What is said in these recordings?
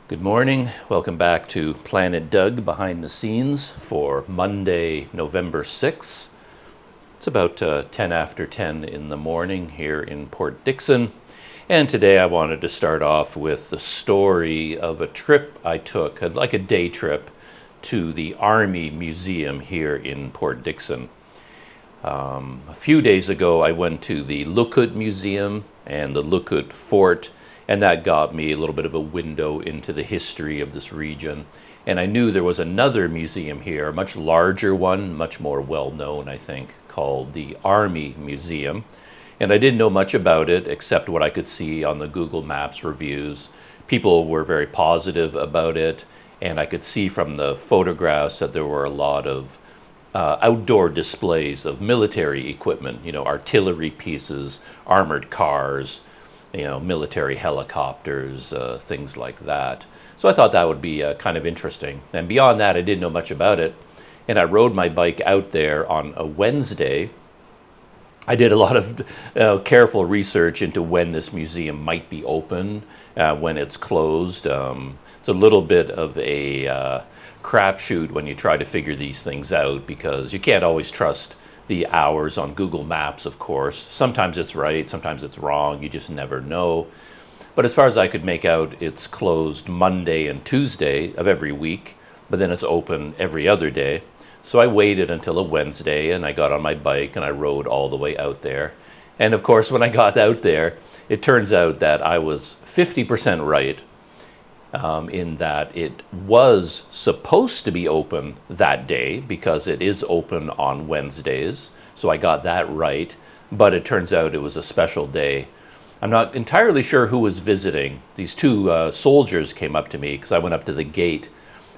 Good morning. Welcome back to Planet Doug Behind the Scenes for Monday, November 6th. It's about 10 after 10 in the morning here in Port Dickson. And today I wanted to start off with the story of a trip I took, like a day trip, to the Army Museum here in Port Dickson. A few days ago I went to the Lukut Museum and the Lukut Fort, and that got me a little bit of a window into the history of this region. And I knew there was another museum here, a much larger one, much more well-known, I think, called the Army Museum. And I didn't know much about it except what I could see on the Google Maps reviews. People were very positive about it, and I could see from the photographs that there were a lot of outdoor displays of military equipment, artillery pieces, armored cars, military helicopters, things like that. So I thought that would be kind of interesting. And beyond that, I didn't know much about it. And I rode my bike out there on a Wednesday. I did a lot of careful research into when this museum might be open, when it's closed. It's a little bit of a crapshoot when you try to figure these things out, because you can't always trust the hours on Google Maps, of course. Sometimes it's right, sometimes it's wrong, you just never know. But as far as I could make out, it's closed Monday and Tuesday of every week, but then it's open every other day. So I waited until a Wednesday, and I got on my bike and I rode all the way out there. And of course, when I got out there, it turns out that I was 50% right, in that it was supposed to be open that day because it is open on Wednesdays. So I got that right, but it turns out it was a special day. I'm not entirely sure who was visiting. These two soldiers came up to me because I went up to the gate,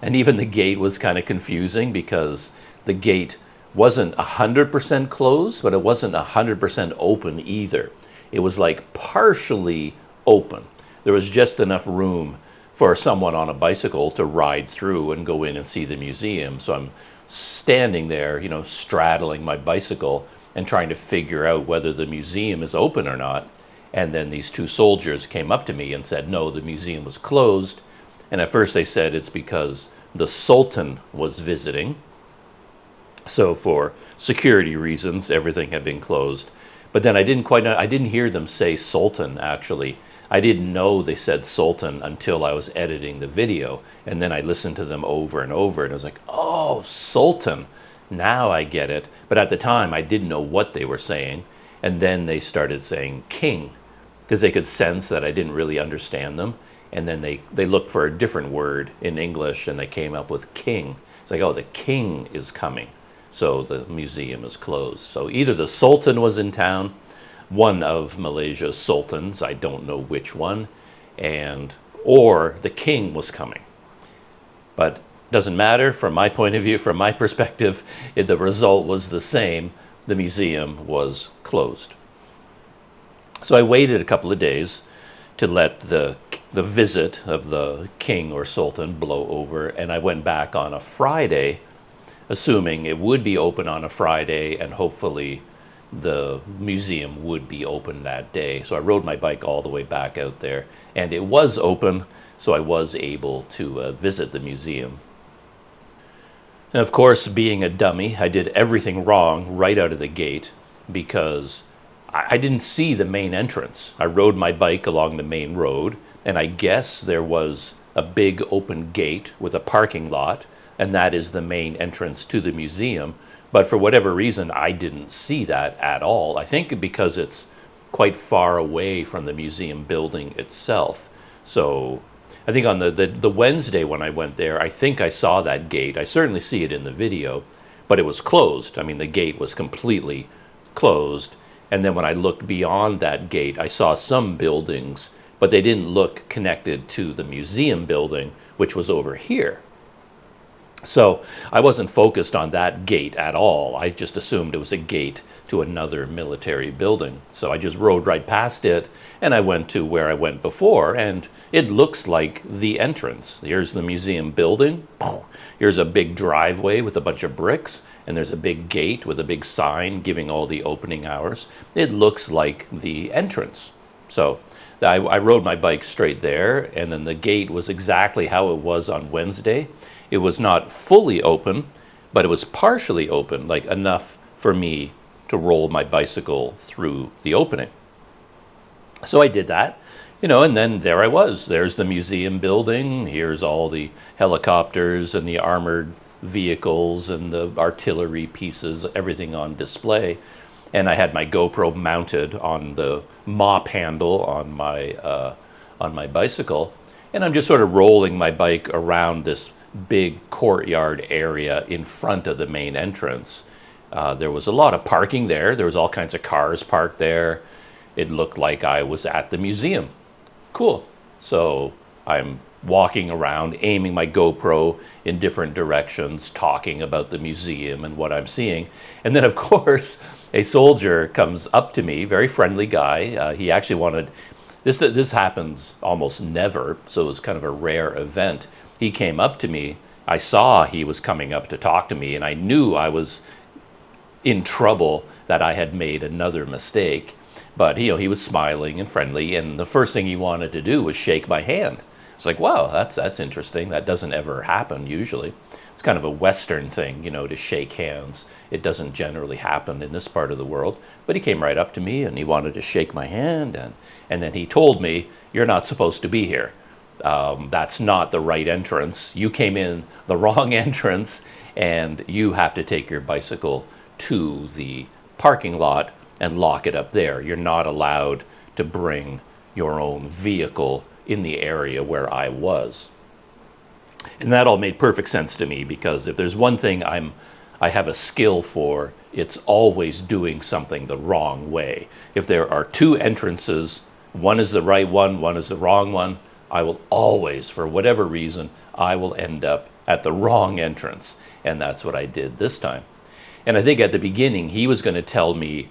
and even the gate was kind of confusing because the gate wasn't 100% closed, but it wasn't 100% open either. It was like partially open. There was just enough room for someone on a bicycle to ride through and go in and see the museum. So I'm standing there, straddling my bicycle and trying to figure out whether the museum is open or not. And then these two soldiers came up to me and said, no, the museum was closed. And at first they said it's because the Sultan was visiting. So for security reasons, everything had been closed. But then I didn't hear them say Sultan, actually. I didn't know they said Sultan until I was editing the video. And then I listened to them over and over, and I was like, oh, Sultan. Now I get it. But at the time, I didn't know what they were saying. And then they started saying king, because they could sense that I didn't really understand them. And then they looked for a different word in English, and they came up with king. It's like, oh, the king is coming. So the museum is closed. So either the Sultan was in town, one of Malaysia's sultans, I don't know which one, or the king was coming. But doesn't matter from my point of view, from my perspective, the result was the same. The museum was closed. So I waited a couple of days to let the visit of the king or sultan blow over, and I went back on a Friday, assuming it would be open on a Friday, and hopefully the museum would be open that day. So I rode my bike all the way back out there, and it was open, so I was able to visit the museum. And of course, being a dummy, I did everything wrong right out of the gate because I didn't see the main entrance. I rode my bike along the main road, and I guess there was a big open gate with a parking lot, and that is the main entrance to the museum. But for whatever reason, I didn't see that at all. I think because it's quite far away from the museum building itself. So I think on the Wednesday when I went there, I think I saw that gate. I certainly see it in the video, but it was closed. I mean, the gate was completely closed. And then when I looked beyond that gate, I saw some buildings, but they didn't look connected to the museum building, which was over here. So I wasn't focused on that gate at all. I just assumed it was a gate to another military building. So I just rode right past it, and I went to where I went before, and it looks like the entrance. Here's the museum building. Here's a big driveway with a bunch of bricks, and there's a big gate with a big sign giving all the opening hours. It looks like the entrance. So I rode my bike straight there, and then the gate was exactly how it was on Wednesday. It was not fully open, but it was partially open, like enough for me to roll my bicycle through the opening. So I did that, and then there I was. There's the museum building. Here's all the helicopters and the armored vehicles and the artillery pieces, everything on display. And I had my GoPro mounted on the mop handle on my bicycle, and I'm just sort of rolling my bike around this big courtyard area in front of the main entrance. There was a lot of parking there. There was all kinds of cars parked there. It looked like I was at the museum. Cool. So I'm walking around, aiming my GoPro in different directions, talking about the museum and what I'm seeing. And then, of course, a soldier comes up to me, very friendly guy. He actually wanted, this happens almost never, so it was kind of a rare event. He came up to me. I saw he was coming up to talk to me, and I knew I was in trouble, that I had made another mistake. But he was smiling and friendly, and the first thing he wanted to do was shake my hand. It's like, wow, that's interesting. That doesn't ever happen usually. It's kind of a Western thing, to shake hands. It doesn't generally happen in this part of the world. But he came right up to me and he wanted to shake my hand, and then he told me, "You're not supposed to be here. That's not the right entrance. You came in the wrong entrance, and you have to take your bicycle to the parking lot and lock it up there. You're not allowed to bring your own vehicle in the area where I was." And that all made perfect sense to me, because if there's one thing I have a skill for, it's always doing something the wrong way. If there are two entrances, one is the right one is the wrong one, I will always, for whatever reason, I will end up at the wrong entrance. And that's what I did this time. And I think at the beginning, he was going to tell me,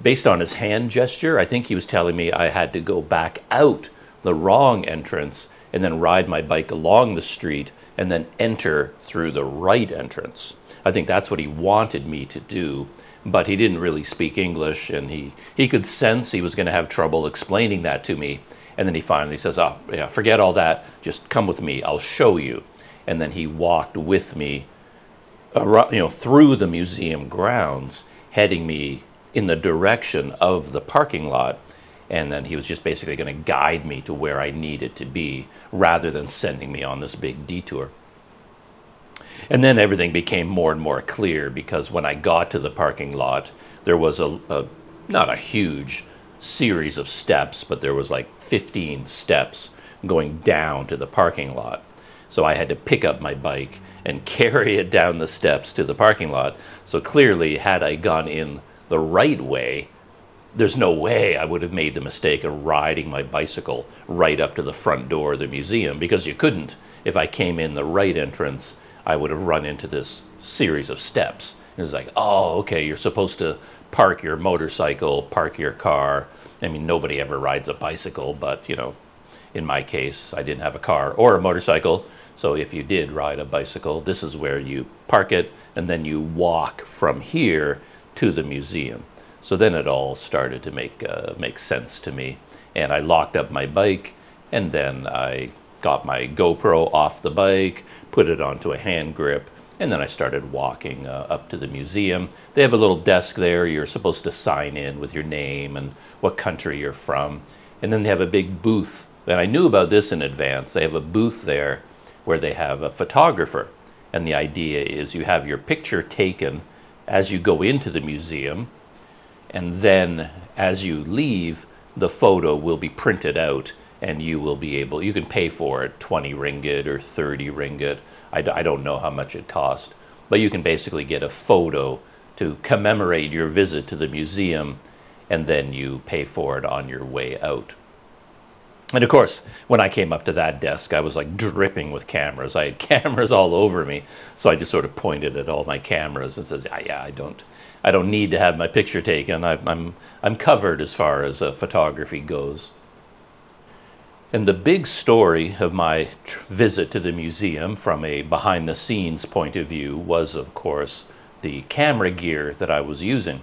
based on his hand gesture, I think he was telling me I had to go back out the wrong entrance and then ride my bike along the street and then enter through the right entrance. I think that's what he wanted me to do, but he didn't really speak English, and he could sense he was going to have trouble explaining that to me. And then he finally says, "Oh, yeah, forget all that. Just come with me. I'll show you." And then he walked with me, through the museum grounds, heading me in the direction of the parking lot. And then he was just basically going to guide me to where I needed to be, rather than sending me on this big detour. And then everything became more and more clear, because when I got to the parking lot, there was not a huge series of steps, but there was like 15 steps going down to the parking lot. So I had to pick up my bike and carry it down the steps to the parking lot. So clearly, had I gone in the right way, there's no way I would have made the mistake of riding my bicycle right up to the front door of the museum, because you couldn't. If I came in the right entrance, I would have run into this series of steps. It was like, oh, okay, you're supposed to park your motorcycle, park your car. I mean, nobody ever rides a bicycle, but, in my case, I didn't have a car or a motorcycle. So if you did ride a bicycle, this is where you park it, and then you walk from here to the museum. So then it all started to make sense to me. And I locked up my bike, and then I got my GoPro off the bike, put it onto a hand grip, and then I started walking up to the museum. They have a little desk there. You're supposed to sign in with your name and what country you're from. And then they have a big booth. And I knew about this in advance. They have a booth there where they have a photographer. And the idea is you have your picture taken as you go into the museum, and then as you leave, the photo will be printed out, and you can pay for it, 20 ringgit or 30 ringgit. I don't know how much it cost, but you can basically get a photo to commemorate your visit to the museum, and then you pay for it on your way out. And of course, when I came up to that desk, I was like dripping with cameras. I had cameras all over me, so I just sort of pointed at all my cameras and says, "Yeah, I don't need to have my picture taken. I'm covered as far as photography goes." And the big story of my visit to the museum from a behind-the-scenes point of view was, of course, the camera gear that I was using.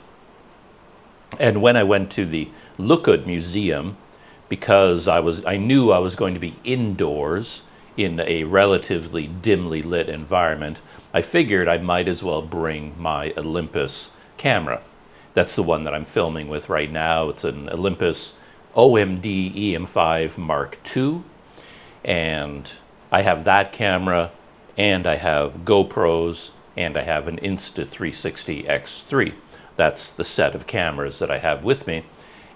And when I went to the Lukut Museum, because I knew I was going to be indoors in a relatively dimly lit environment, I figured I might as well bring my Olympus camera. That's the one that I'm filming with right now. It's an Olympus OMD EM5 Mark II, and I have that camera, and I have GoPros, and I have an Insta360 X3. That's the set of cameras that I have with me.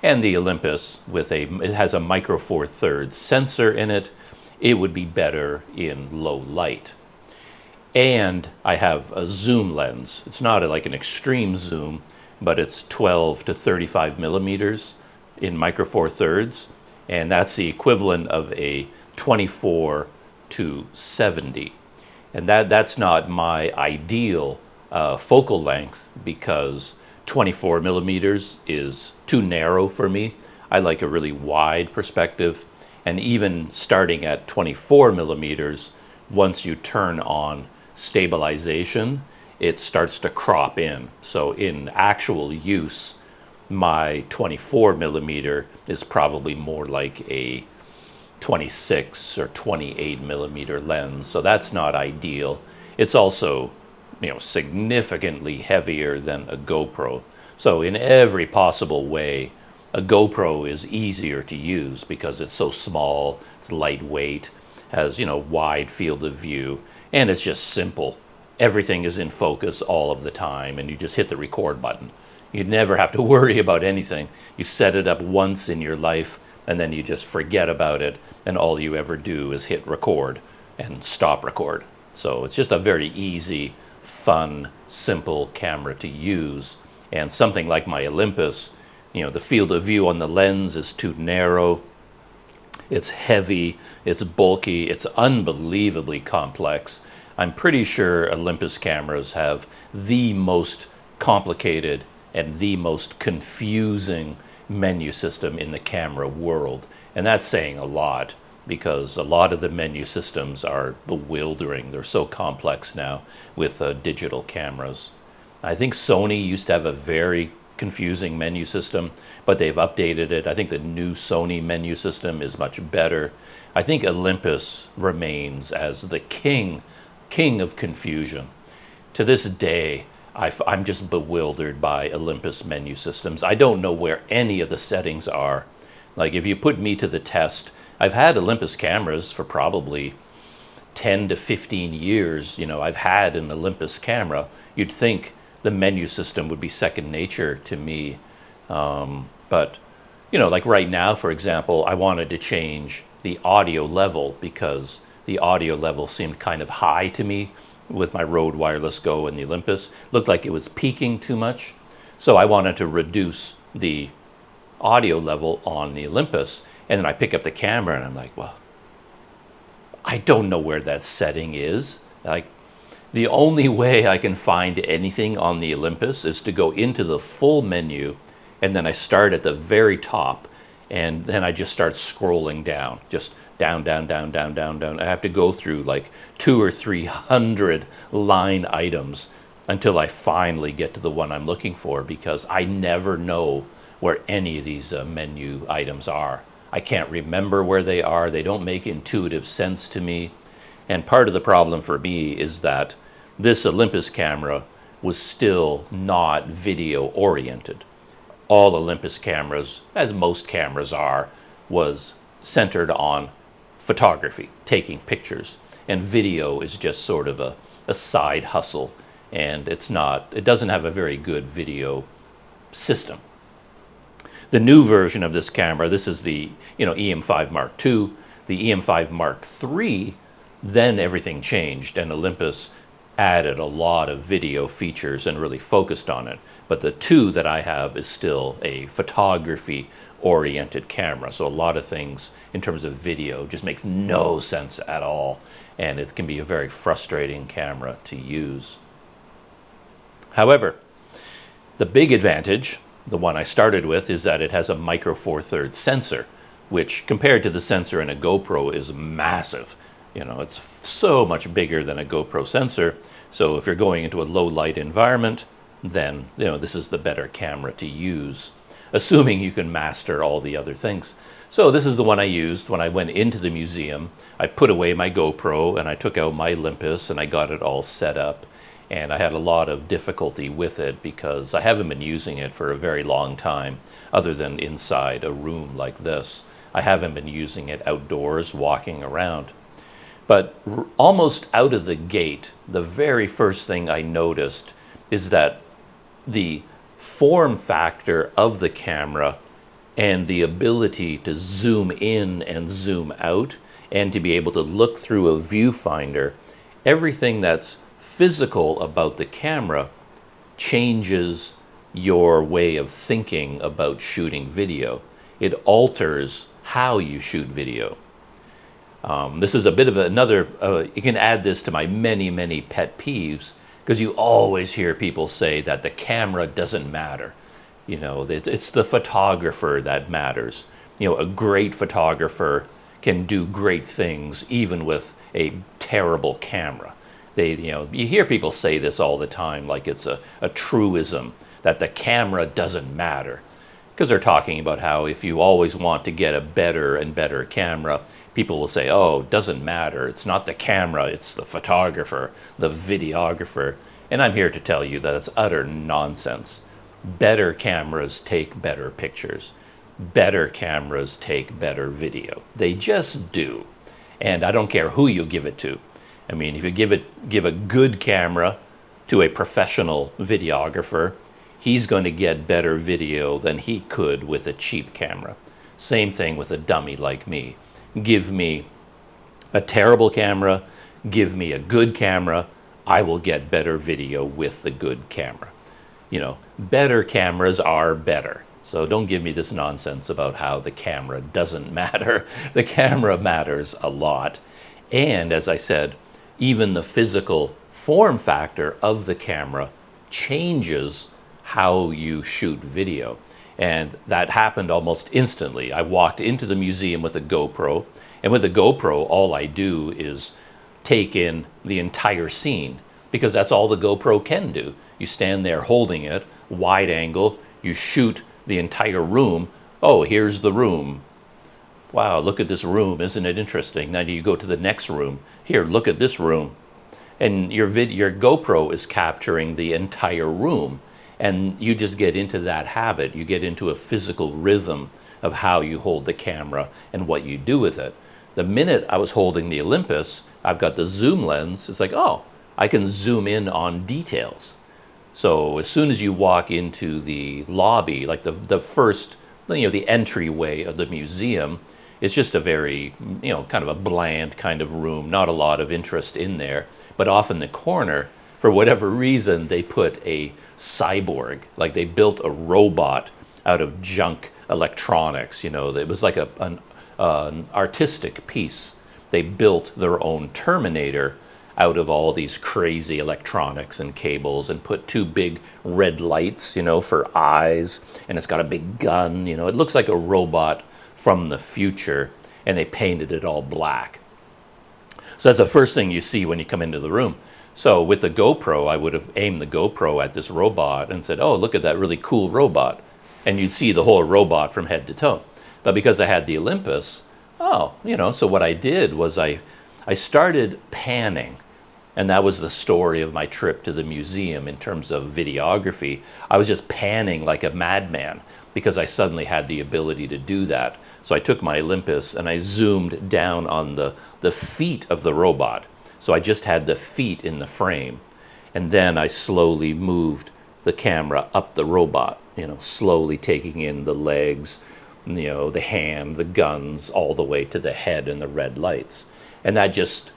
And the Olympus it has a micro four thirds sensor in it. It would be better in low light. And I have a zoom lens. It's not like an extreme zoom, but it's 12 to 35 millimeters in micro four thirds. And that's the equivalent of a 24 to 70. And that's not my ideal focal length, because 24 millimeters is too narrow for me. I like a really wide perspective. And even starting at 24 millimeters, once you turn on stabilization, it starts to crop in. So in actual use, my 24 millimeter is probably more like a 26 or 28 millimeter lens. So that's not ideal. It's also, significantly heavier than a GoPro. So in every possible way, a GoPro is easier to use because it's so small, it's lightweight, has, wide field of view, and it's just simple. Everything is in focus all of the time, and you just hit the record button. You never have to worry about anything. You set it up once in your life, and then you just forget about it, and all you ever do is hit record and stop record. So it's just a very easy, fun, simple camera to use. And something like my Olympus, the field of view on the lens is too narrow. It's heavy, it's bulky, it's unbelievably complex. I'm pretty sure Olympus cameras have the most complicated and the most confusing menu system in the camera world. And that's saying a lot, because a lot of the menu systems are bewildering. They're so complex now with digital cameras. I think Sony used to have a very confusing menu system, but they've updated it. I think the new Sony menu system is much better. I think Olympus remains as the king of confusion. To this day, I'm just bewildered by Olympus menu systems. I don't know where any of the settings are. Like, if you put me to the test, I've had Olympus cameras for probably 10 to 15 years. I've had an Olympus camera. You'd think the menu system would be second nature to me. But, like right now, for example, I wanted to change the audio level because the audio level seemed kind of high to me with my Rode Wireless Go and the Olympus. Looked like it was peaking too much. So I wanted to reduce the audio level on the Olympus. And then I pick up the camera and I'm like, well, I don't know where that setting is. Like, the only way I can find anything on the Olympus is to go into the full menu, and then I start at the very top, and then I just start scrolling down, just down, down, down, down, down, down. I have to go through like 200 or 300 line items until I finally get to the one I'm looking for, because I never know where any of these menu items are. I can't remember where they are. They don't make intuitive sense to me. And part of the problem for me is that this Olympus camera was still not video oriented. All Olympus cameras, as most cameras are, was centered on photography, taking pictures. And video is just sort of a side hustle. And it doesn't have a very good video system. The new version of this camera, this is the EM5 Mark II, the EM5 Mark III, then everything changed, and Olympus added a lot of video features and really focused on it. But the two that I have is still a photography-oriented camera, so a lot of things in terms of video just makes no sense at all, and it can be a very frustrating camera to use. However, the big advantage, the one I started with, is that it has a micro four thirds sensor, which compared to the sensor in a GoPro is massive. It's so much bigger than a GoPro sensor. So if you're going into a low light environment, then this is the better camera to use. assuming you can master all the other things. So this is the one I used when I went into the museum. I put away my GoPro and I took out my Olympus and I got it all set up. And I had a lot of difficulty with it because I haven't been using it for a very long time, other than inside a room like this. I haven't been using it outdoors, walking around. But almost out of the gate, the very first thing I noticed is that the form factor of the camera and the ability to zoom in and zoom out and to be able to look through a viewfinder, everything that's physical about the camera changes your way of thinking about shooting video. It alters how you shoot video. This is a bit of another, you can add this to my many pet peeves, because you always hear people say that the camera doesn't matter. You know, it's the photographer that matters. You know, a great photographer can do great things even with a terrible camera. You hear people say this all the time, like it's a truism that the camera doesn't matter, because they're talking about how if you always want to get a better and better camera, people will say, oh, it doesn't matter. It's not the camera, it's the photographer, the videographer. And I'm here to tell you that it's utter nonsense. Better cameras take better pictures. Better cameras take better video. They just do. And I don't care who you give it to. I mean, if you give a good camera to a professional videographer, he's going to get better video than he could with a cheap camera. Same thing with a dummy like me. Give me a terrible camera, give me a good camera, I will get better video with the good camera. You know, better cameras are better. So don't give me this nonsense about how the camera doesn't matter. The camera matters a lot. And as I said, even the physical form factor of the camera changes how you shoot video. And that happened almost instantly. I walked into the museum with a GoPro, and with a GoPro, all I do is take in the entire scene, because that's all the GoPro can do. You stand there holding it, wide angle, you shoot the entire room. Oh, here's the room. Wow, look at this room, isn't it interesting? Now you go to the next room. Here, look at this room. And your GoPro is capturing the entire room. And you just get into that habit. You get into a physical rhythm of how you hold the camera and what you do with it. The minute I was holding the Olympus, I've got the zoom lens. It's like, oh, I can zoom in on details. So as soon as you walk into the lobby, like the first, the entryway of the museum, it's just a very, kind of a bland kind of room, not a lot of interest in there. But off in the corner, for whatever reason, they put a cyborg, like they built a robot out of junk electronics. It was like an artistic piece. They built their own Terminator out of all these crazy electronics and cables, and put two big red lights, for eyes, and it's got a big gun. It looks like a robot from the future, and they painted it all black. So that's the first thing you see when you come into the room. So with the GoPro, I would have aimed the GoPro at this robot and said, oh, look at that really cool robot. And you'd see the whole robot from head to toe. But because I had the Olympus, so what I did was I started panning. And that was the story of my trip to the museum in terms of videography. I was just panning like a madman because I suddenly had the ability to do that. So I took my Olympus and I zoomed down on the feet of the robot. So I just had the feet in the frame. And then I slowly moved the camera up the robot, slowly taking in the legs, the hand, the guns, all the way to the head and the red lights. And that just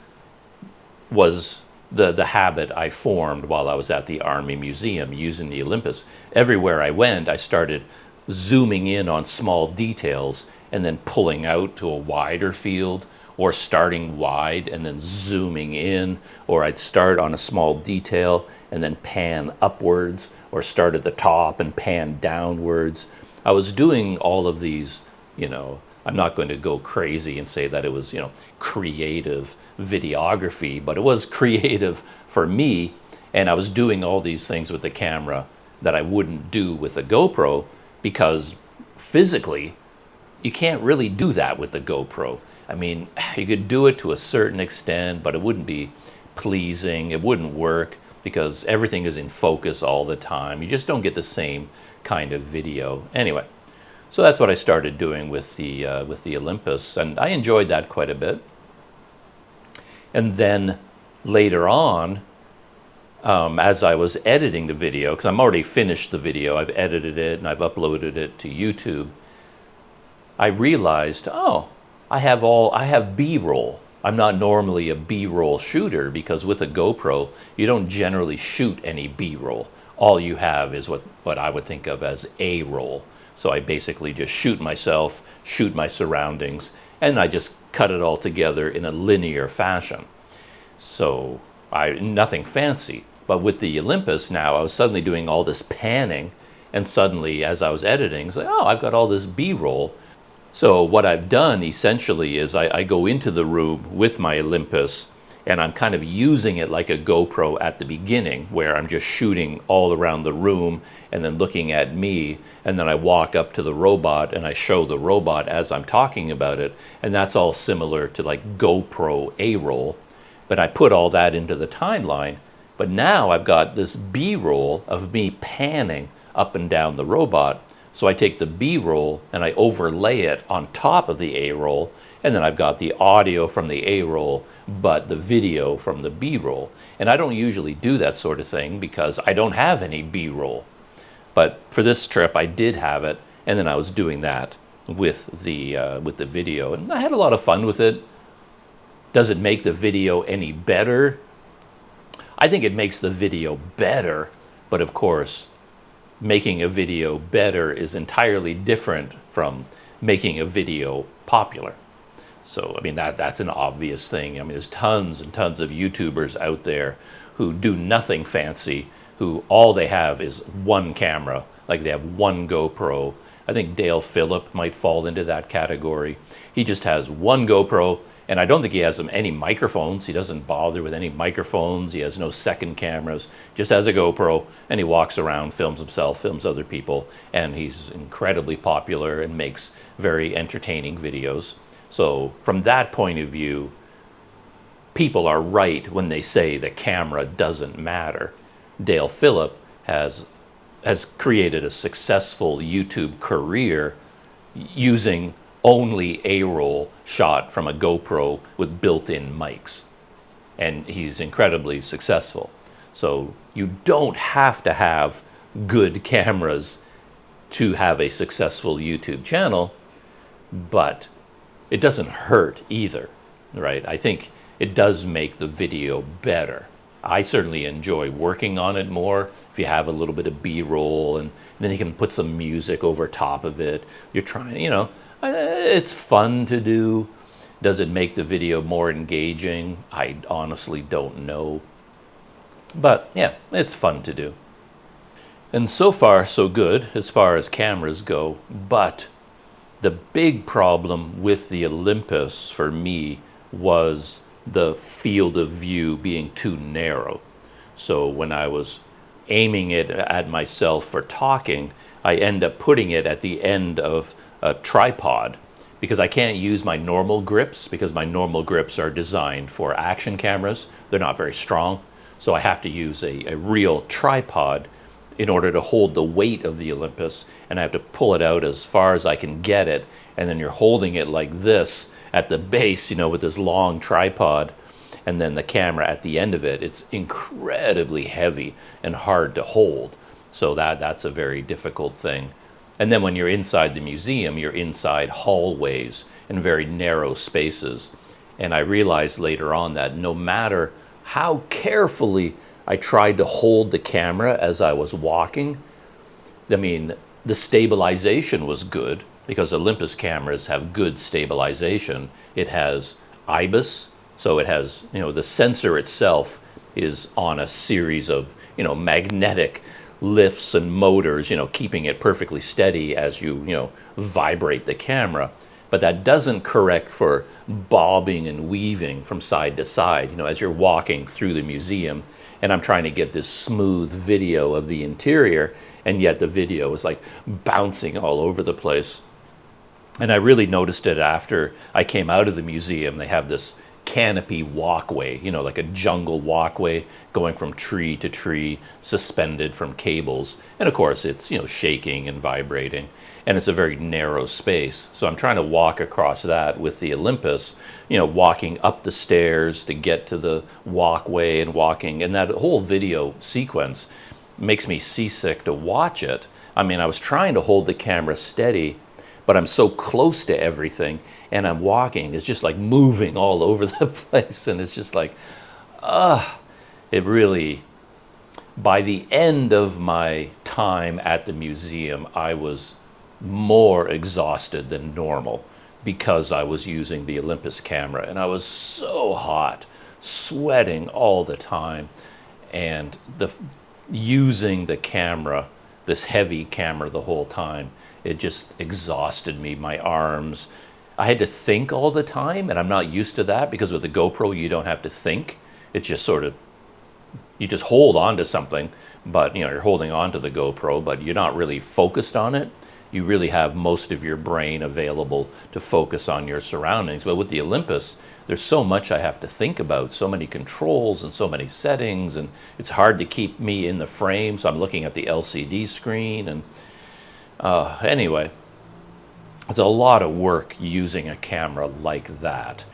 was the habit I formed while I was at the Army Museum using the Olympus. Everywhere I went, I started zooming in on small details and then pulling out to a wider field, or starting wide and then zooming in, or I'd start on a small detail and then pan upwards, or start at the top and pan downwards. I was doing all of these, I'm not going to go crazy and say that it was, creative videography, but it was creative for me, and I was doing all these things with the camera that I wouldn't do with a GoPro, because physically, you can't really do that with the GoPro. I mean, you could do it to a certain extent, but it wouldn't be pleasing. It wouldn't work because everything is in focus all the time. You just don't get the same kind of video. Anyway, so that's what I started doing with the Olympus, and I enjoyed that quite a bit. And then later on, as I was editing the video, because I'm already finished the video, I've edited it and I've uploaded it to YouTube, I realized, oh, I have B-roll. I'm not normally a B-roll shooter because with a GoPro, you don't generally shoot any B-roll. All you have is what I would think of as A-roll. So I basically just shoot myself, shoot my surroundings, and I just cut it all together in a linear fashion. So nothing fancy. But with the Olympus now, I was suddenly doing all this panning, and suddenly as I was editing, it's like, oh, I've got all this B-roll. So what I've done essentially is I go into the room with my Olympus, and I'm kind of using it like a GoPro at the beginning, where I'm just shooting all around the room and then looking at me, and then I walk up to the robot and I show the robot as I'm talking about it, and that's all similar to like GoPro A-roll, but I put all that into the timeline. But now I've got this B-roll of me panning up and down the robot. So I take the B-roll and I overlay it on top of the A-roll, and then I've got the audio from the A-roll, but the video from the B-roll. And I don't usually do that sort of thing because I don't have any B-roll. But for this trip, I did have it, and then I was doing that with the video, and I had a lot of fun with it. Does it make the video any better? I think it makes the video better, but of course, making a video better is entirely different from making a video popular. So, I mean, that's an obvious thing. I mean, there's tons and tons of YouTubers out there who do nothing fancy, who all they have is one camera, like they have one GoPro. I think Dale Phillip might fall into that category. He just has one GoPro, and I don't think he has any microphones. He doesn't bother with any microphones. He has no second cameras, just has a GoPro, and he walks around, films himself, films other people, and he's incredibly popular and makes very entertaining videos. So from that point of view, people are right when they say the camera doesn't matter. Dale Phillip has created a successful YouTube career using only A-roll shot from a GoPro with built-in mics. And he's incredibly successful. So you don't have to have good cameras to have a successful YouTube channel, but it doesn't hurt either, right? I think it does make the video better. I certainly enjoy working on it more. If you have a little bit of B-roll and then you can put some music over top of it, you're trying, you know, it's fun to do. Does it make the video more engaging? I honestly don't know. But yeah, it's fun to do. And so far, so good as far as cameras go. But the big problem with the Olympus for me was the field of view being too narrow. So when I was aiming it at myself for talking, I end up putting it at the end of a tripod because I can't use my normal grips because my normal grips are designed for action cameras. They're not very strong. So I have to use a real tripod in order to hold the weight of the Olympus, and I have to pull it out as far as I can get it, and then you're holding it like this at the base, you know, with this long tripod, and then the camera at the end of it. It's incredibly heavy and hard to hold. So that's a very difficult thing. And then when you're inside the museum, you're inside hallways and very narrow spaces. And I realized later on that no matter how carefully I tried to hold the camera as I was walking, I mean, the stabilization was good because Olympus cameras have good stabilization. It has IBIS, so it has, you know, the sensor itself is on a series of, you know, magnetic lifts and motors, you know, keeping it perfectly steady as you know, vibrate the camera. But that doesn't correct for bobbing and weaving from side to side, you know, as you're walking through the museum. And I'm trying to get this smooth video of the interior, and yet the video was like bouncing all over the place. And I really noticed it after I came out of the museum. They have this canopy walkway, you know, like a jungle walkway going from tree to tree, suspended from cables. And of course, it's, you know, shaking and vibrating, and it's a very narrow space. So I'm trying to walk across that with the Olympus, you know, walking up the stairs to get to the walkway and walking. And that whole video sequence makes me seasick to watch it. I mean, I was trying to hold the camera steady, but I'm so close to everything, and I'm walking. It's just like moving all over the place, and it's just like, it really, by the end of my time at the museum, I was more exhausted than normal because I was using the Olympus camera, and I was so hot, sweating all the time, and using the camera, this heavy camera the whole time, it just exhausted me, my arms. I had to think all the time, and I'm not used to that because with the GoPro, you don't have to think. It's just sort of, you just hold on to something, but you know, you're holding on to the GoPro, but you're not really focused on it. You really have most of your brain available to focus on your surroundings. But with the Olympus, there's so much I have to think about, so many controls and so many settings, and it's hard to keep me in the frame, so I'm looking at the LCD screen, and anyway, it's a lot of work using a camera like that.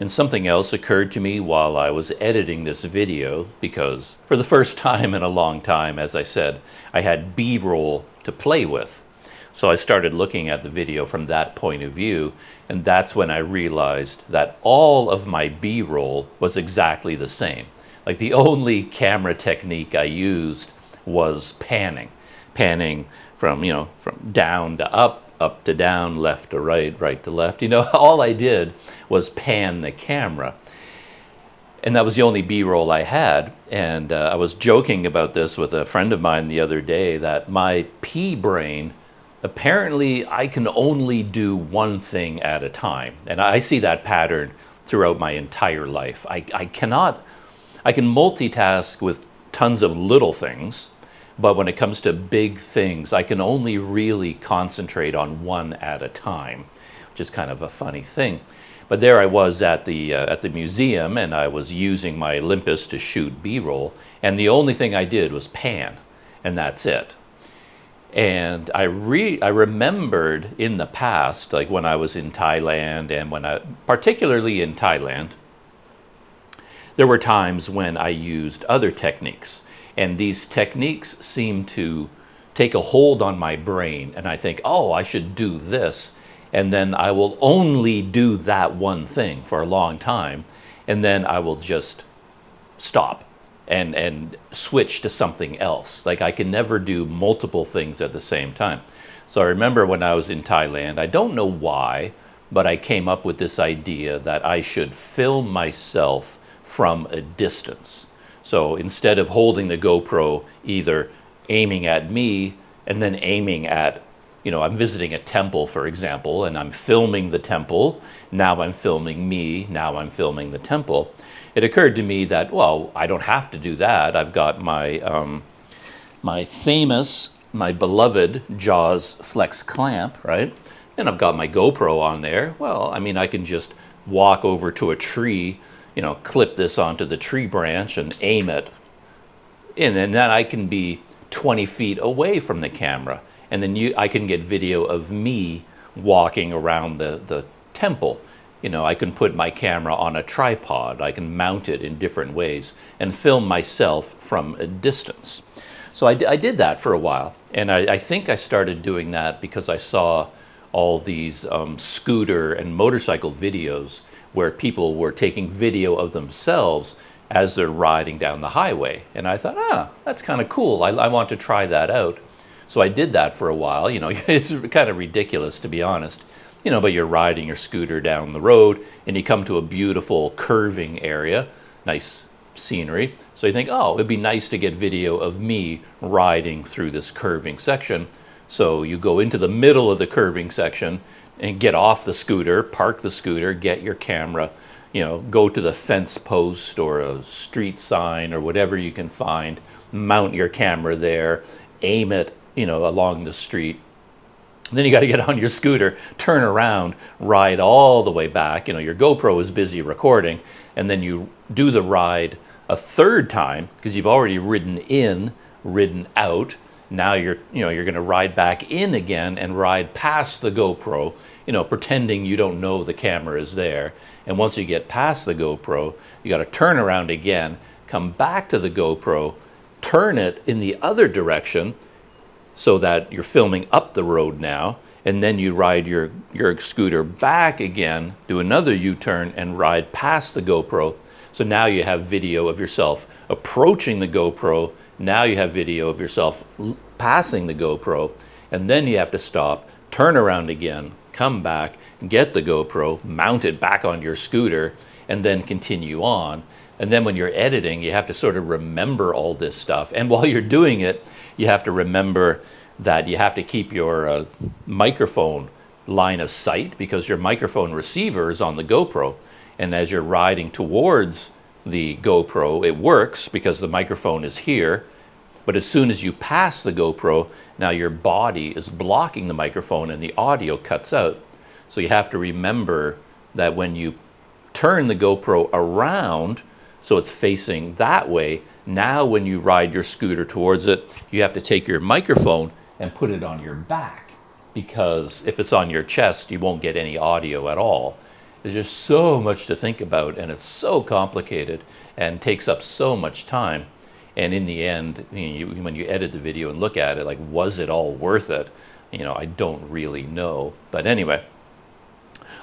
And something else occurred to me while I was editing this video, because for the first time in a long time, as I said, I had B-roll to play with. So I started looking at the video from that point of view, and that's when I realized that all of my B-roll was exactly the same. Like the only camera technique I used was panning. Panning from, you know, from down to up to down, left to right, right to left. You know, all I did was pan the camera. And that was the only B-roll I had. And I was joking about this with a friend of mine the other day, that my P-brain, apparently I can only do one thing at a time. And I see that pattern throughout my entire life. I can multitask with tons of little things, but when it comes to big things, I can only really concentrate on one at a time, which is kind of a funny thing. But there I was at the museum, and I was using my Olympus to shoot B-roll, and the only thing I did was pan, and that's it. And I remembered in the past, like when I was in Thailand, and particularly in Thailand, there were times when I used other techniques. And these techniques seem to take a hold on my brain, and I think, oh, I should do this. And then I will only do that one thing for a long time, and then I will just stop and switch to something else. Like I can never do multiple things at the same time. So I remember when I was in Thailand, I don't know why, but I came up with this idea that I should film myself from a distance. So instead of holding the GoPro, either aiming at me and then aiming at, you know, I'm visiting a temple, for example, and I'm filming the temple. Now I'm filming me. Now I'm filming the temple. It occurred to me that, well, I don't have to do that. I've got my my beloved JAWS Flex clamp, right? And I've got my GoPro on there. Well, I mean, I can just walk over to a tree, you know, clip this onto the tree branch and aim it. And then I can be 20 feet away from the camera. And then I can get video of me walking around the temple. You know, I can put my camera on a tripod. I can mount it in different ways and film myself from a distance. So I did that for a while. And I think I started doing that because I saw all these scooter and motorcycle videos where people were taking video of themselves as they're riding down the highway. And I thought, that's kind of cool. I want to try that out. So I did that for a while. You know, it's kind of ridiculous, to be honest. You know, but you're riding your scooter down the road and you come to a beautiful curving area, nice scenery. So you think, oh, it'd be nice to get video of me riding through this curving section. So you go into the middle of the curving section and get off the scooter, park the scooter, get your camera, you know, go to the fence post or a street sign or whatever you can find, mount your camera there, aim it along the street. Then you got to get on your scooter, turn around, ride all the way back. Your GoPro is busy recording, and then you do the ride a third time because you've already ridden in, ridden out. Now you're going to ride back in again and ride past the GoPro, pretending you don't know the camera is there. And once you get past the GoPro, you got to turn around again, come back to the GoPro, turn it in the other direction, so that you're filming up the road now, and then you ride your scooter back again, do another U-turn and ride past the GoPro. So now you have video of yourself approaching the GoPro, now you have video of yourself passing the GoPro, and then you have to stop, turn around again, come back, get the GoPro, mount it back on your scooter, and then continue on. And then when you're editing, you have to sort of remember all this stuff. And while you're doing it, you have to remember that you have to keep your microphone line of sight, because your microphone receiver is on the GoPro. And as you're riding towards the GoPro, it works because the microphone is here. But as soon as you pass the GoPro, now your body is blocking the microphone and the audio cuts out. So you have to remember that when you turn the GoPro around, so it's facing that way, now when you ride your scooter towards it, you have to take your microphone and put it on your back, because if it's on your chest, you won't get any audio at all. There's just so much to think about, and it's so complicated and takes up so much time. And in the end, when you edit the video and look at it, like, was it all worth it? I don't really know. But anyway,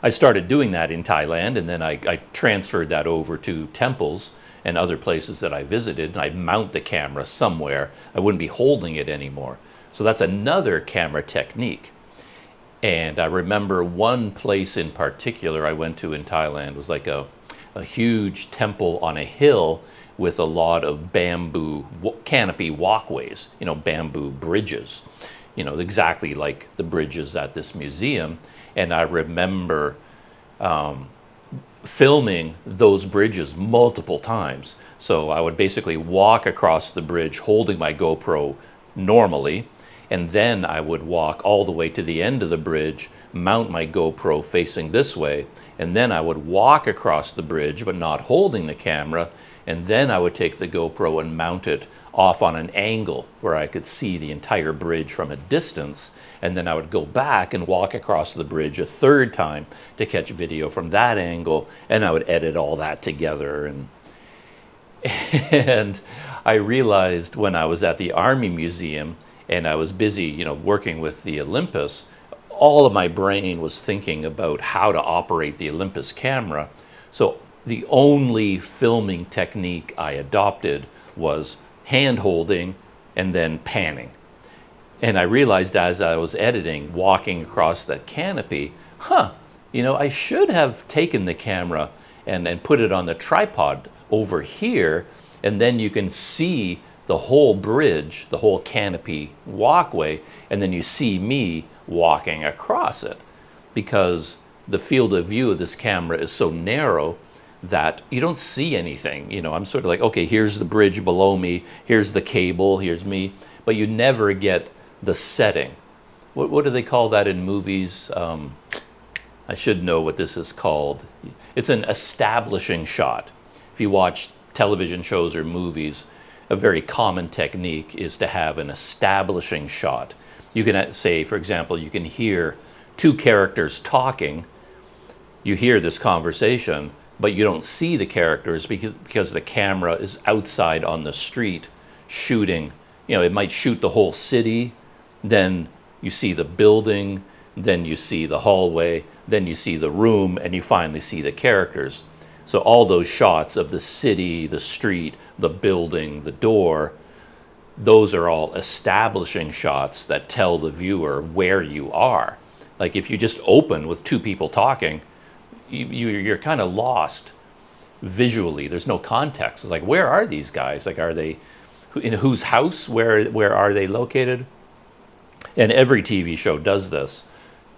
I started doing that in Thailand, and then I transferred that over to temples and other places that I visited, and I'd mount the camera somewhere. I wouldn't be holding it anymore. So that's another camera technique. And I remember one place in particular I went to in Thailand was like a huge temple on a hill with a lot of bamboo canopy walkways, bamboo bridges, exactly like the bridges at this museum. And I remember filming those bridges multiple times. So I would basically walk across the bridge holding my GoPro normally, and then I would walk all the way to the end of the bridge, mount my GoPro facing this way, and then I would walk across the bridge but not holding the camera, and then I would take the GoPro and mount it off on an angle where I could see the entire bridge from a distance, and then I would go back and walk across the bridge a third time to catch video from that angle, and I would edit all that together. And I realized when I was at the Army Museum and I was busy, working with the Olympus, all of my brain was thinking about how to operate the Olympus camera. So the only filming technique I adopted was hand holding and then panning. And I realized as I was editing, walking across that canopy, I should have taken the camera and put it on the tripod over here, and then you can see the whole bridge, the whole canopy walkway, and then you see me walking across it, because the field of view of this camera is so narrow that you don't see anything. I'm sort of like, okay, here's the bridge below me, here's the cable, here's me, but you never get the setting. What do they call that in movies? I should know what this is called. It's an establishing shot. If you watch television shows or movies, a very common technique is to have an establishing shot. You can say, for example, you can hear two characters talking. You hear this conversation, but you don't see the characters because the camera is outside on the street shooting. It might shoot the whole city, then you see the building, then you see the hallway, then you see the room, and you finally see the characters. So all those shots of the city, the street, the building, the door, those are all establishing shots that tell the viewer where you are. Like if you just open with two people talking, you're kind of lost visually. There's no context. It's like, where are these guys? Like, are they in whose house? Where are they located? And every TV show does this.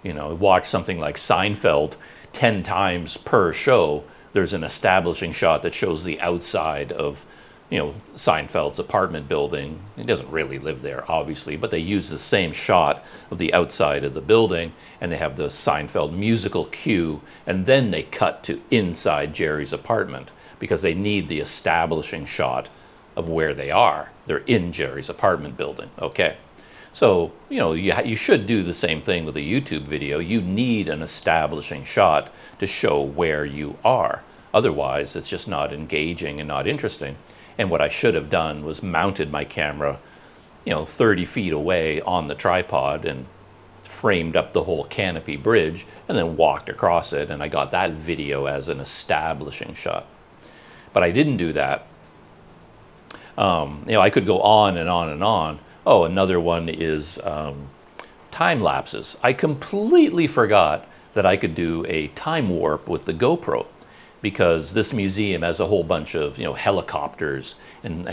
Watch something like Seinfeld 10 times per show. There's an establishing shot that shows the outside of Seinfeld's apartment building. He doesn't really live there, obviously, but they use the same shot of the outside of the building, and they have the Seinfeld musical cue, and then they cut to inside Jerry's apartment because they need the establishing shot of where they are. They're in Jerry's apartment building. Okay. So, you should do the same thing with a YouTube video. You need an establishing shot to show where you are. Otherwise, it's just not engaging and not interesting. And what I should have done was mounted my camera, 30 feet away on the tripod and framed up the whole canopy bridge and then walked across it, and I got that video as an establishing shot. But I didn't do that. I could go on and on and on. Oh, another one is time lapses. I completely forgot that I could do a time warp with the GoPro, because this museum has a whole bunch of helicopters and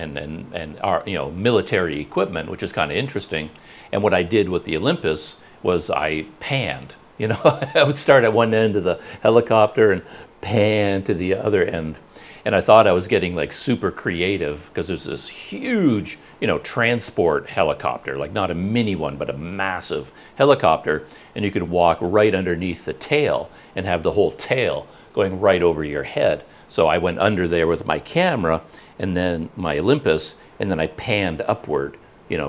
military equipment, which is kind of interesting. And what I did with the Olympus was I panned. I would start at one end of the helicopter and pan to the other end. And I thought I was getting like super creative because there's this huge, transport helicopter, like not a mini one, but a massive helicopter. And you could walk right underneath the tail and have the whole tail going right over your head. So I went under there with my camera and then my Olympus, and then I panned upward,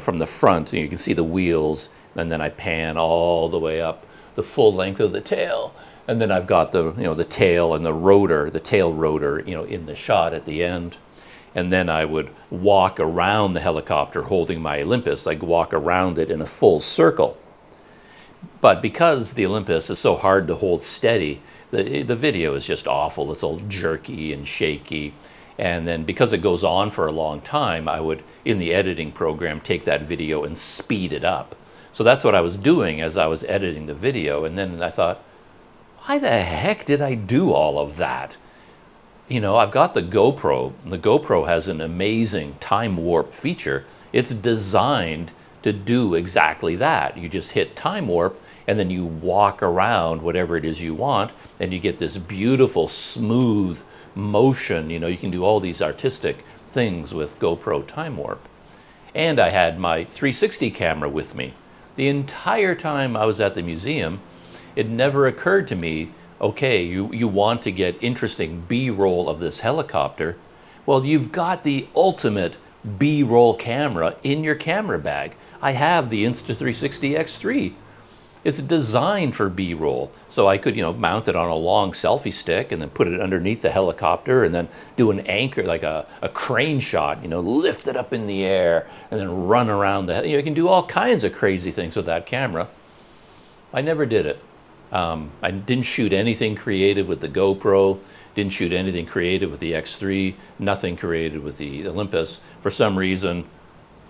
from the front. You can see the wheels, and then I pan all the way up the full length of the tail. And then I've got the tail and the rotor, the tail rotor, in the shot at the end. And then I would walk around the helicopter holding my Olympus. I'd walk around it in a full circle. But because the Olympus is so hard to hold steady, the video is just awful. It's all jerky and shaky. And then because it goes on for a long time, I would, in the editing program, take that video and speed it up. So that's what I was doing as I was editing the video. And then I thought, why the heck did I do all of that? I've got the GoPro. The GoPro has an amazing time warp feature. It's designed to do exactly that. You just hit time warp, and then you walk around whatever it is you want, and you get this beautiful, smooth motion. You can do all these artistic things with GoPro time warp. And I had my 360 camera with me. The entire time I was at the museum, it never occurred to me, okay, you want to get interesting B-roll of this helicopter. Well, you've got the ultimate B-roll camera in your camera bag. I have the Insta360 X3. It's designed for B-roll. So I could, mount it on a long selfie stick and then put it underneath the helicopter and then do an anchor, like a crane shot, lift it up in the air and then run around you can do all kinds of crazy things with that camera. I never did it. I didn't shoot anything creative with the GoPro, didn't shoot anything creative with the X3, nothing creative with the Olympus. For some reason,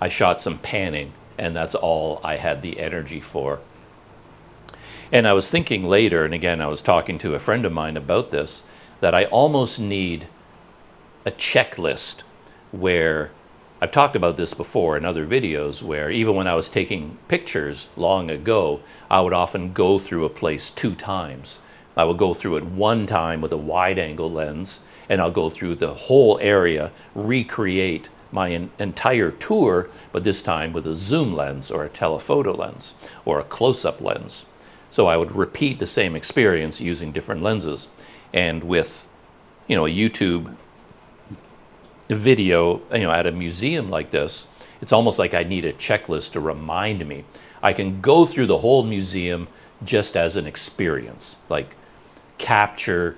I shot some panning, and that's all I had the energy for. And I was thinking later, and again, I was talking to a friend of mine about this, that I almost need a checklist where I've talked about this before in other videos, where even when I was taking pictures long ago, I would often go through a place 2 times. I would go through it one time with a wide-angle lens, and I'll go through the whole area, recreate my entire tour, but this time with a zoom lens or a telephoto lens or a close-up lens. So I would repeat the same experience using different lenses. And with, a YouTube video, at a museum like this, it's almost like I need a checklist to remind me. I can go through the whole museum just as an experience, like capture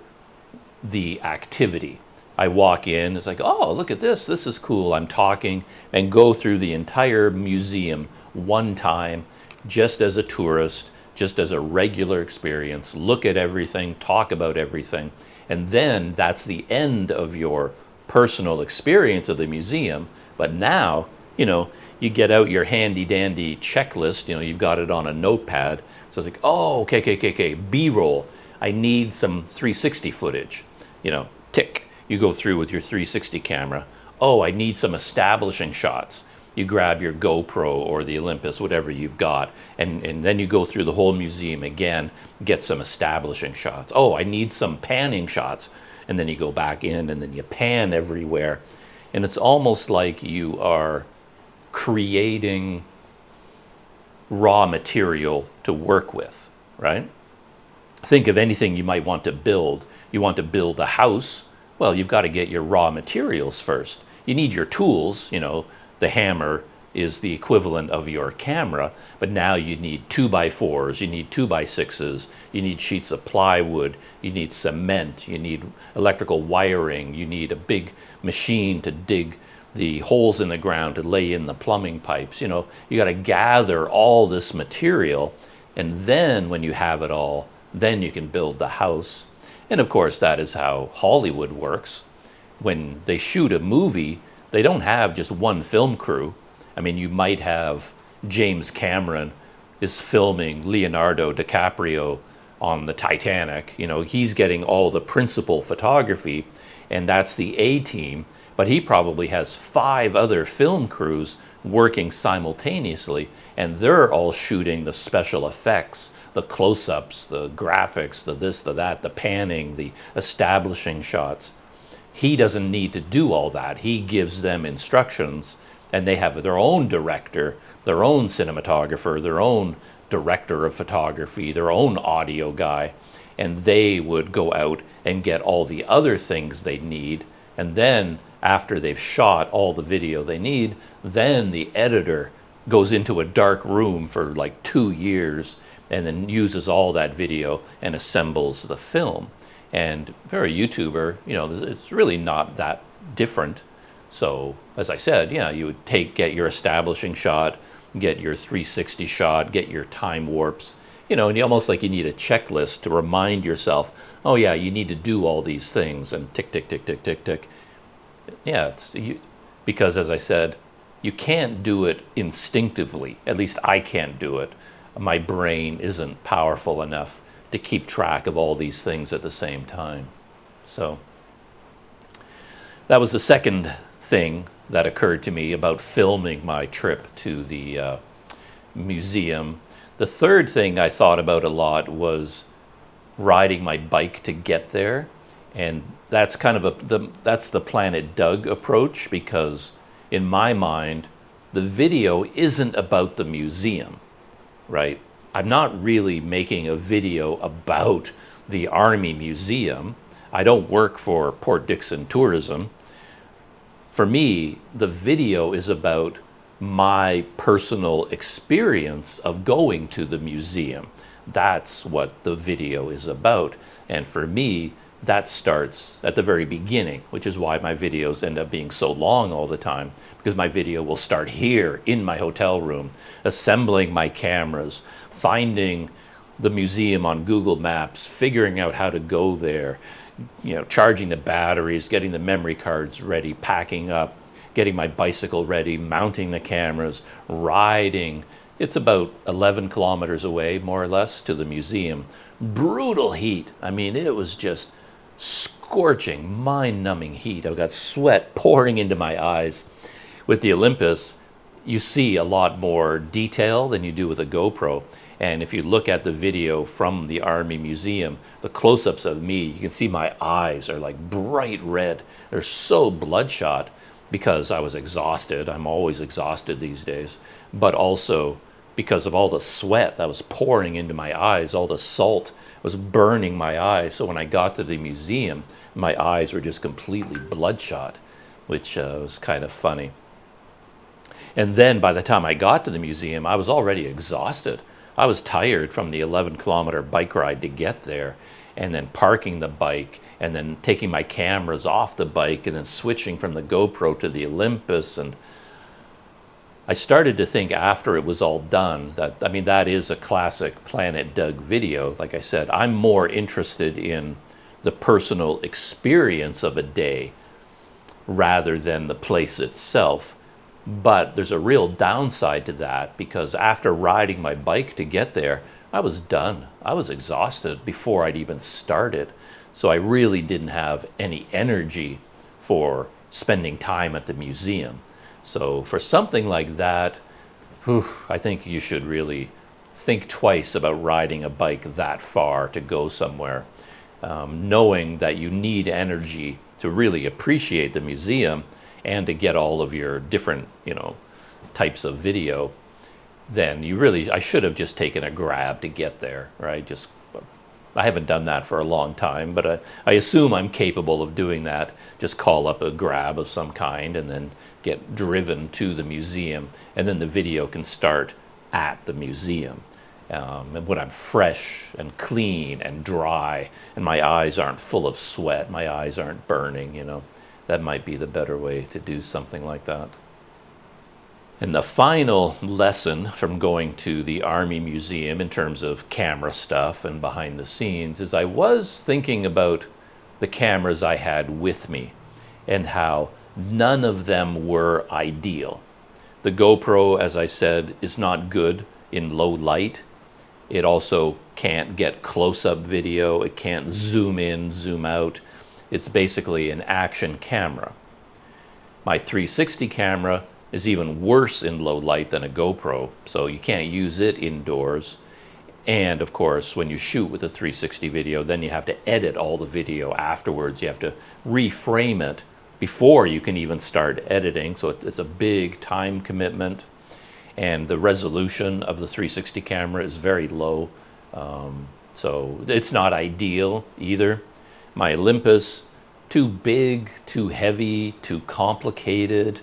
the activity. I walk in, it's like, oh, look at this is cool. I'm talking, and go through the entire museum one time, just as a tourist, just as a regular experience, look at everything, talk about everything, and then that's the end of your personal experience of the museum. But now, you get out your handy dandy checklist, you've got it on a notepad. So it's like, oh, okay, B-roll. I need some 360 footage, tick. You go through with your 360 camera. Oh, I need some establishing shots. You grab your GoPro or the Olympus, whatever you've got, and then you go through the whole museum again, get some establishing shots. Oh, I need some panning shots. And then you go back in and then you pan everywhere. And it's almost like you are creating raw material to work with, right? Think of anything you might want to build. You want to build a house. Well, you've got to get your raw materials first. You need your tools. You know, the hammer is the equivalent of your camera, but now you need 2x4s, you need 2x6s, you need sheets of plywood, you need cement, you need electrical wiring, you need a big machine to dig the holes in the ground to lay in the plumbing pipes. You know, you got to gather all this material, and then when you have it all, then you can build the house. And of course, that is how Hollywood works. When they shoot a movie, they don't have just one film crew. I mean, you might have James Cameron is filming Leonardo DiCaprio on the Titanic. You know, he's getting all the principal photography, and that's the A team. But he probably has 5 other film crews working simultaneously, and they're all shooting the special effects, the close-ups, the graphics, the this, the that, the panning, the establishing shots. He doesn't need to do all that. He gives them instructions, and they have their own director, their own cinematographer, their own director of photography, their own audio guy, and they would go out and get all the other things they need. And then after they've shot all the video they need, then the editor goes into a dark room for like 2 years and then uses all that video and assembles the film. And for a YouTuber, you know, it's really not that different. So, as I said, yeah, you would get your establishing shot, get your 360 shot, get your time warps, you know, and you almost like you need a checklist to remind yourself, oh yeah, you need to do all these things, and tick, tick, tick, tick, tick, tick. Yeah, because as I said, you can't do it instinctively. At least I can't do it. My brain isn't powerful enough to keep track of all these things at the same time. So that was the second thing that occurred to me about filming my trip to the museum. The third thing I thought about a lot was riding my bike to get there, and that's kind of that's the Planet Doug approach, because in my mind the video isn't about the museum, right? I'm not really making a video about the Army Museum. I don't work for Port Dickson Tourism. For me, the video is about my personal experience of going to the museum. That's what the video is about. And for me, that starts at the very beginning, which is why my videos end up being so long all the time, because my video will start here in my hotel room, assembling my cameras, finding the museum on Google Maps, figuring out how to go there, you know, charging the batteries, getting the memory cards ready, packing up, getting my bicycle ready, mounting the cameras, riding. It's about 11 kilometers away, more or less, to the museum. Brutal heat. I mean, it was just scorching, mind-numbing heat. I've got sweat pouring into my eyes. With the Olympus, you see a lot more detail than you do with a GoPro. And if you look at the video from the Army Museum, the close-ups of me, you can see my eyes are like bright red. They're so bloodshot because I was exhausted. I'm always exhausted these days. But also because of all the sweat that was pouring into my eyes, all the salt was burning my eyes. So when I got to the museum, my eyes were just completely bloodshot, which was kind of funny. And then by the time I got to the museum, I was already exhausted. I was tired from the 11-kilometer bike ride to get there, and then parking the bike, and then taking my cameras off the bike, and then switching from the GoPro to the Olympus. And I started to think after it was all done that, I mean, that is a classic Planet Doug video. Like I said, I'm more interested in the personal experience of a day rather than the place itself. But there's a real downside to that, because after riding my bike to get there, I was done. I was exhausted before I'd even started. So I really didn't have any energy for spending time at the museum. So for something like that, I think you should really think twice about riding a bike that far to go somewhere, knowing that you need energy to really appreciate the museum. and to get all of your different, types of video, then I should have just taken a grab to get there, right? I haven't done that for a long time, but I assume I'm capable of doing that. Just call up a grab of some kind and then get driven to the museum, and then the video can start at the museum. And when I'm fresh and clean and dry and my eyes aren't full of sweat, my eyes aren't burning, that might be the better way to do something like that. And the final lesson from going to the Army Museum in terms of camera stuff and behind the scenes is I was thinking about the cameras I had with me and how none of them were ideal. The GoPro, as I said, is not good in low light. It also can't get close-up video. It can't zoom in, zoom out. It's basically an action camera. My 360 camera is even worse in low light than a GoPro, so you can't use it indoors. And of course, when you shoot with a 360 video, then you have to edit all the video afterwards. You have to reframe it before you can even start editing, so it's a big time commitment. And the resolution of the 360 camera is very low, so it's not ideal either. My Olympus, too big, too heavy, too complicated,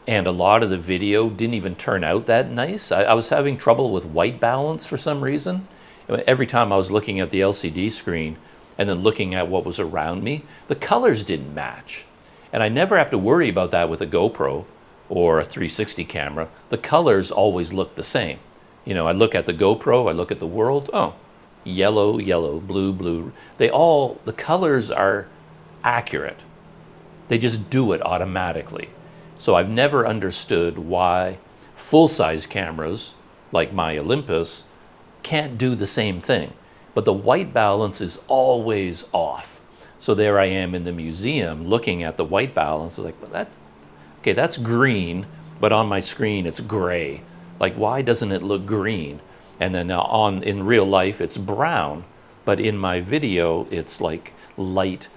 and a lot of the video didn't even turn out that nice. I was having trouble with white balance for some reason. Every time I was looking at the LCD screen and then looking at what was around me, the colors didn't match. And I never have to worry about that with a GoPro or a 360 camera. The colors always look the same. I look at the GoPro, I look at the world, oh, yellow, yellow, blue, blue. The colors are accurate. They just do it automatically. So I've never understood why full-size cameras, like my Olympus, can't do the same thing. But the white balance is always off. So there I am in the museum looking at the white balance. It's like, well, that's green, but on my screen it's gray. Like, why doesn't it look green? And then in real life it's brown, but in my video it's like light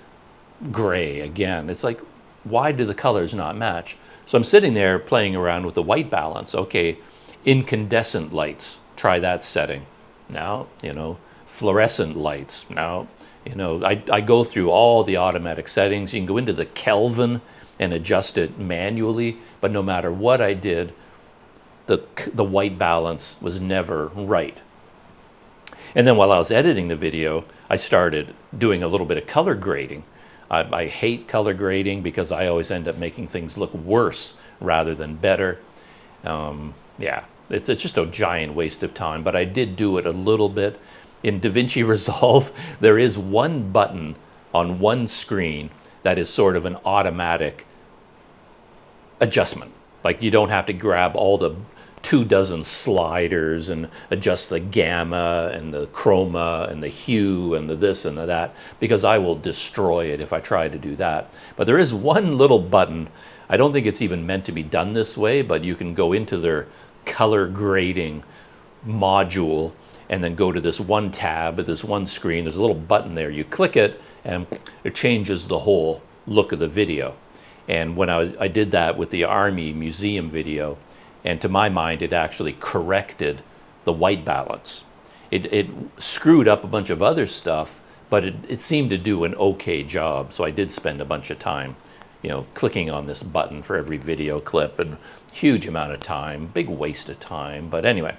gray again. It's like, why do the colors not match? So I'm sitting there playing around with the white balance. Okay, incandescent lights, try that setting. Now, fluorescent lights. Now, I go through all the automatic settings. You can go into the Kelvin and adjust it manually, but no matter what I did, the white balance was never right. And then while I was editing the video, I started doing a little bit of color grading. I hate color grading because I always end up making things look worse rather than better. Yeah, it's just a giant waste of time, but I did do it a little bit. In DaVinci Resolve, there is one button on one screen that is sort of an automatic adjustment. Like, you don't have to grab all the 24 sliders and adjust the gamma and the chroma and the hue and the this and the that, because I will destroy it if I try to do that. But there is one little button. I don't think it's even meant to be done this way, but you can go into their color grading module and then go to this one tab, this one screen. There's a little button there. You click it and it changes the whole look of the video. And when I did that with the Army Museum video, and to my mind, it actually corrected the white balance. It screwed up a bunch of other stuff, but it seemed to do an okay job. So I did spend a bunch of time, clicking on this button for every video clip, and huge amount of time, big waste of time. But anyway,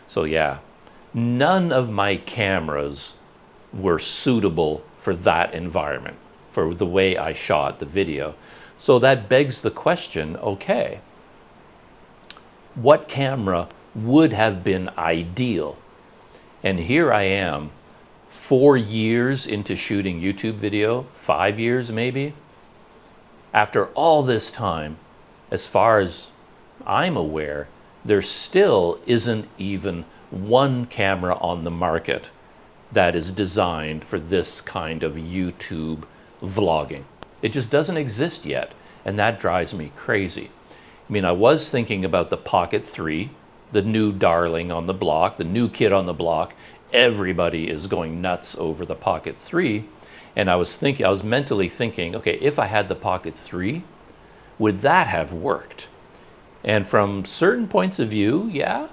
so yeah, none of my cameras were suitable for that environment, for the way I shot the video. So that begs the question, okay, what camera would have been ideal? And here I am, 4 years into shooting YouTube video, 5 years maybe. After all this time, as far as I'm aware, there still isn't even one camera on the market that is designed for this kind of YouTube vlogging. It just doesn't exist yet, and that drives me crazy. I mean, I was thinking about the Pocket 3, the new darling on the block, the new kid on the block. Everybody is going nuts over the Pocket 3. And I was mentally thinking, okay, if I had the Pocket 3, would that have worked? And from certain points of view, yeah,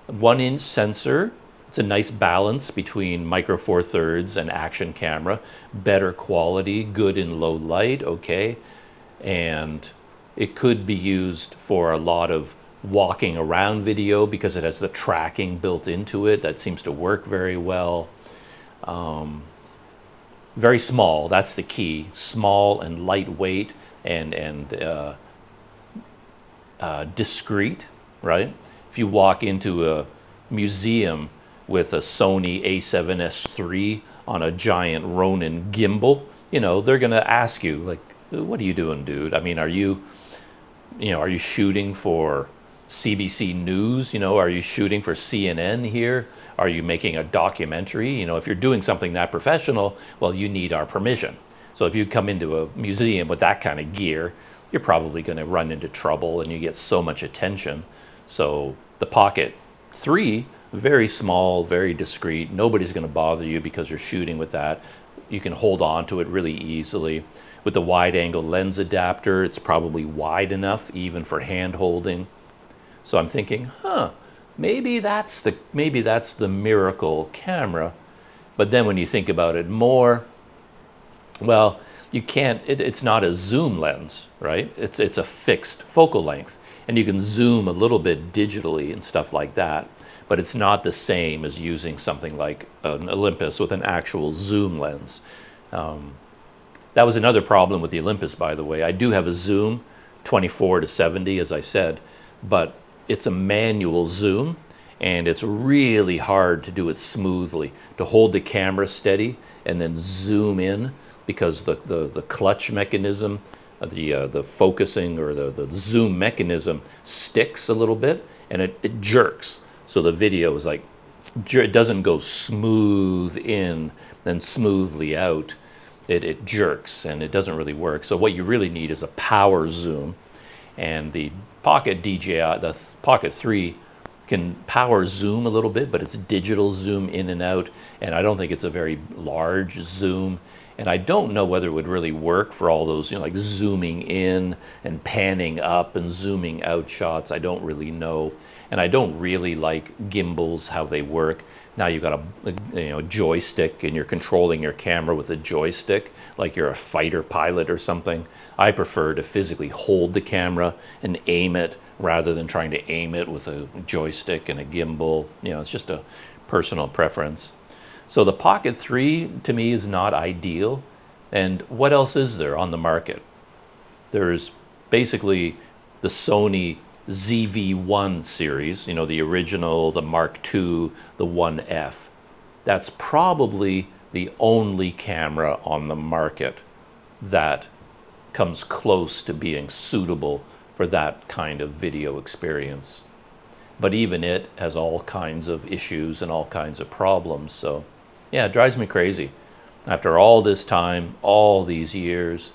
1-inch sensor, it's a nice balance between micro four thirds and action camera, better quality, good in low light, okay. And it could be used for a lot of walking around video because it has the tracking built into it. That seems to work very well. Very small, that's the key. Small and lightweight and discreet, right? If you walk into a museum with a Sony a7S III on a giant Ronin gimbal, you know, they're gonna ask you, like, what are you doing, dude? I mean, are you shooting for CBC News? You know, are you shooting for CNN here? Are you making a documentary? You know, if you're doing something that professional, well, you need our permission. So if you come into a museum with that kind of gear, you're probably going to run into trouble and you get so much attention. So the Pocket 3, very small, very discreet. Nobody's going to bother you because you're shooting with that. You can hold on to it really easily. With the wide angle lens adapter, it's probably wide enough even for hand holding. So I'm thinking, maybe that's the miracle camera. But then when you think about it more, well, you can't, it's not a zoom lens, right? It's a fixed focal length, and you can zoom a little bit digitally and stuff like that, but it's not the same as using something like an Olympus with an actual zoom lens. That was another problem with the Olympus, by the way. I do have a zoom, 24 to 70, as I said, but it's a manual zoom, and it's really hard to do it smoothly, to hold the camera steady and then zoom in, because the clutch mechanism, the focusing or the zoom mechanism sticks a little bit, and it jerks. So the video is like, it doesn't go smooth in, then smoothly out. It jerks, and it doesn't really work. So what you really need is a power zoom, and the Pocket DJI, the Pocket 3 can power zoom a little bit, but it's digital zoom in and out, and I don't think it's a very large zoom, and I don't know whether it would really work for all those, you know, like zooming in and panning up and zooming out shots. I don't really know, and I don't really like gimbals, how they work. Now you've got a joystick, and you're controlling your camera with a joystick like you're a fighter pilot or something. I prefer to physically hold the camera and aim it rather than trying to aim it with a joystick and a gimbal. You know, it's just a personal preference. So the Pocket 3 to me is not ideal. And what else is there on the market? There's basically the Sony ZV-1 series, you know, the original, the Mark II, the 1F. That's probably the only camera on the market that comes close to being suitable for that kind of video experience. But even it has all kinds of issues and all kinds of problems. So yeah, it drives me crazy. After all this time, all these years,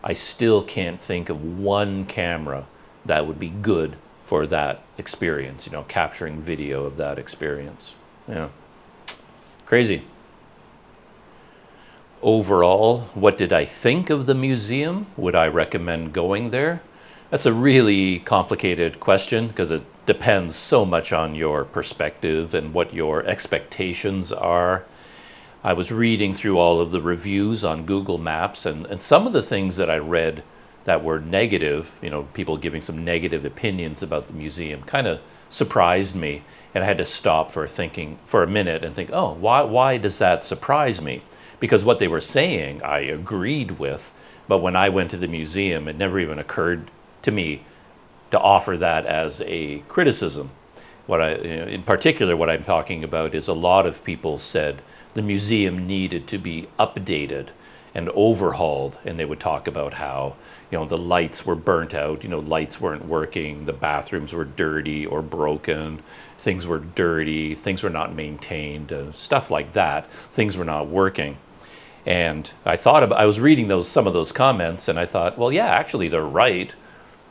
I still can't think of one camera that would be good for that experience, you know, capturing video of that experience. Yeah, crazy. Overall, what did I think of the museum? Would I recommend going there? That's a really complicated question because it depends so much on your perspective and what your expectations are. I was reading through all of the reviews on Google Maps, and some of the things that I read that were negative, you know, people giving some negative opinions about the museum, kind of surprised me, and I had to stop for a minute and think, oh, why does that surprise me? Because what they were saying I agreed with, but when I went to the museum, it never even occurred to me to offer that as a criticism. In particular, what I'm talking about is a lot of people said the museum needed to be updated and overhauled, and they would talk about how, you know, the lights were burnt out, you know, lights weren't working, the bathrooms were dirty or broken, things were dirty, things were not maintained, stuff like that, things were not working. And I was reading some of those comments, and I thought, well, yeah, actually they're right.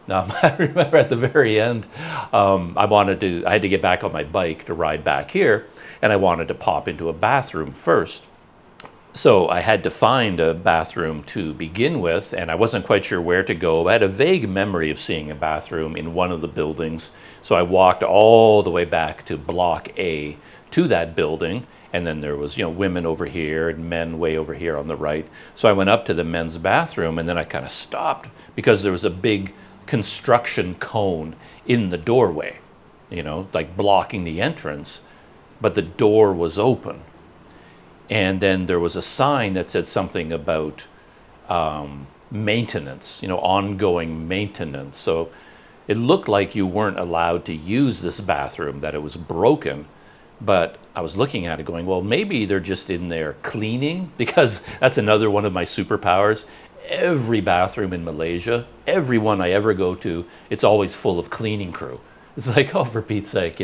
I remember at the very end, I had to get back on my bike to ride back here, and I wanted to pop into a bathroom first. So I had to find a bathroom to begin with, and I wasn't quite sure where to go. I had a vague memory of seeing a bathroom in one of the buildings. So I walked all the way back to Block A to that building, and then there was, women over here and men way over here on the right. So I went up to the men's bathroom, and then I kind of stopped because there was a big construction cone in the doorway, like blocking the entrance, but the door was open. And then there was a sign that said something about maintenance, ongoing maintenance. So it looked like you weren't allowed to use this bathroom, that it was broken. But I was looking at it going, well, maybe they're just in there cleaning, because that's another one of my superpowers. Every bathroom in Malaysia, every one I ever go to, it's always full of cleaning crew. It's like, oh, for Pete's sake,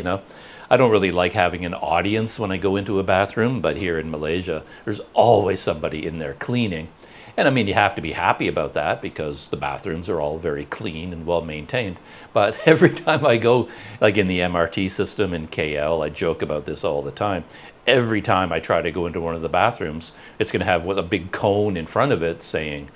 I don't really like having an audience when I go into a bathroom, but here in Malaysia, there's always somebody in there cleaning. And I mean, you have to be happy about that because the bathrooms are all very clean and well maintained. But every time I go, like in the MRT system in KL, I joke about this all the time. Every time I try to go into one of the bathrooms, it's going to have a big cone in front of it saying,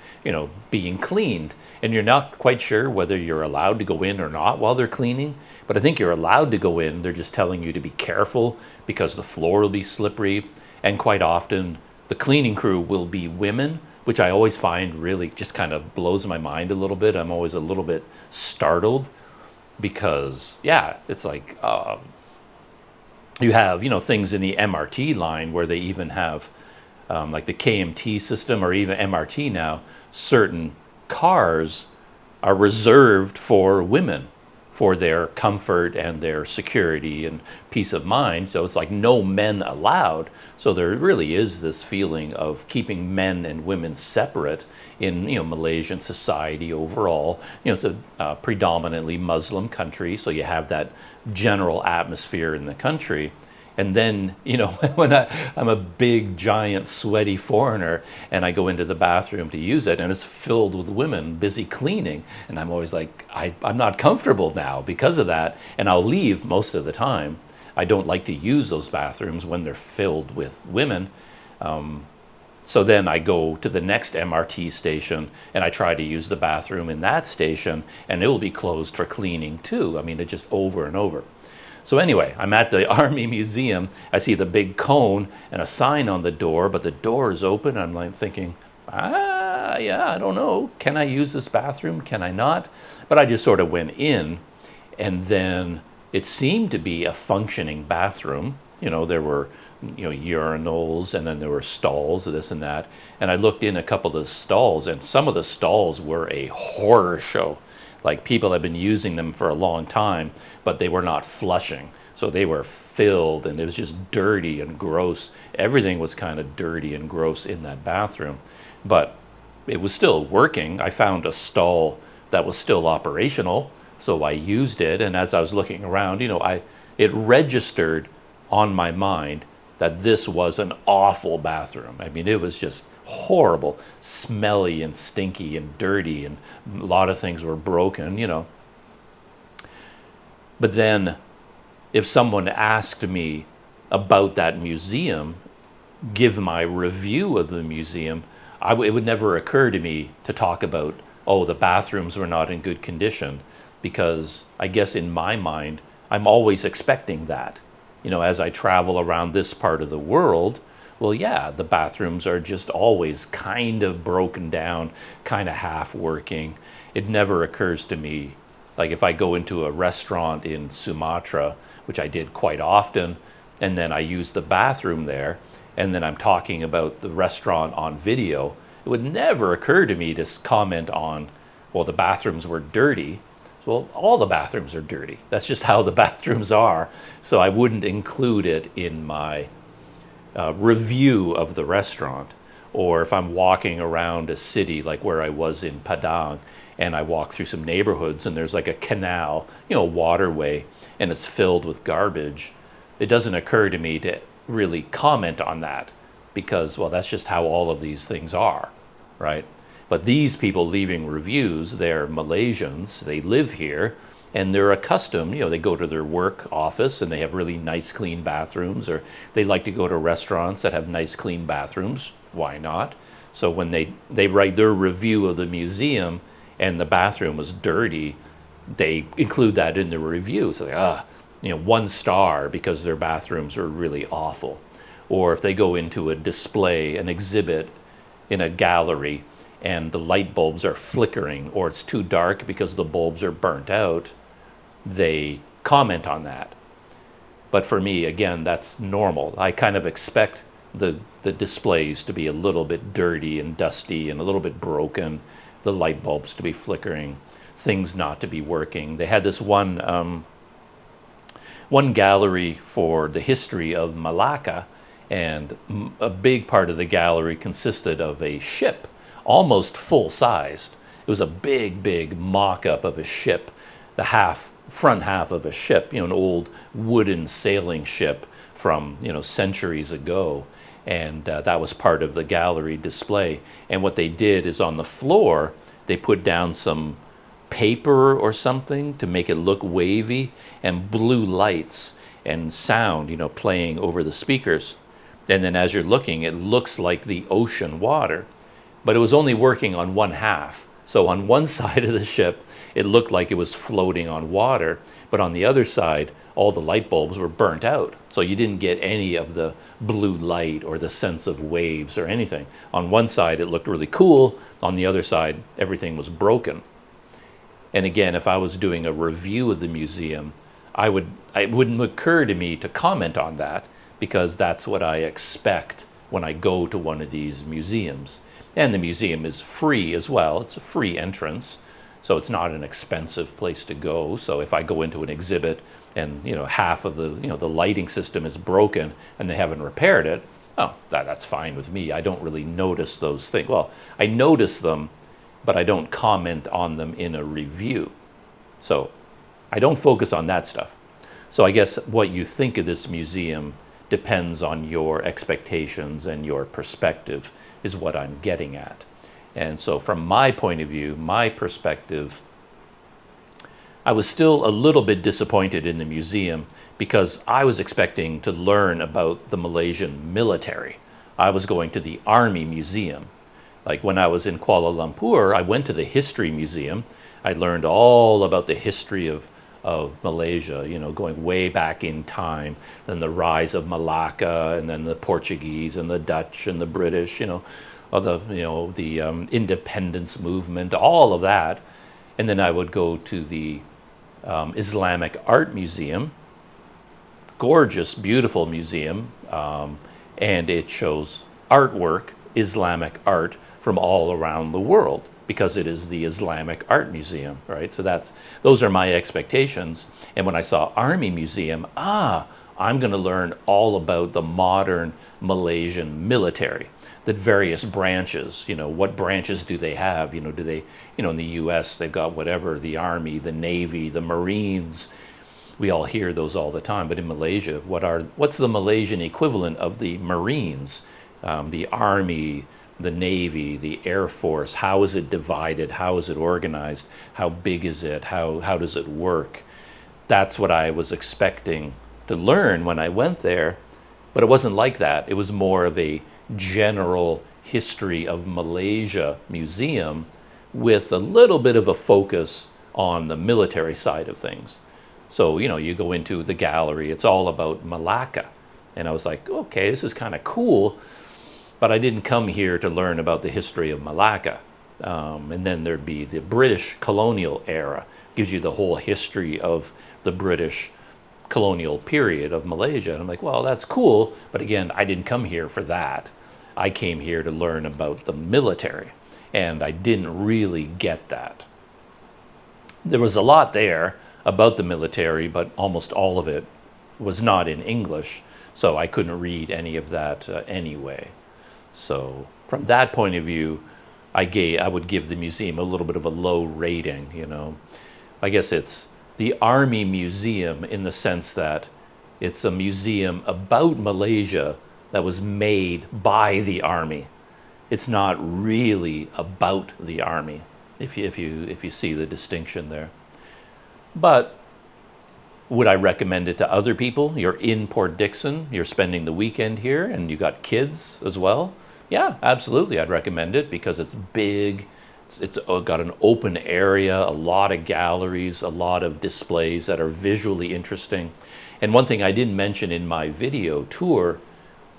being cleaned. And you're not quite sure whether you're allowed to go in or not while they're cleaning. But I think you're allowed to go in. They're just telling you to be careful because the floor will be slippery. And quite often, the cleaning crew will be women, which I always find really just kind of blows my mind a little bit. I'm always a little bit startled because, it's like you have, things in the MRT line where they even have like the KMT system or even MRT now, certain cars are reserved for women for their comfort and their security and peace of mind. So it's like no men allowed. So there really is this feeling of keeping men and women separate in Malaysian society overall. It's a predominantly Muslim country, so you have that general atmosphere in the country. And then, when I'm a big, giant, sweaty foreigner and I go into the bathroom to use it and it's filled with women busy cleaning, and I'm always like, I'm not comfortable now because of that, and I'll leave most of the time. I don't like to use those bathrooms when they're filled with women. So then I go to the next MRT station and I try to use the bathroom in that station, and it will be closed for cleaning too. I mean, it's just over and over. So anyway, I'm at the Army Museum. I see the big cone and a sign on the door, but the door is open. I'm like thinking, I don't know. Can I use this bathroom? Can I not? But I just sort of went in, and then it seemed to be a functioning bathroom. There were, urinals, and then there were stalls, this and that. And I looked in a couple of the stalls, and some of the stalls were a horror show. Like people had been using them for a long time, but they were not flushing. So they were filled, and it was just dirty and gross. Everything was kind of dirty and gross in that bathroom. But it was still working. I found a stall that was still operational, so I used it. And as I was looking around, it registered on my mind that this was an awful bathroom. I mean, it was just horrible, smelly and stinky and dirty, and a lot of things were broken, But then if someone asked me about that museum, give my review of the museum, it would never occur to me to talk about, the bathrooms were not in good condition, because I guess in my mind, I'm always expecting that. As I travel around this part of the world, well, the bathrooms are just always kind of broken down, kind of half working. It never occurs to me, like if I go into a restaurant in Sumatra, which I did quite often, and then I use the bathroom there, and then I'm talking about the restaurant on video, it would never occur to me to comment on, the bathrooms were dirty. Well, all the bathrooms are dirty. That's just how the bathrooms are. So I wouldn't include it in my review of the restaurant. Or if I'm walking around a city like where I was in Padang, and I walk through some neighborhoods and there's like a canal, waterway, and it's filled with garbage, it doesn't occur to me to really comment on that because, that's just how all of these things are, right? But these people leaving reviews, they're Malaysians, they live here, and they're accustomed, they go to their work office and they have really nice clean bathrooms, or they like to go to restaurants that have nice clean bathrooms, why not? So when they write their review of the museum and the bathroom was dirty, they include that in the review. So they, 1 star because their bathrooms are really awful. Or if they go into a display, an exhibit in a gallery, and the light bulbs are flickering, or it's too dark because the bulbs are burnt out, they comment on that. But for me, again, that's normal. I kind of expect the displays to be a little bit dirty and dusty and a little bit broken, the light bulbs to be flickering, things not to be working. They had this one gallery for the history of Malacca, and a big part of the gallery consisted of a ship, almost full-sized. It was a big mock-up of a ship, the front half of a ship, an old wooden sailing ship from, centuries ago. And that was part of the gallery display. And what they did is on the floor, they put down some paper or something to make it look wavy, and blue lights and sound, playing over the speakers. And then as you're looking, it looks like the ocean water. But it was only working on one half. So on one side of the ship, it looked like it was floating on water. But on the other side, all the light bulbs were burnt out. So you didn't get any of the blue light or the sense of waves or anything. On one side, it looked really cool. On the other side, everything was broken. And again, if I was doing a review of the museum, it wouldn't occur to me to comment on that, because that's what I expect when I go to one of these museums. And the museum is free as well. It's a free entrance, so it's not an expensive place to go. So if I go into an exhibit and half of the lighting system is broken and they haven't repaired it, that's fine with me. I don't really notice those things. Well, I notice them, but I don't comment on them in a review. So I don't focus on that stuff. So I guess what you think of this museum depends on your expectations and your perspective, is what I'm getting at. And so from my point of view, my perspective, I was still a little bit disappointed in the museum because I was expecting to learn about the Malaysian military. I was going to the Army Museum. Like when I was in Kuala Lumpur, I went to the History Museum. I learned all about the history of Malaysia, going way back in time, then the rise of Malacca, and then the Portuguese and the Dutch and the British, the independence movement, all of that. And then I would go to the Islamic Art Museum, gorgeous, beautiful museum, and it shows artwork, Islamic art from all around the world, because it is the Islamic Art Museum, right? So those are my expectations. And when I saw Army Museum, I'm going to learn all about the modern Malaysian military, the various branches. What branches do they have? Do they, in the U.S. they've got whatever, the Army, the Navy, the Marines. We all hear those all the time. But in Malaysia, what's the Malaysian equivalent of the Marines, the Army, the Navy, the Air Force? How is it divided? How is it organized? How big is it? How does it work? That's what I was expecting to learn when I went there, but it wasn't like that. It was more of a general history of Malaysia museum with a little bit of a focus on the military side of things. So, you go into the gallery, it's all about Malacca. And I was like, okay, this is kind of cool. But I didn't come here to learn about the history of Malacca. And then there'd be the British colonial era, gives you the whole history of the British colonial period of Malaysia. And I'm like, well, that's cool. But again, I didn't come here for that. I came here to learn about the military. And I didn't really get that. There was a lot there about the military, but almost all of it was not in English. So I couldn't read any of that anyway. So from that point of view, I would give the museum a little bit of a low rating, I guess it's the Army Museum in the sense that it's a museum about Malaysia that was made by the Army. It's not really about the Army, if you see the distinction there. But would I recommend it to other people? You're in Port Dickson, you're spending the weekend here, and you got kids as well. Yeah, absolutely. I'd recommend it because it's big. It's got an open area, a lot of galleries, a lot of displays that are visually interesting. And one thing I didn't mention in my video tour,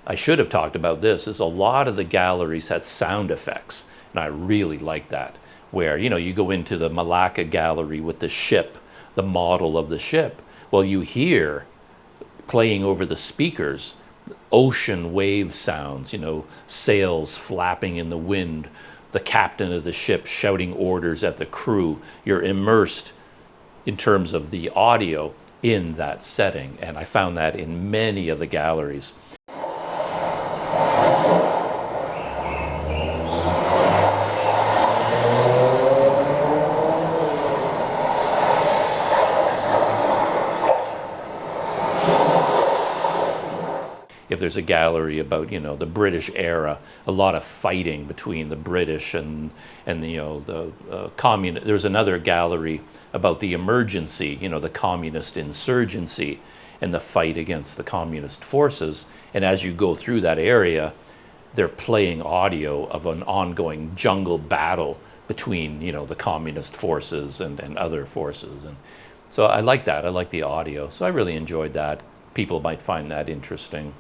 I should have talked about this, is a lot of the galleries had sound effects. And I really like that. Where, you know, you go into the Malacca gallery with the ship, the model of the ship. Well, you hear playing over the speakers ocean wave sounds, you know, sails flapping in the wind, the captain of the ship shouting orders at the crew. You're immersed in terms of the audio in that setting, and I found that in many of the galleries. If there's a gallery about, you know, the British era, a lot of fighting between the British and you know, the communist. There's another gallery about the emergency, you know, the communist insurgency and the fight against the communist forces. And as you go through that area, they're playing audio of an ongoing jungle battle between, you know, the communist forces and other forces. And so I like that. I like the audio. So I really enjoyed that. People might find that interesting.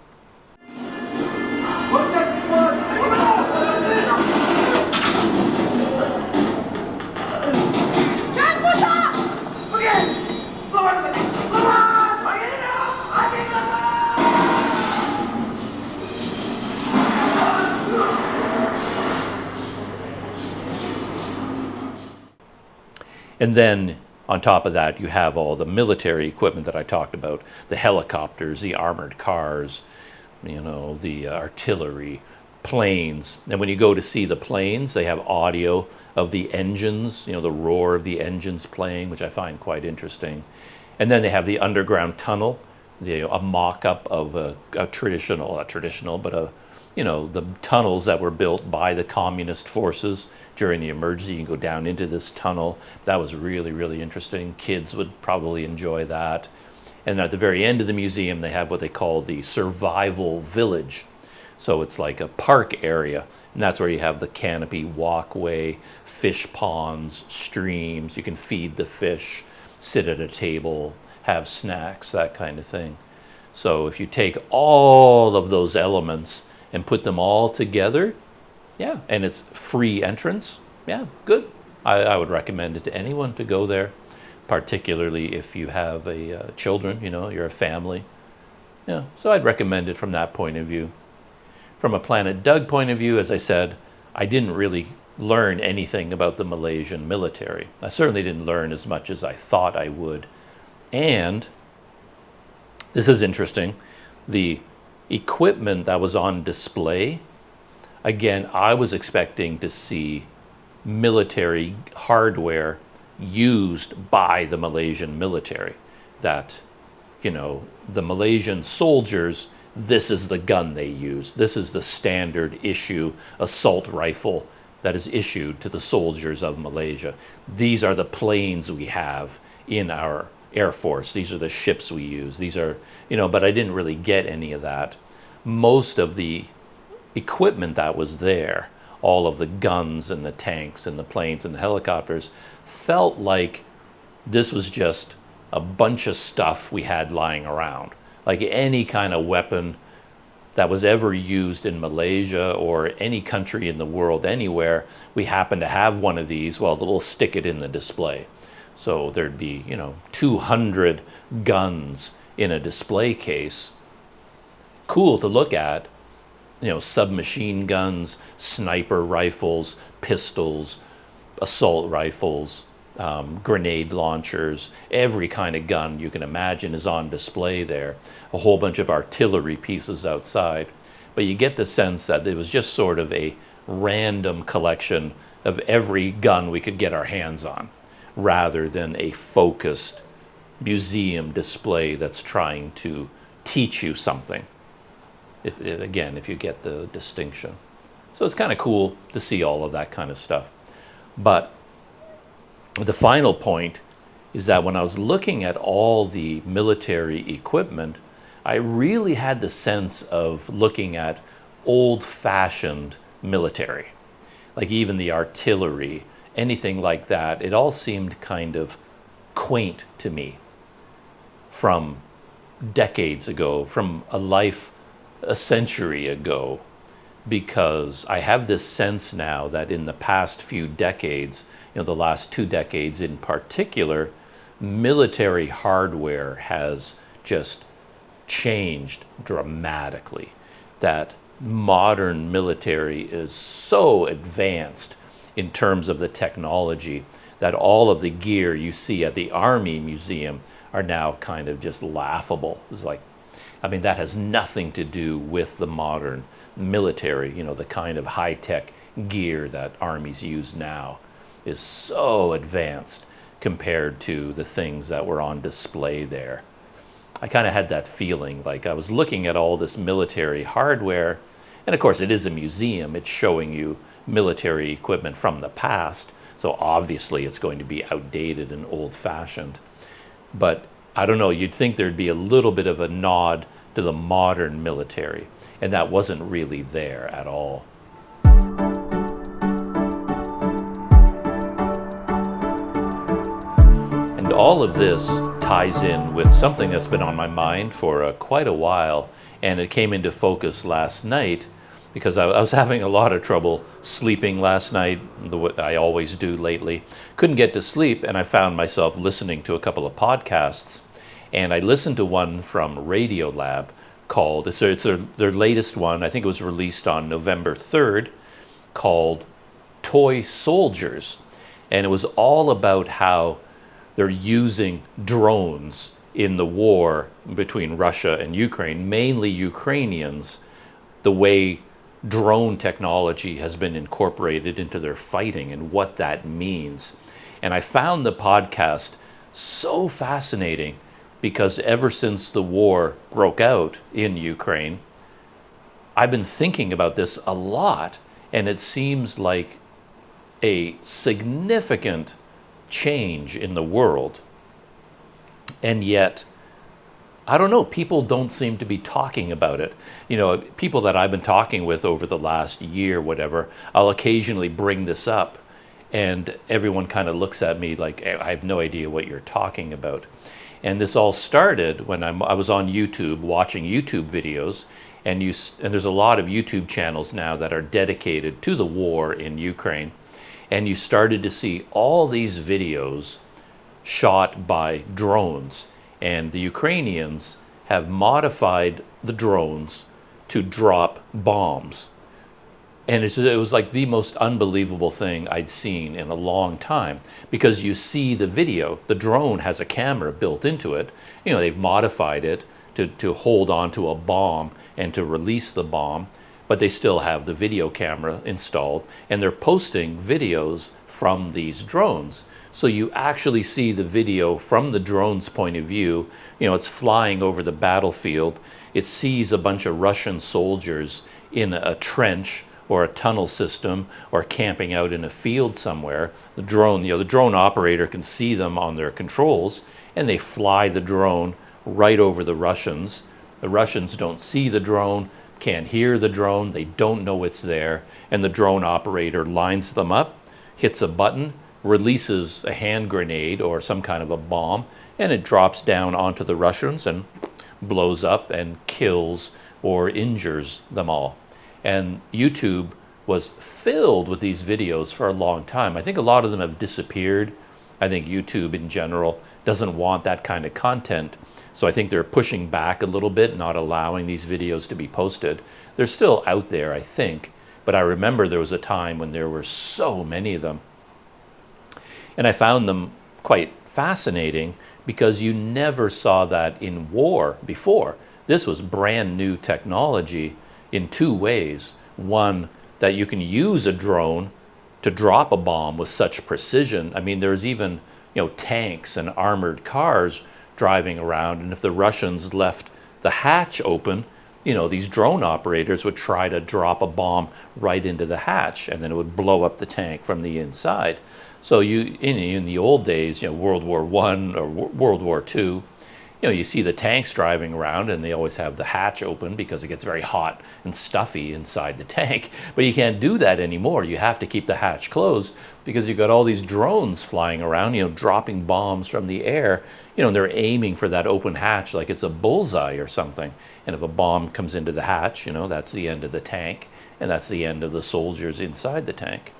And then on top of that, you have all the military equipment that I talked about, the helicopters, the armored cars, you know, the artillery, planes. And when you go to see the planes, they have audio of the engines, you know, the roar of the engines playing, which I find quite interesting. And then they have the underground tunnel, a mock-up of a traditional, not traditional, but you know, the tunnels that were built by the communist forces during the emergency. You can go down into this tunnel. That was really, really interesting. Kids would probably enjoy that. And at the very end of the museum, they have what they call the survival village. So it's like a park area, and that's where you have the canopy walkway, fish ponds, streams. You can feed the fish, sit at a table, have snacks, that kind of thing. So if you take all of those elements and put them all together, yeah, and it's free entrance, yeah, good. I would recommend it to anyone to go there, particularly if you have children, you know, you're a family. Yeah, so I'd recommend it from that point of view. From a Planet Doug point of view, as I said, I didn't really learn anything about the Malaysian military. I certainly didn't learn as much as I thought I would. And this is interesting, the equipment that was on display, again, I was expecting to see military hardware used by the Malaysian military. That, you know, the Malaysian soldiers, this is the gun they use. This is the standard issue assault rifle that is issued to the soldiers of Malaysia. These are the planes we have in our Air Force. These are the ships we use. These are, you know, but I didn't really get any of that. Most of the equipment that was there, all of the guns and the tanks and the planes and the helicopters, felt like this was just a bunch of stuff we had lying around. Like any kind of weapon that was ever used in Malaysia or any country in the world anywhere, we happen to have one of these, well, we'll stick it in the display. So there'd be, you know, 200 guns in a display case. Cool to look at, you know, submachine guns, sniper rifles, pistols, assault rifles, grenade launchers, every kind of gun you can imagine is on display there. A whole bunch of artillery pieces outside. But you get the sense that it was just sort of a random collection of every gun we could get our hands on, rather than a focused museum display that's trying to teach you something. If you get the distinction. So it's kind of cool to see all of that kind of stuff. But the final point is that when I was looking at all the military equipment, I really had the sense of looking at old-fashioned military. Like even the artillery, anything like that, it all seemed kind of quaint to me from decades ago, from a century ago, because I have this sense now that in the past few decades, the last 2 decades in particular, military hardware has just changed dramatically. That modern military is so advanced in terms of the technology that all of the gear you see at the Army Museum are now kind of just laughable. It's like, that has nothing to do with the modern military. The kind of high-tech gear that armies use now is so advanced compared to the things that were on display there. I kind of had that feeling, like I was looking at all this military hardware, and of course it is a museum, it's showing you military equipment from the past, so obviously it's going to be outdated and old-fashioned. But I don't know, you'd think there'd be a little bit of a nod to the modern military, and that wasn't really there at all. And all of this ties in with something that's been on my mind for quite a while, and it came into focus last night because I was having a lot of trouble sleeping last night, the way I always do lately. Couldn't get to sleep, and I found myself listening to a couple of podcasts, and I listened to one from Radiolab called, it's their latest one, I think it was released on November 3rd, called Toy Soldiers, and it was all about how they're using drones in the war between Russia and Ukraine, mainly Ukrainians, the way drone technology has been incorporated into their fighting and what that means. And I found the podcast so fascinating because ever since the war broke out in Ukraine, I've been thinking about this a lot, and it seems like a significant change in the world. And yet, I don't know, people don't seem to be talking about it. People that I've been talking with over the last year, whatever, I'll occasionally bring this up, and everyone kind of looks at me like, I have no idea what you're talking about. And this all started when I was on YouTube watching YouTube videos, and there's a lot of YouTube channels now that are dedicated to the war in Ukraine, and you started to see all these videos shot by drones, and the Ukrainians have modified the drones to drop bombs. And it was like the most unbelievable thing I'd seen in a long time, because you see the video, the drone has a camera built into it. They've modified it to hold on to a bomb and to release the bomb, but they still have the video camera installed, and they're posting videos from these drones. So you actually see the video from the drone's point of view. It's flying over the battlefield. It sees a bunch of Russian soldiers in a trench or a tunnel system or camping out in a field somewhere. The drone operator can see them on their controls, and they fly the drone right over the Russians. The Russians don't see the drone, can't hear the drone, they don't know it's there, and the drone operator lines them up, hits a button, releases a hand grenade or some kind of a bomb, and it drops down onto the Russians and blows up and kills or injures them all. And YouTube was filled with these videos for a long time. I think a lot of them have disappeared. I think YouTube in general doesn't want that kind of content. So I think they're pushing back a little bit, not allowing these videos to be posted. They're still out there, I think, but I remember there was a time when there were so many of them. And I found them quite fascinating because you never saw that in war before. This was brand new technology in two ways. One, that you can use a drone to drop a bomb with such precision. I mean, there's even, tanks and armored cars driving around, and if the Russians left the hatch open, these drone operators would try to drop a bomb right into the hatch, and then it would blow up the tank from the inside. So in the old days, World War I or World War II, you see the tanks driving around and they always have the hatch open because it gets very hot and stuffy inside the tank. But you can't do that anymore. You have to keep the hatch closed because you've got all these drones flying around, dropping bombs from the air. And they're aiming for that open hatch like it's a bullseye or something. And if a bomb comes into the hatch, that's the end of the tank, and that's the end of the soldiers inside the tank.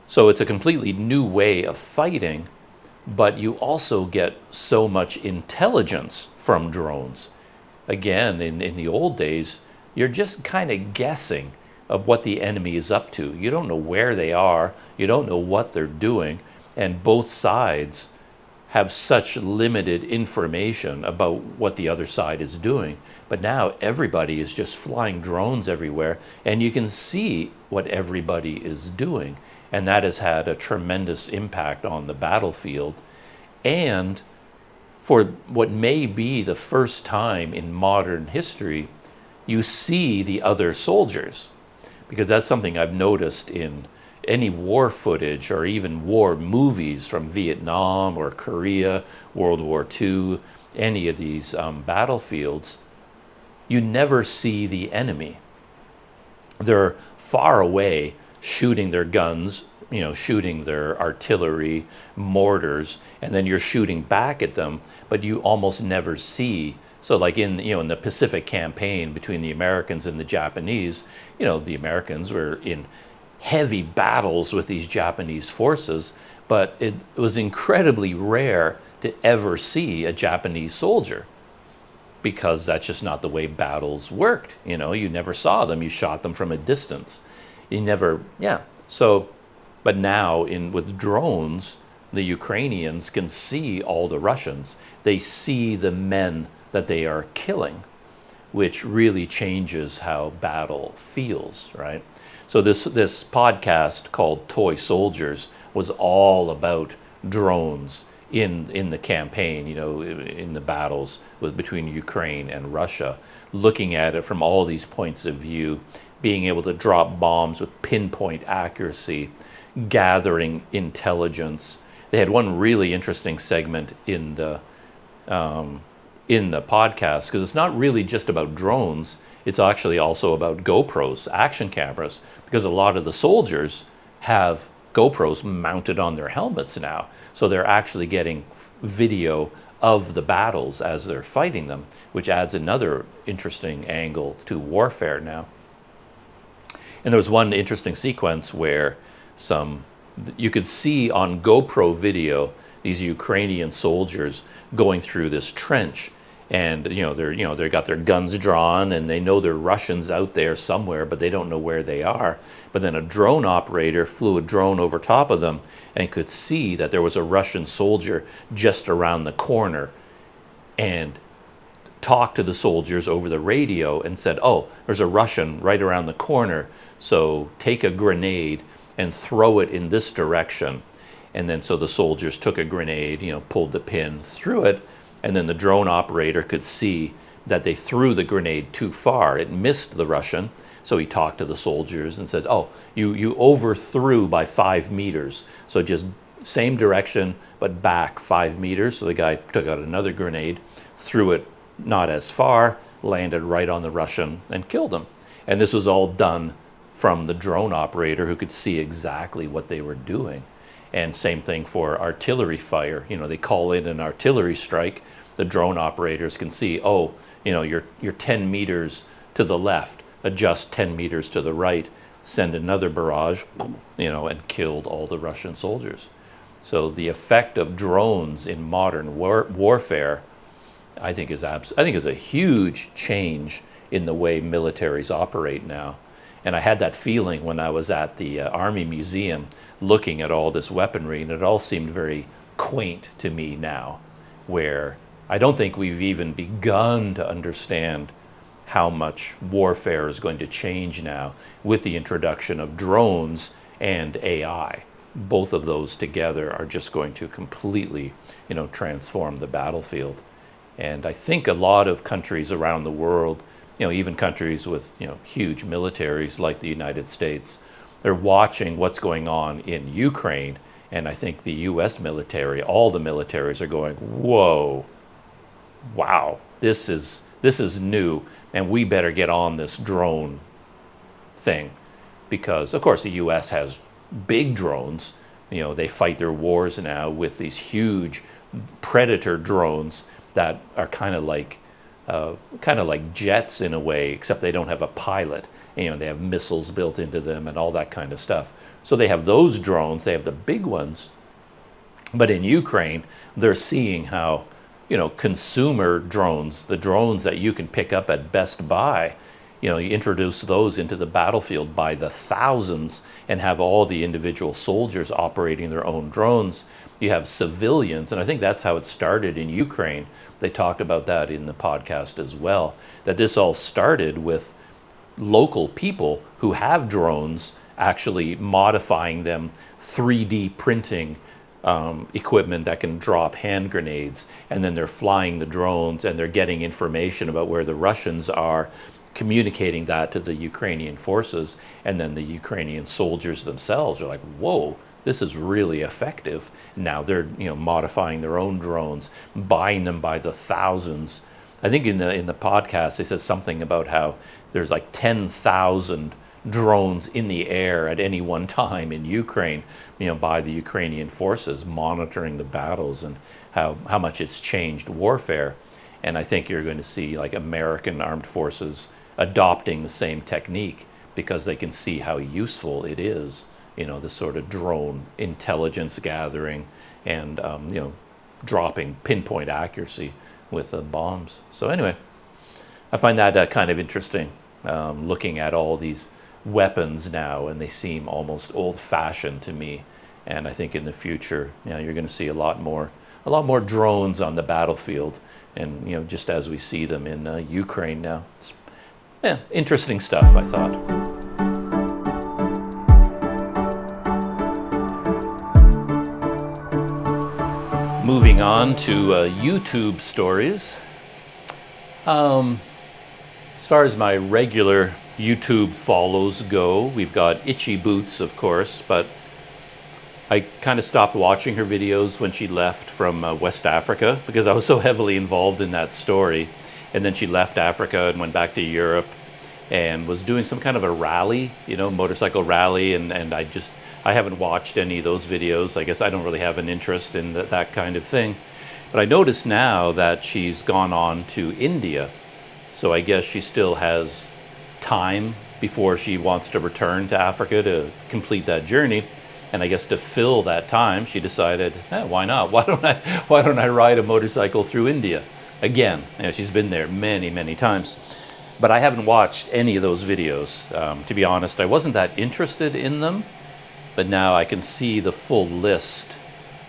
So it's a completely new way of fighting, but you also get so much intelligence from drones. Again, in the old days, you're just kind of guessing of what the enemy is up to. You don't know where they are, you don't know what they're doing, and both sides have such limited information about what the other side is doing. But now everybody is just flying drones everywhere, and you can see what everybody is doing. And that has had a tremendous impact on the battlefield. And for what may be the first time in modern history, you see the other soldiers. Because that's something I've noticed in any war footage or even war movies from Vietnam or Korea, World War II, any of these battlefields. You never see the enemy. They're far away, shooting their guns, shooting their artillery, mortars, and then you're shooting back at them, but you almost never see. So like in the Pacific campaign between the Americans and the Japanese, the Americans were in heavy battles with these Japanese forces, but it was incredibly rare to ever see a Japanese soldier, because that's just not the way battles worked. You never saw them. You shot them from a distance. You never, So, but now with drones, the Ukrainians can see all the Russians. They see the men that they are killing, which really changes how battle feels, right? So this podcast called Toy Soldiers was all about drones in the campaign, in the battles between Ukraine and Russia, looking at it from all these points of view, being able to drop bombs with pinpoint accuracy, gathering intelligence. They had one really interesting segment in the podcast, because it's not really just about drones. It's actually also about GoPros, action cameras, because a lot of the soldiers have GoPros mounted on their helmets now. So they're actually getting video of the battles as they're fighting them, which adds another interesting angle to warfare now. And there was one interesting sequence where you could see on GoPro video these Ukrainian soldiers going through this trench, and they got their guns drawn, and they know there are Russians out there somewhere, but they don't know where they are. But then a drone operator flew a drone over top of them and could see that there was a Russian soldier just around the corner, and talked to the soldiers over the radio and said, "Oh, there's a Russian right around the corner, so take a grenade and throw it in this direction." And then so the soldiers took a grenade, pulled the pin, threw it, and then the drone operator could see that they threw the grenade too far. It missed the Russian, so he talked to the soldiers and said, "Oh, you overthrew by 5 meters, so just same direction but back 5 meters." So the guy took out another grenade, threw it not as far, landed right on the Russian and killed him. And this was all done from the drone operator, who could see exactly what they were doing. And same thing for artillery fire. They call in an artillery strike. The drone operators can see, oh, you're 10 meters to the left, adjust 10 meters to the right, send another barrage, and killed all the Russian soldiers. So the effect of drones in modern warfare, I think is a huge change in the way militaries operate now. And I had that feeling when I was at the Army Museum looking at all this weaponry, and it all seemed very quaint to me now, where I don't think we've even begun to understand how much warfare is going to change now with the introduction of drones and AI. Both of those together are just going to completely, transform the battlefield. And I think a lot of countries around the world, even countries with, huge militaries like the United States, they're watching what's going on in Ukraine. And I think the US military, all the militaries are going, whoa, wow, this is new, and we better get on this drone thing, because of course the US has big drones. You know, they fight their wars now with these huge predator drones that are kind of like jets in a way, except they don't have a pilot. You know, they have missiles built into them and all that kind of stuff. So they have those drones, they have the big ones. But in Ukraine, they're seeing how, you know, consumer drones, the drones that you can pick up at Best Buy, you know, you introduce those into the battlefield by the thousands and have all the individual soldiers operating their own drones. You have civilians, and I think that's how it started in Ukraine. They talked about that in the podcast as well, that this all started with local people who have drones actually modifying them, 3D printing equipment that can drop hand grenades, and then they're flying the drones and they're getting information about where the Russians are, communicating that to the Ukrainian forces, and then the Ukrainian soldiers themselves are like, whoa, this is really effective. Now they're, you know, modifying their own drones, buying them by the thousands. I think in the podcast they said something about how there's like 10,000 drones in the air at any one time in Ukraine, you know, by the Ukrainian forces monitoring the battles, and how much it's changed warfare. And I think you're going to see like American armed forces adopting the same technique because they can see how useful it is, you know, this sort of drone intelligence gathering and, you know, dropping pinpoint accuracy with bombs. So anyway, I find that kind of interesting, looking at all these weapons now, and they seem almost old-fashioned to me. And I think in the future, you know, you're going to see a lot more drones on the battlefield, and, you know, just as we see them in Ukraine now. It's, yeah, interesting stuff, I thought. Moving on to YouTube stories. As far as my regular YouTube follows go, we've got Itchy Boots, of course, but I kind of stopped watching her videos when she left from West Africa, because I was so heavily involved in that story. And then she left Africa and went back to Europe and was doing some kind of a rally, you know, motorcycle rally, and I haven't watched any of those videos. I guess I don't really have an interest in that kind of thing. But I noticed now that she's gone on to India, so I guess she still has time before she wants to return to Africa to complete that journey. And I guess to fill that time, she decided, why not? Why don't I ride a motorcycle through India again? You know, she's been there many, many times. But I haven't watched any of those videos. To be honest, I wasn't that interested in them. But now I can see the full list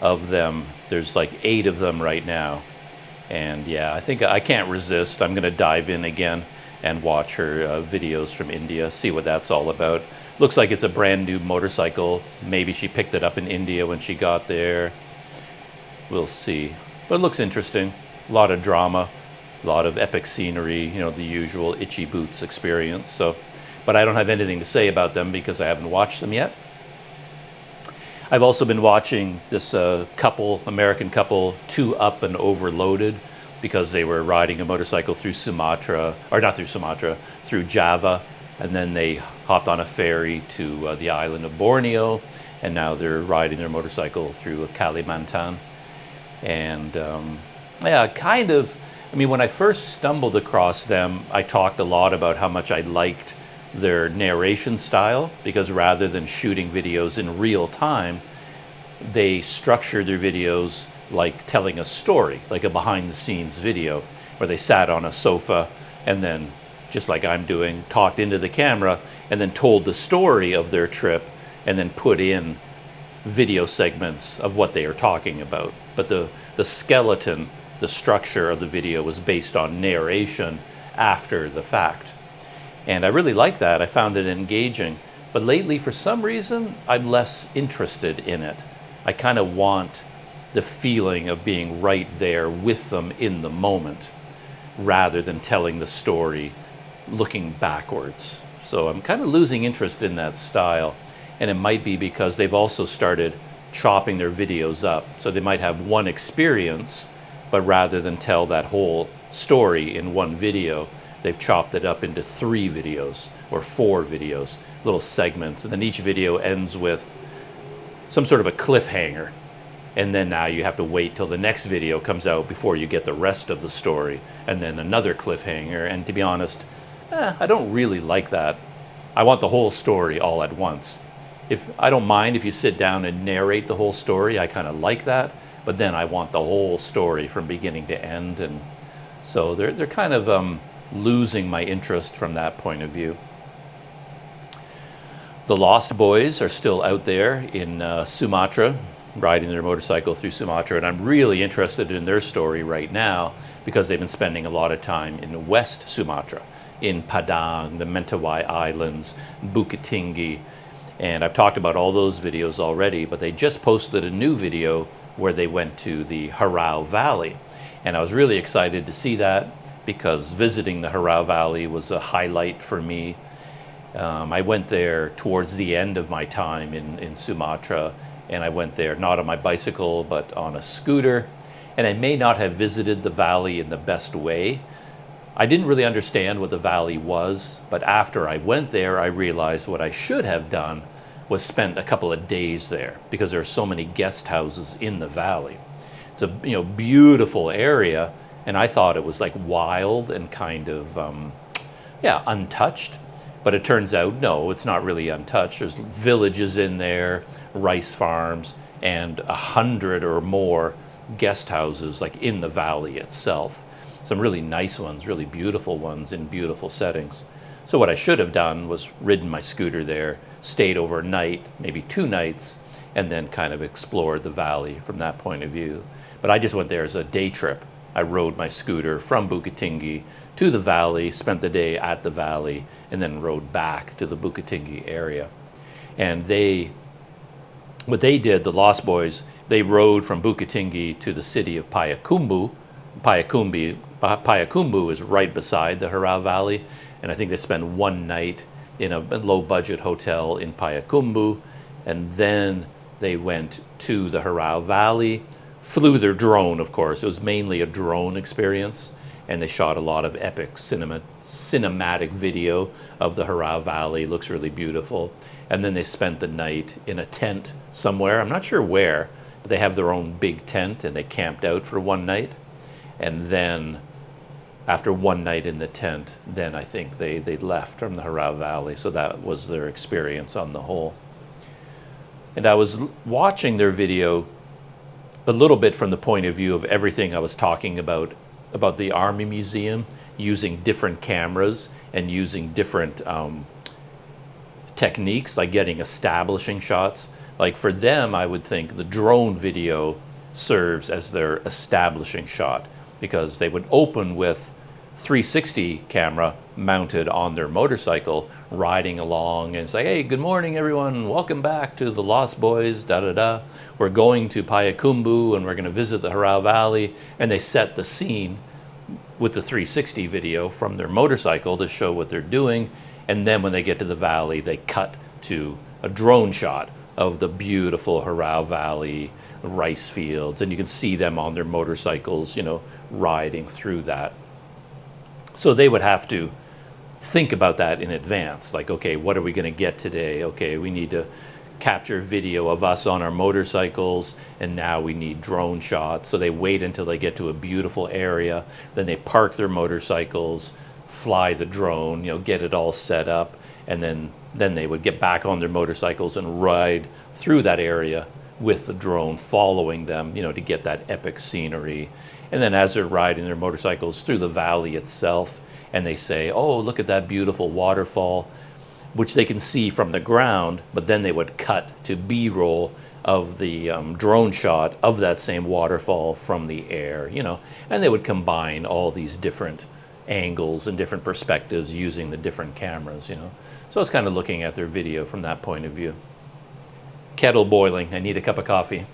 of them. There's like 8 of them right now. And yeah, I think I can't resist. I'm going to dive in again and watch her videos from India, see what that's all about. Looks like it's a brand new motorcycle. Maybe she picked it up in India when she got there. We'll see. But it looks interesting. A lot of drama, a lot of epic scenery, you know, the usual Itchy Boots experience. So, but I don't have anything to say about them because I haven't watched them yet. I've also been watching this American couple, 2 Up and Overloaded, because they were riding a motorcycle through Sumatra, or not through Sumatra, through Java, and then they hopped on a ferry to the island of Borneo, and now they're riding their motorcycle through Kalimantan. And yeah, kind of, I mean, when I first stumbled across them, I talked a lot about how much I liked their narration style, because rather than shooting videos in real time, they structure their videos like telling a story, like a behind-the-scenes video, where they sat on a sofa and then, just like I'm doing, talked into the camera and then told the story of their trip and then put in video segments of what they are talking about. But the skeleton, the structure of the video was based on narration after the fact. And I really like that. I found it engaging. But lately, for some reason, I'm less interested in it. I kind of want the feeling of being right there with them in the moment, rather than telling the story looking backwards. So I'm kind of losing interest in that style. And it might be because they've also started chopping their videos up. So they might have one experience but rather than tell that whole story in one video, they've chopped it up into 3 videos or 4 videos, little segments, and then each video ends with some sort of a cliffhanger. And then now you have to wait till the next video comes out before you get the rest of the story, and then another cliffhanger. And to be honest, I don't really like that. I want the whole story all at once. I don't mind if you sit down and narrate the whole story, I kind of like that, but then I want the whole story from beginning to end. And so they're kind of losing my interest from that point of view. The Lost Boys are still out there in Sumatra, riding their motorcycle through Sumatra, and I'm really interested in their story right now because they've been spending a lot of time in West Sumatra, in Padang, the Mentawai Islands, Bukit Tinggi, and I've talked about all those videos already, but they just posted a new video where they went to the Harau Valley, and I was really excited to see that because visiting the Harau Valley was a highlight for me. I went there towards the end of my time in Sumatra, and I went there not on my bicycle but on a scooter, and I may not have visited the valley in the best way. I didn't really understand what the valley was, but after I went there I realized what I should have done was spent a couple of days there because there are so many guest houses in the valley. It's a beautiful area, and I thought it was like wild and kind of untouched. But it turns out, no, it's not really untouched. There's villages in there, rice farms, and 100 or more guest houses like in the valley itself. Some really nice ones, really beautiful ones in beautiful settings. So what I should have done was ridden my scooter there, stayed overnight, maybe 2 nights, and then kind of explored the valley from that point of view. But I just went there as a day trip. I rode my scooter from Bukit Tinggi to the valley, spent the day at the valley, and then rode back to the Bukit Tinggi area. And what they did, the Lost Boys, they rode from Bukit Tinggi to the city of Payakumbuh. Payakumbuh is right beside the Harau Valley, and I think they spent 1 night in a low-budget hotel in Payakumbuh, and then they went to the Harau Valley, flew their drone, of course. It was mainly a drone experience, and they shot a lot of epic cinematic video of the Harau Valley. It looks really beautiful. And then they spent the night in a tent somewhere. I'm not sure where, but they have their own big tent, and they camped out for 1 night. And then after 1 night in the tent, then I think they left from the Harau Valley. So that was their experience on the whole. And I was watching their video a little bit from the point of view of everything I was talking about the Army Museum, using different cameras and using different techniques, like getting establishing shots. Like for them, I would think the drone video serves as their establishing shot because they would open with 360 camera mounted on their motorcycle, riding along and say, hey, good morning everyone, welcome back to the Lost Boys, da-da-da. We're going to Payakumbuh and we're going to visit the Harau Valley. And they set the scene with the 360 video from their motorcycle to show what they're doing. And then when they get to the valley, they cut to a drone shot of the beautiful Harau Valley, rice fields, and you can see them on their motorcycles, riding through that. So they would have to think about that in advance, like, okay, what are we going to get today? Okay, we need to capture video of us on our motorcycles, and now we need drone shots. So they wait until they get to a beautiful area, then they park their motorcycles, fly the drone, get it all set up, and then they would get back on their motorcycles and ride through that area with the drone following them, to get that epic scenery. And then as they're riding their motorcycles through the valley itself, and they say, oh, look at that beautiful waterfall, which they can see from the ground, but then they would cut to B-roll of the drone shot of that same waterfall from the air, and they would combine all these different angles and different perspectives using the different cameras, So I was kind of looking at their video from that point of view. Kettle boiling, I need a cup of coffee.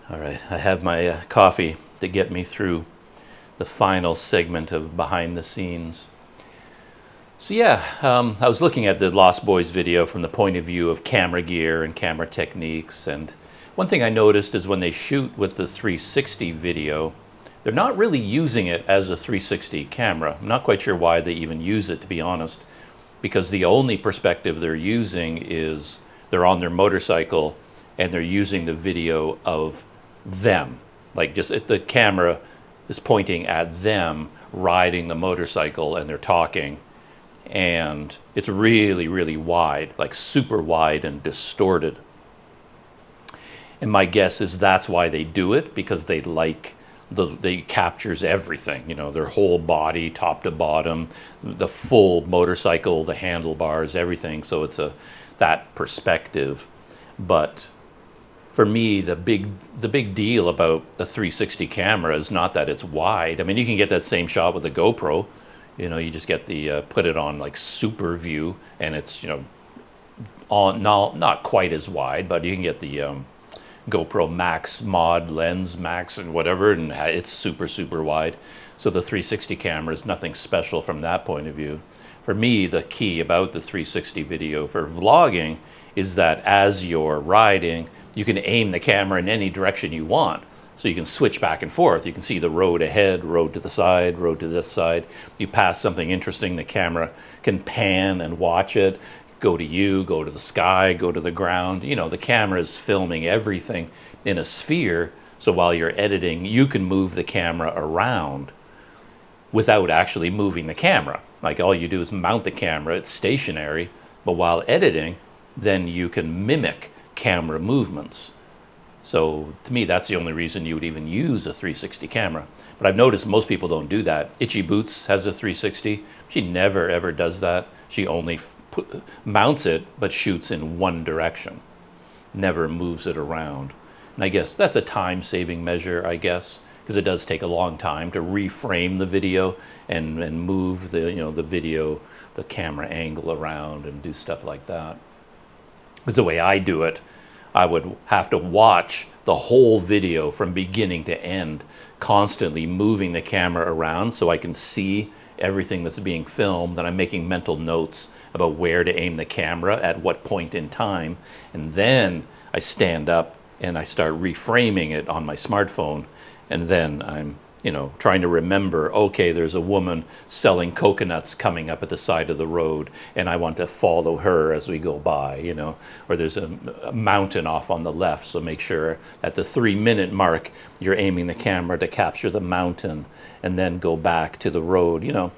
All right, I have my coffee to get me through the final segment of behind the scenes. So yeah, I was looking at the Lost Boys video from the point of view of camera gear and camera techniques, and One thing I noticed is when they shoot with the 360 video, they're not really using it as a 360 camera. I'm not quite sure why they even use it, to be honest, because the only perspective they're using is they're on their motorcycle and they're using the video of them. Like just the camera is pointing at them riding the motorcycle and they're talking. And it's really, really wide, like super wide and distorted. And my guess is that's why they do it, because they like they captures everything, you know, their whole body, top to bottom, the full motorcycle, the handlebars, everything. So it's that perspective. But for me, the big deal about a 360 camera is not that it's wide. I mean, you can get that same shot with a GoPro. You know, you just get the put it on like super view, and it's, you know, on not quite as wide, but you can get the GoPro Max mod lens, Max and whatever, and it's super wide. So the 360 camera is nothing special from that point of view. For me, the key about the 360 video for vlogging is that as you're riding, you can aim the camera in any direction you want. So you can switch back and forth. You can see the road ahead, road to the side, road to this side. You pass something interesting, the camera can pan and watch it. Go to you, go to the sky, go to the ground. You know, the camera is filming everything in a sphere. So while you're editing, you can move the camera around without actually moving the camera. Like all you do is mount the camera, it's stationary, but while editing, then you can mimic camera movements. So to me, that's the only reason you would even use a 360 camera. But I've noticed most people don't do that. Itchy Boots has a 360. She never ever does that. She only mounts it, but shoots in one direction. Never moves it around. And I guess that's a time-saving measure, I guess, because it does take a long time to reframe the video and move the, you know, the video, the camera angle around and do stuff like that. Because the way I do it, I would have to watch the whole video from beginning to end, constantly moving the camera around so I can see everything that's being filmed, and I'm making mental notes about where to aim the camera at what point in time. And then I stand up and I start reframing it on my smartphone. And then I'm, you know, trying to remember, okay, there's a woman selling coconuts coming up at the side of the road, and I want to follow her as we go by, you know, or there's a mountain off on the left. So make sure at the 3-minute mark, you're aiming the camera to capture the mountain and then go back to the road. You know,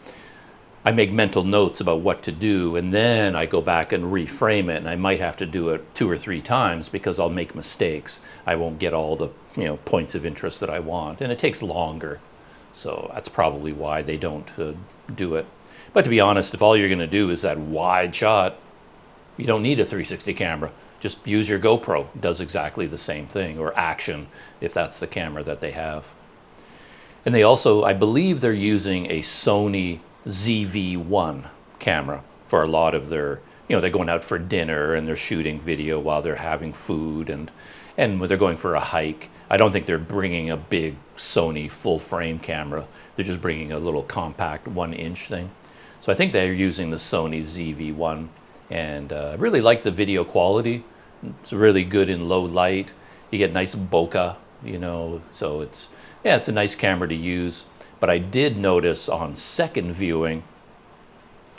I make mental notes about what to do, and then I go back and reframe it, and I might have to do it 2 or 3 times because I'll make mistakes. I won't get all the, you know, points of interest that I want, and it takes longer. So that's probably why they don't do it. But to be honest, if all you're going to do is that wide shot, you don't need a 360 camera. Just use your GoPro. It does exactly the same thing, or Action, if that's the camera that they have. And they also, I believe they're using a Sony ZV-1 camera for a lot of their, you know, they're going out for dinner and they're shooting video while they're having food, and when they're going for a hike. I don't think they're bringing a big Sony full frame camera. They're just bringing a little compact 1-inch thing. So I think they're using the Sony ZV-1, and I really like the video quality. It's really good in low light. You get nice bokeh, you know, so it's a nice camera to use. But I did notice on second viewing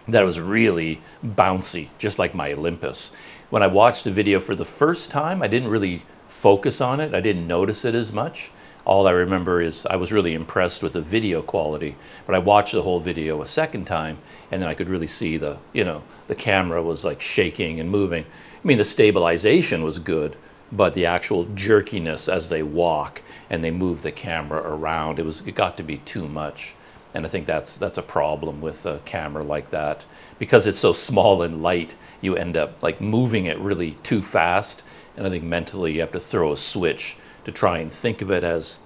that it was really bouncy, just like my Olympus. When I watched the video for the first time, I didn't really focus on it. I didn't notice it as much. All I remember is I was really impressed with the video quality, but I watched the whole video a second time, and then I could really see the, you know, the camera was like shaking and moving. I mean, the stabilization was good, but the actual jerkiness as they walk and they move the camera around, it got to be too much. And I think that's a problem with a camera like that. Because it's so small and light, you end up like moving it really too fast. And I think mentally you have to throw a switch to try and think of it as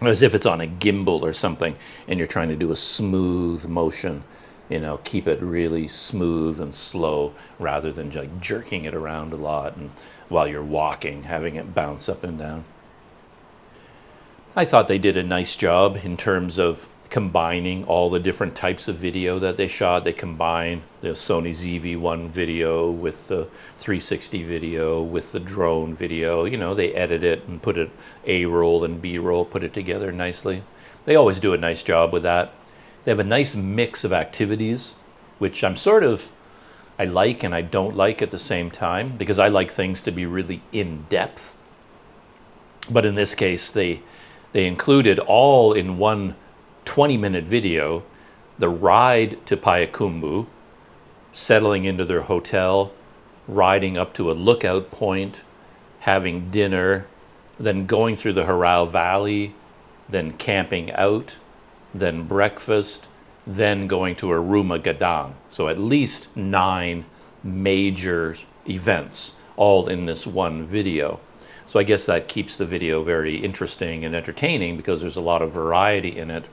if it's on a gimbal or something, and you're trying to do a smooth motion, you know, keep it really smooth and slow rather than like jerking it around a lot, and while you're walking, having it bounce up and down. I thought they did a nice job in terms of combining all the different types of video that they shot. They combine the Sony ZV-1 video with the 360 video, with the drone video. You know, they edit it and put it A-roll and B-roll, put it together nicely. They always do a nice job with that. They have a nice mix of activities, which I like and I don't like at the same time, because I like things to be really in-depth. But in this case, they included all in one 20-minute video: the ride to Payakumbu, settling into their hotel, riding up to a lookout point, having dinner, then going through the Harao Valley, then camping out, then breakfast, then going to Aruma Gadang. So at least 9 major events, all in this one video. So I guess that keeps the video very interesting and entertaining, because there's a lot of variety in it.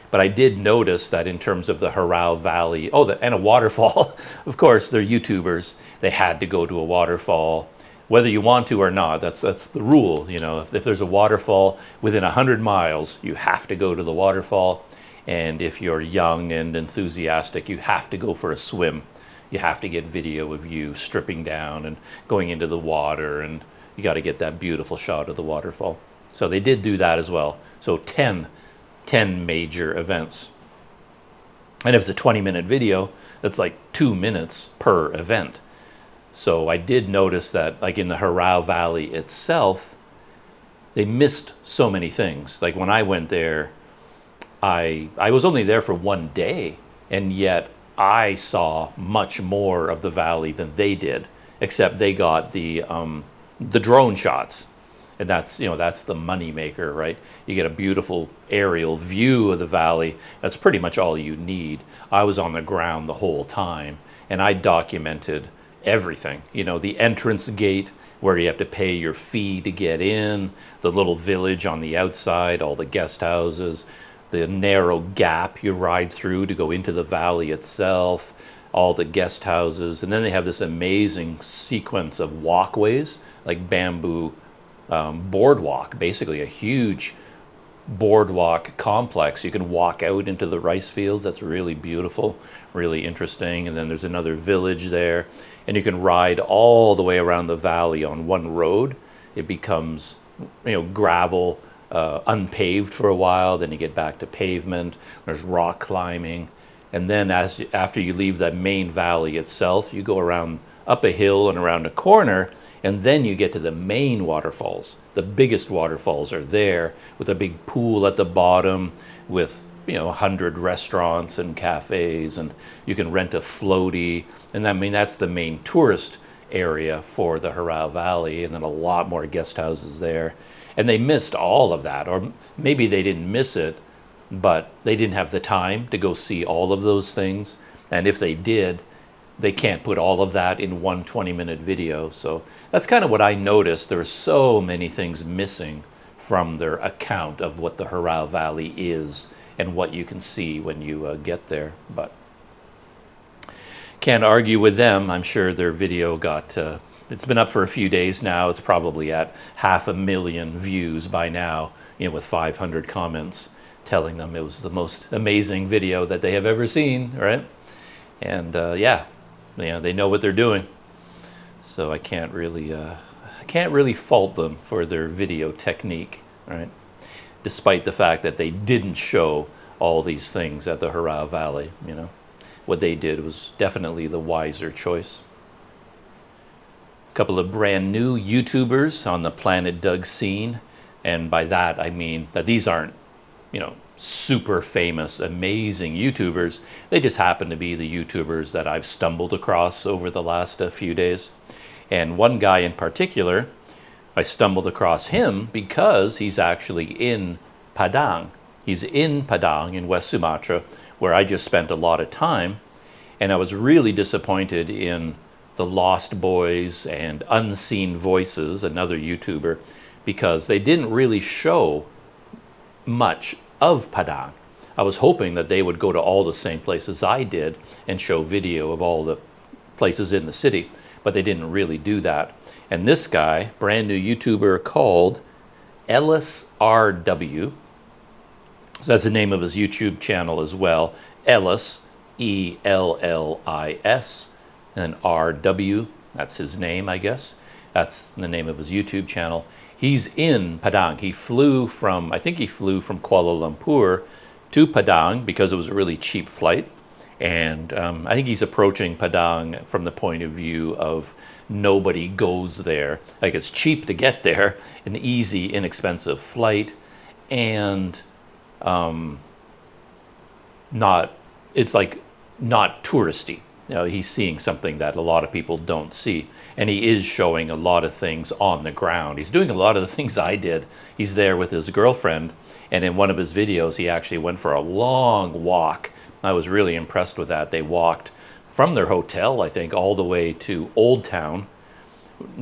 But I did notice that in terms of the Harao Valley, and a waterfall, of course, they're YouTubers. They had to go to a waterfall, whether you want to or not. That's the rule. You know, if there's a waterfall within 100 miles, you have to go to the waterfall. And if you're young and enthusiastic, you have to go for a swim. You have to get video of you stripping down and going into the water, and you got to get that beautiful shot of the waterfall. So they did do that as well. So 10 major events. And if it's a 20-minute video, that's like 2 minutes per event. So I did notice that, like in the Harao Valley itself, they missed so many things. Like when I went there, I was only there for 1 day, and yet I saw much more of the valley than they did, except they got the drone shots. And that's the money maker, right? You get a beautiful aerial view of the valley. That's pretty much all you need. I was on the ground the whole time, and I documented everything. You know, the entrance gate where you have to pay your fee to get in, the little village on the outside, all the guest houses, the narrow gap you ride through to go into the valley itself, all the guest houses. And then they have this amazing sequence of walkways, like bamboo boardwalk, basically a huge boardwalk complex. You can walk out into the rice fields. That's really beautiful, really interesting. And then there's another village there, and you can ride all the way around the valley on one road. It becomes, gravel, unpaved for a while. Then you get back to pavement. There's rock climbing, and then after you leave that main valley itself, you go around up a hill and around a corner. And then you get to the main waterfalls. The biggest waterfalls are there, with a big pool at the bottom, with 100 restaurants and cafes, and you can rent a floaty. And that's the main tourist area for the Harao Valley, and then a lot more guest houses there. And they missed all of that, or maybe they didn't miss it, but they didn't have the time to go see all of those things. And if they did, they can't put all of that in one 20-minute video. So that's kind of what I noticed. There are so many things missing from their account of what the Harao Valley is and what you can see when you get there. But can't argue with them. I'm sure their video got, it's been up for a few days now. It's probably at 500,000 views by now, with 500 comments telling them it was the most amazing video that they have ever seen, right? And they know what they're doing, so I can't really fault them for their video technique, right? Despite the fact that they didn't show all these things at the Harao Valley, what they did was definitely the wiser choice. A couple of brand new YouTubers on the Planet Doug scene, and by that I mean that these aren't, super famous, amazing YouTubers. They just happen to be the YouTubers that I've stumbled across over the last few days. And one guy in particular, I stumbled across him because he's actually in Padang. He's in Padang in West Sumatra, where I just spent a lot of time. And I was really disappointed in the Lost Boys and Unseen Voices, another YouTuber, because they didn't really show much of Padang. I was hoping that they would go to all the same places I did and show video of all the places in the city, but they didn't really do that. And this guy, brand new YouTuber called Ellis RW, So that's the name of his YouTube channel as well. Ellis, Ellis, and then RW, that's his name, I guess. That's the name of his YouTube channel. He's in Padang. He flew from, I think he flew from Kuala Lumpur to Padang because it was a really cheap flight. And I think he's approaching Padang from the point of view of nobody goes there. Like, it's cheap to get there, an easy, inexpensive flight, and it's like not touristy. You know, he's seeing something that a lot of people don't see. And he is showing a lot of things on the ground. He's doing a lot of the things I did. He's there with his girlfriend, and in one of his videos, he actually went for a long walk. I was really impressed with that. They walked from their hotel, I think, all the way to Old Town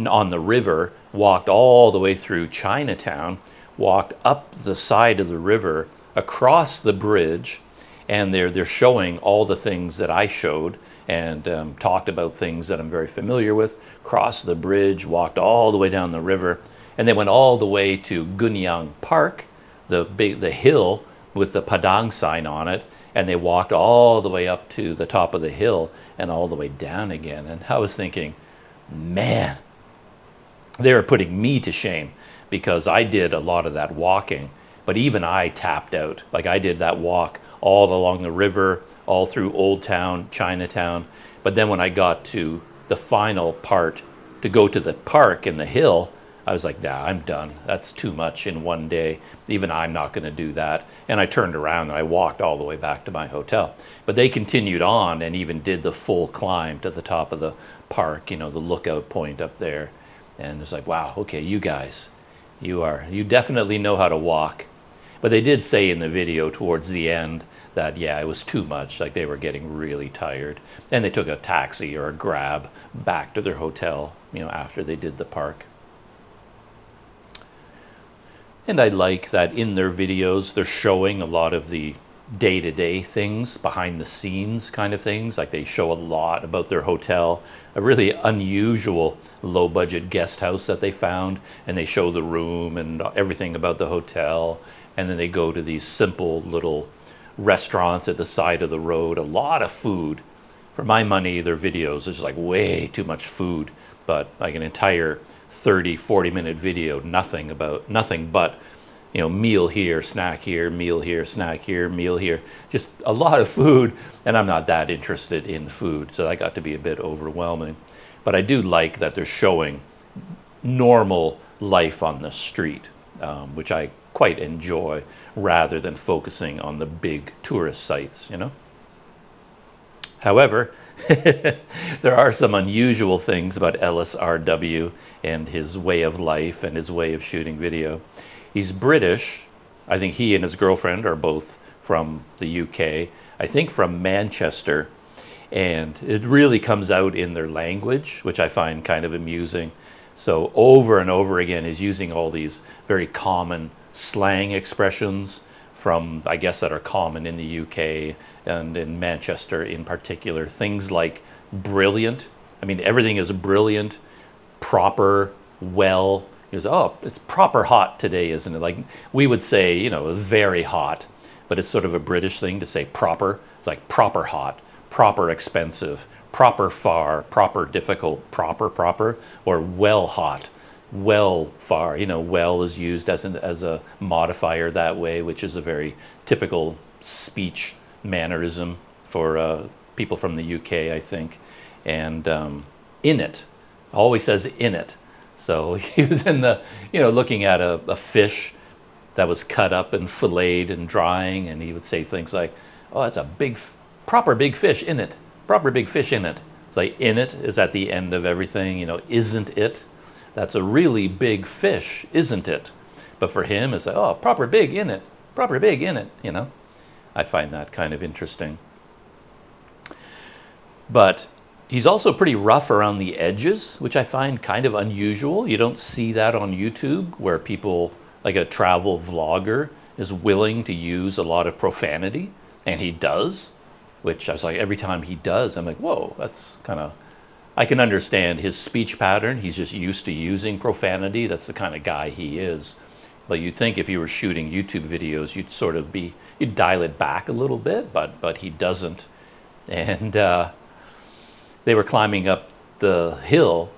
on the river, walked all the way through Chinatown, walked up the side of the river, across the bridge, and they're showing all the things that I showed, and talked about things that I'm very familiar with, crossed the bridge, walked all the way down the river, and they went all the way to Gunyang Park, the hill with the Padang sign on it, and they walked all the way up to the top of the hill and all the way down again. And I was thinking, man, they were putting me to shame, because I did a lot of that walking, but even I tapped out. Like, I did that walk all along the river, all through Old Town, Chinatown. But then when I got to the final part to go to the park and the hill, I was like, nah, I'm done. That's too much in one day. Even I'm not going to do that. And I turned around and I walked all the way back to my hotel. But they continued on and even did the full climb to the top of the park, you know, the lookout point up there. And it's like, wow, okay, you guys, you definitely know how to walk. But they did say in the video towards the end that, yeah, it was too much. Like, they were getting really tired. And they took a taxi or a grab back to their hotel, you know, after they did the park. And I like that in their videos, they're showing a lot of the day-to-day things, behind the scenes kind of things. Like, they show a lot about their hotel, a really unusual low-budget guest house that they found, and they show the room and everything about the hotel. And then they go to these simple little restaurants at the side of the road, a lot of food. For my money, their videos is just like way too much food, but like an entire 30-40 minute video, nothing but, you know, meal here, snack here, meal here, snack here, meal here, just a lot of food. And I'm not that interested in food, so that got to be a bit overwhelming. But I do like that they're showing normal life on the street, which I quite enjoy, rather than focusing on the big tourist sites, you know. However, there are some unusual things about Ellis RW and his way of life and his way of shooting video. He's British. I think he and his girlfriend are both from the UK. I think from Manchester. And it really comes out in their language, which I find kind of amusing. So over and over again, he's using all these very common slang expressions from, I guess, that are common in the UK and in Manchester in particular. Things like brilliant. I mean, everything is brilliant, proper, well. He goes, oh, it's proper hot today, isn't it? Like, we would say, you know, very hot, but it's sort of a British thing to say proper. It's like proper hot, proper expensive, proper far, proper difficult, proper, or well hot, well far. You know, well is used as a modifier that way, which is a very typical speech mannerism for people from the UK, I think. And in it, always says in it. So he was in the, you know, looking at a fish that was cut up and filleted and drying, and he would say things like, oh, that's a proper big fish in it, proper big fish in it. It's like, in it is at the end of everything, you know, isn't it? That's a really big fish, isn't it? But for him, it's like, oh, proper big in it, you know. I find that kind of interesting. But he's also pretty rough around the edges, which I find kind of unusual. You don't see that on YouTube, where people, like a travel vlogger, is willing to use a lot of profanity, and he does, which I was like, every time he does, I'm like, whoa, that's kind of, I can understand his speech pattern. He's just used to using profanity. That's the kind of guy he is. But you'd think if you were shooting YouTube videos, you'd sort of you'd dial it back a little bit, but he doesn't. And they were climbing up the hill,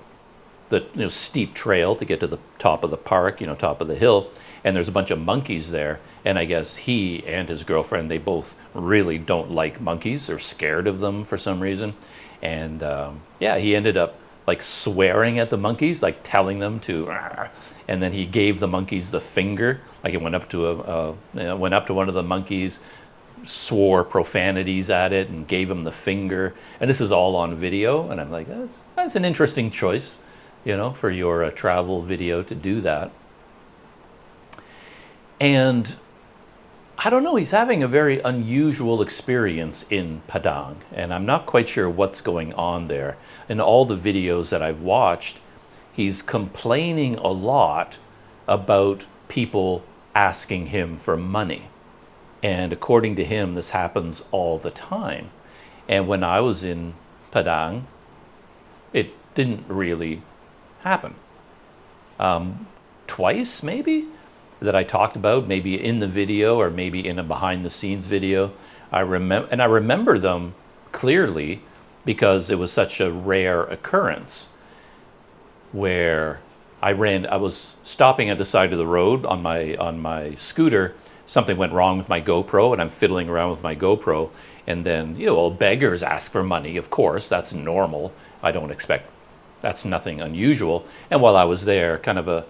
the steep trail to get to the top of the park, top of the hill, and there's a bunch of monkeys there. And I guess he and his girlfriend, they both really don't like monkeys. They're scared of them for some reason. And yeah, he ended up like swearing at the monkeys, like telling them to, and then he gave the monkeys the finger. Like he went up to one of the monkeys, swore profanities at it, and gave him the finger. And this is all on video. And I'm like, that's an interesting choice, for your travel video to do that. And I don't know, he's having a very unusual experience in Padang, and I'm not quite sure what's going on there. In all the videos that I've watched, he's complaining a lot about people asking him for money. And according to him, this happens all the time. And when I was in Padang, it didn't really happen. Twice, maybe, that I talked about, maybe in the video or maybe in a behind the scenes video. I remember them clearly because it was such a rare occurrence where I was stopping at the side of the road on my scooter. Something went wrong with my GoPro, and I'm fiddling around with my GoPro, and then beggars ask for money. Of course, that's normal. That's nothing unusual. And while I was there, kind of a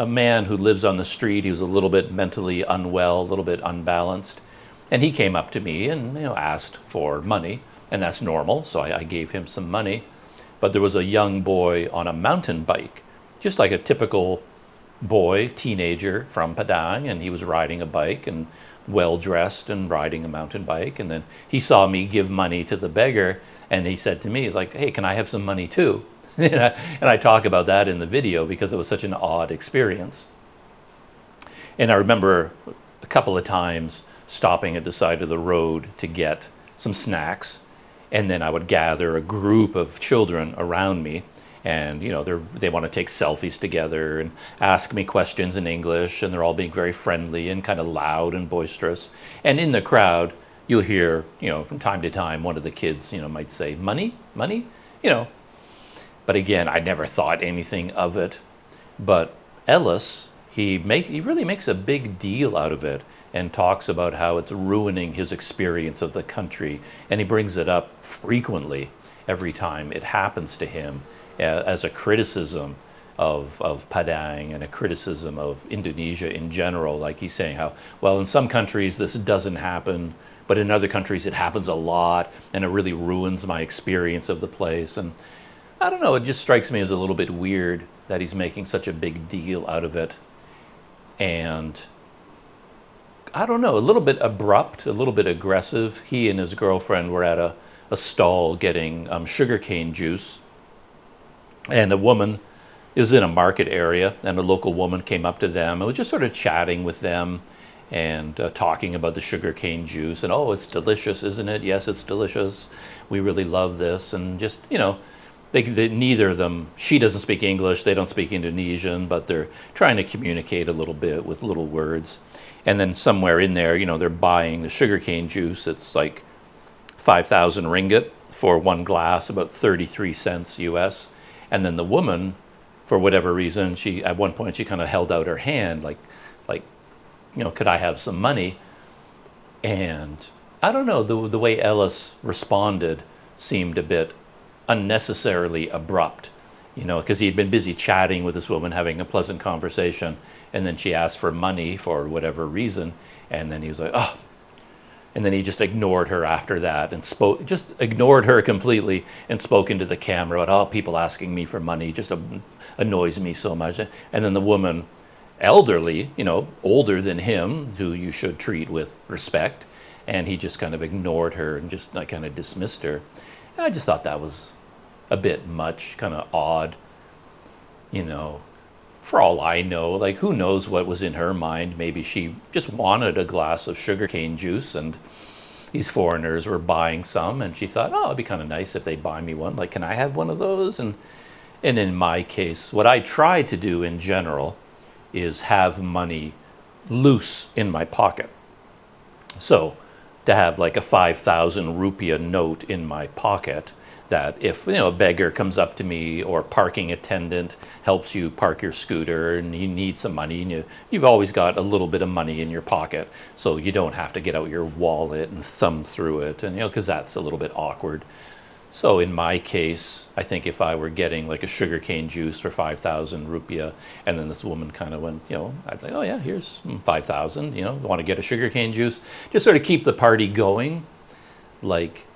man who lives on the street, he was a little bit mentally unwell, a little bit unbalanced, and he came up to me and asked for money, and that's normal, so I gave him some money. But there was a young boy on a mountain bike, just like a typical boy, teenager from Padang, and he was riding a bike and well-dressed and riding a mountain bike, and then he saw me give money to the beggar, and he said to me, he's like, "Hey, can I have some money too?" And I talk about that in the video because it was such an odd experience. And I remember a couple of times stopping at the side of the road to get some snacks, and then I would gather a group of children around me, and they want to take selfies together and ask me questions in English, and they're all being very friendly and kind of loud and boisterous. And in the crowd, you'll hear, from time to time, one of the kids, might say, "Money, money," But again, I never thought anything of it. But Ellis, he really makes a big deal out of it and talks about how it's ruining his experience of the country. And he brings it up frequently every time it happens to him as a criticism of Padang and a criticism of Indonesia in general. Like he's saying how, well, in some countries this doesn't happen, but in other countries it happens a lot, and it really ruins my experience of the place. And I don't know, it just strikes me as a little bit weird that he's making such a big deal out of it. And I don't know, a little bit abrupt, a little bit aggressive. He and his girlfriend were at a stall getting sugarcane juice. And a woman was in a market area, and a local woman came up to them and was just sort of chatting with them and talking about the sugarcane juice. And, "Oh, it's delicious, isn't it? Yes, it's delicious. We really love this." And just, they neither of them, she doesn't speak English, they don't speak Indonesian, but they're trying to communicate a little bit with little words. And then somewhere in there, they're buying the sugarcane juice. It's like 5,000 ringgit for one glass, about 33 cents US. And then the woman, for whatever reason, at one point she kind of held out her hand like, could I have some money? And I don't know, the way Ellis responded seemed a bit unnecessarily abrupt, because he had been busy chatting with this woman, having a pleasant conversation, and then she asked for money for whatever reason, and then he was like, "Oh," and then he just ignored her after that and ignored her completely and spoke into the camera about, "Oh, people asking me for money just annoys me so much." And then the woman, elderly, older than him, who you should treat with respect, and he just kind of ignored her and just kind of dismissed her. And I just thought that was a bit much, kind of odd, for all I know, like who knows what was in her mind. Maybe she just wanted a glass of sugarcane juice and these foreigners were buying some, and she thought, "Oh, it'd be kind of nice if they buy me one. Like, can I have one of those?" And in my case, what I try to do in general is have money loose in my pocket. So to have like a 5,000 rupiah note in my pocket, that if a beggar comes up to me, or parking attendant helps you park your scooter and you need some money, and you've always got a little bit of money in your pocket, so you don't have to get out your wallet and thumb through it, and because that's a little bit awkward. So in my case, I think if I were getting like a sugarcane juice for 5,000 rupiah, and then this woman kind of went, I'd say, oh yeah, here's 5,000, want to get a sugarcane juice? Just sort of keep the party going. Like,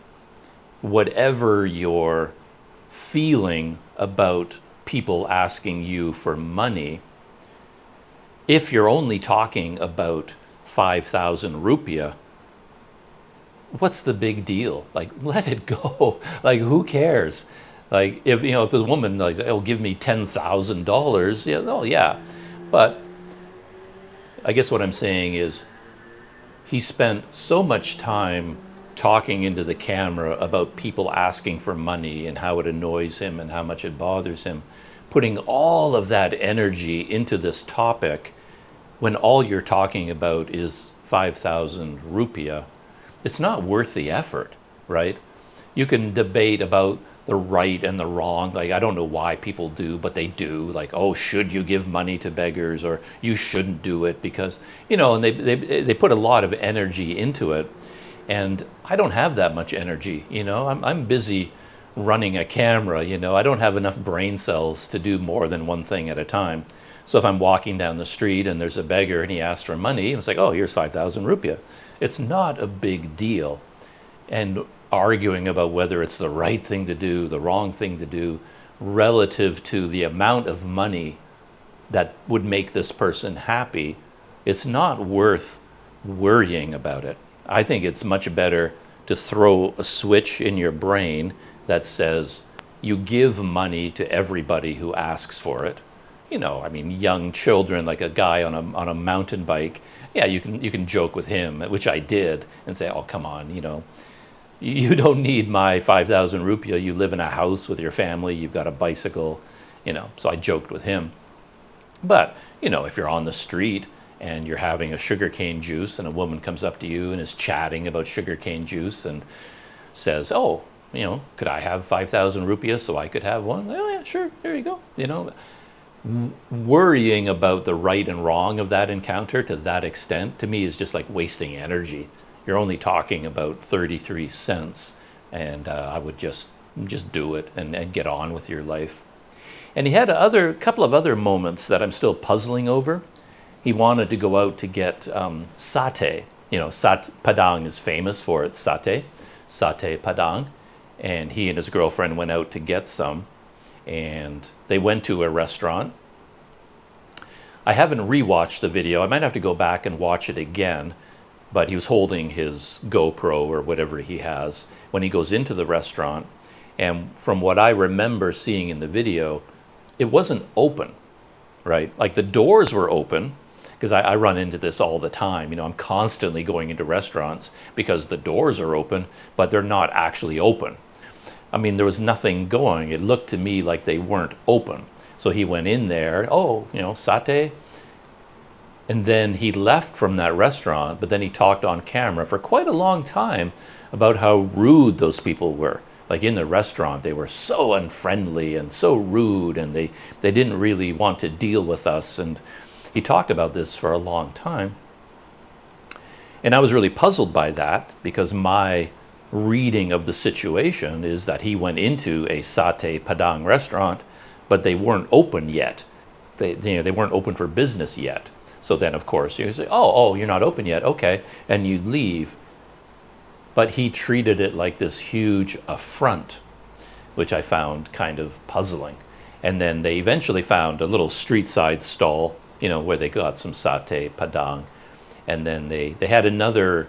whatever you're feeling about people asking you for money, if you're only talking about 5,000 rupiah, what's the big deal? Like, let it go. Like, who cares? Like, if the woman like, oh, give me $10,000, yeah. But I guess what I'm saying is, he spent so much time talking into the camera about people asking for money and how it annoys him and how much it bothers him, putting all of that energy into this topic when all you're talking about is 5,000 rupiah. It's not worth the effort, right? You can debate about the right and the wrong. Like, I don't know why people do, but they do. Like, oh, should you give money to beggars, or you shouldn't do it because, and they put a lot of energy into it. And I don't have that much energy, I'm busy running a camera, I don't have enough brain cells to do more than one thing at a time. So if I'm walking down the street and there's a beggar and he asks for money, it's like, oh, here's 5,000 rupiah. It's not a big deal. And arguing about whether it's the right thing to do, the wrong thing to do, relative to the amount of money that would make this person happy, it's not worth worrying about it. I think it's much better to throw a switch in your brain that says you give money to everybody who asks for it. Young children, like a guy on a mountain bike, yeah, you can joke with him, which I did, and say, oh, come on, you don't need my 5,000 rupiah. You live in a house with your family, you've got a bicycle, so I joked with him. But, if you're on the street and you're having a sugarcane juice and a woman comes up to you and is chatting about sugarcane juice and says, oh, could I have 5,000 rupiah so I could have one? Oh yeah, sure, there you go. Worrying about the right and wrong of that encounter to that extent, to me, is just like wasting energy. You're only talking about 33 cents, and I would just do it and get on with your life. And he had a couple of other moments that I'm still puzzling over. He wanted to go out to get satay. Padang is famous for its satay Padang. And he and his girlfriend went out to get some. And they went to a restaurant. I haven't rewatched the video. I might have to go back and watch it again. But he was holding his GoPro or whatever he has when he goes into the restaurant. And from what I remember seeing in the video, it wasn't open, right? Like, the doors were open, because I run into this all the time. I'm constantly going into restaurants because the doors are open, but they're not actually open. There was nothing going. It looked to me like they weren't open. So he went in there, oh, satay. And then he left from that restaurant, but then he talked on camera for quite a long time about how rude those people were. Like, in the restaurant, they were so unfriendly and so rude, and they didn't really want to deal with us. And he talked about this for a long time. And I was really puzzled by that, because my reading of the situation is that he went into a satay Padang restaurant, but they weren't open yet. They weren't open for business yet. So then, of course, you say, oh, you're not open yet, okay, and you leave. But he treated it like this huge affront, which I found kind of puzzling. And then they eventually found a little street side stall, where they got some satay Padang. And then they had another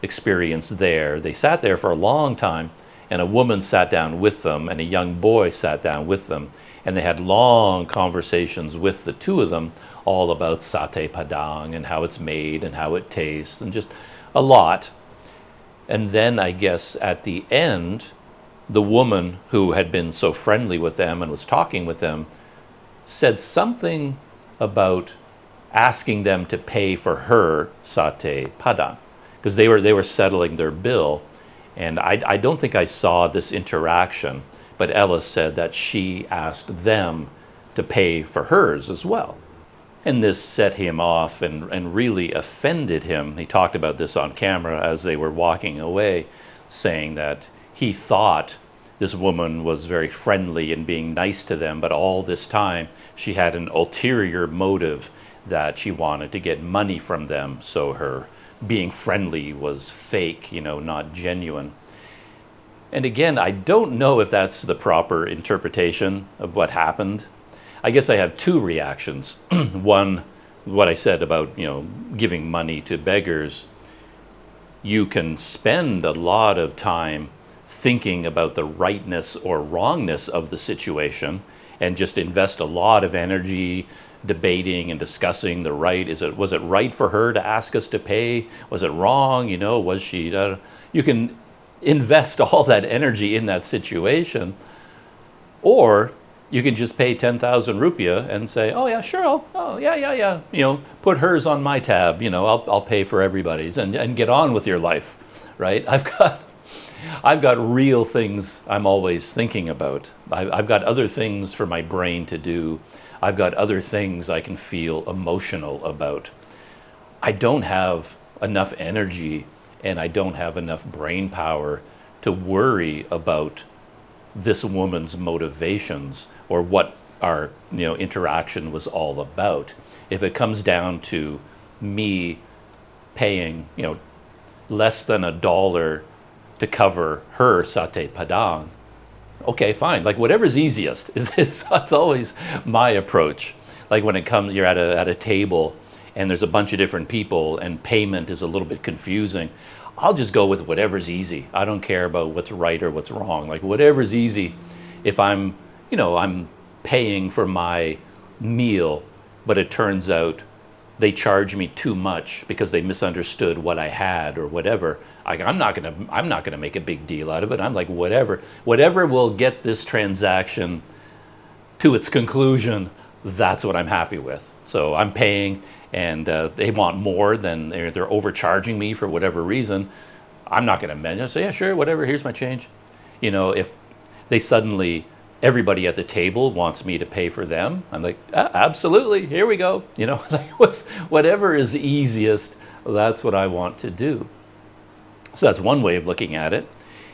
experience there. They sat there for a long time, and a woman sat down with them, and a young boy sat down with them. And they had long conversations with the two of them, all about satay Padang and how it's made and how it tastes, and just a lot. And then I guess at the end, the woman who had been so friendly with them and was talking with them said something about asking them to pay for her satay padang, because they were settling their bill. And I don't think I saw this interaction, but Ella said that she asked them to pay for hers as well. And this set him off and really offended him. He talked about this on camera as they were walking away, saying that he thought this woman was very friendly and being nice to them, but all this time she had an ulterior motive that she wanted to get money from them, so her being friendly was fake, not genuine. And again, I don't know if that's the proper interpretation of what happened. I guess I have two reactions. One, what I said about, giving money to beggars. You can spend a lot of time thinking about the rightness or wrongness of the situation and just invest a lot of energy debating and discussing the right. Was it right for her to ask us to pay? Was it wrong? Was she? You can invest all that energy in that situation, or you can just pay 10,000 rupiah and say, oh yeah, sure, yeah. Put hers on my tab. I'll pay for everybody's and get on with your life, right? I've got real things I'm always thinking about. I've got other things for my brain to do. I've got other things I can feel emotional about. I don't have enough energy and I don't have enough brain power to worry about this woman's motivations or what our interaction was all about. If it comes down to me paying less than $1 to cover her satay padang, okay, fine. Like whatever's easiest that's always my approach. Like when it comes, you're at a table and there's a bunch of different people and payment is a little bit confusing, I'll just go with whatever's easy. I don't care about what's right or what's wrong. Like whatever's easy. If I'm paying for my meal, but it turns out they charge me too much because they misunderstood what I had or whatever, I'm not gonna make a big deal out of it. I'm like, whatever will get this transaction to its conclusion, that's what I'm happy with. So I'm paying, and they want more than they're overcharging me for whatever reason. I'm not gonna mention. Say, yeah, sure, whatever. Here's my change. If they suddenly everybody at the table wants me to pay for them, I'm like, absolutely, here we go. Like whatever is easiest, that's what I want to do. So that's one way of looking at it.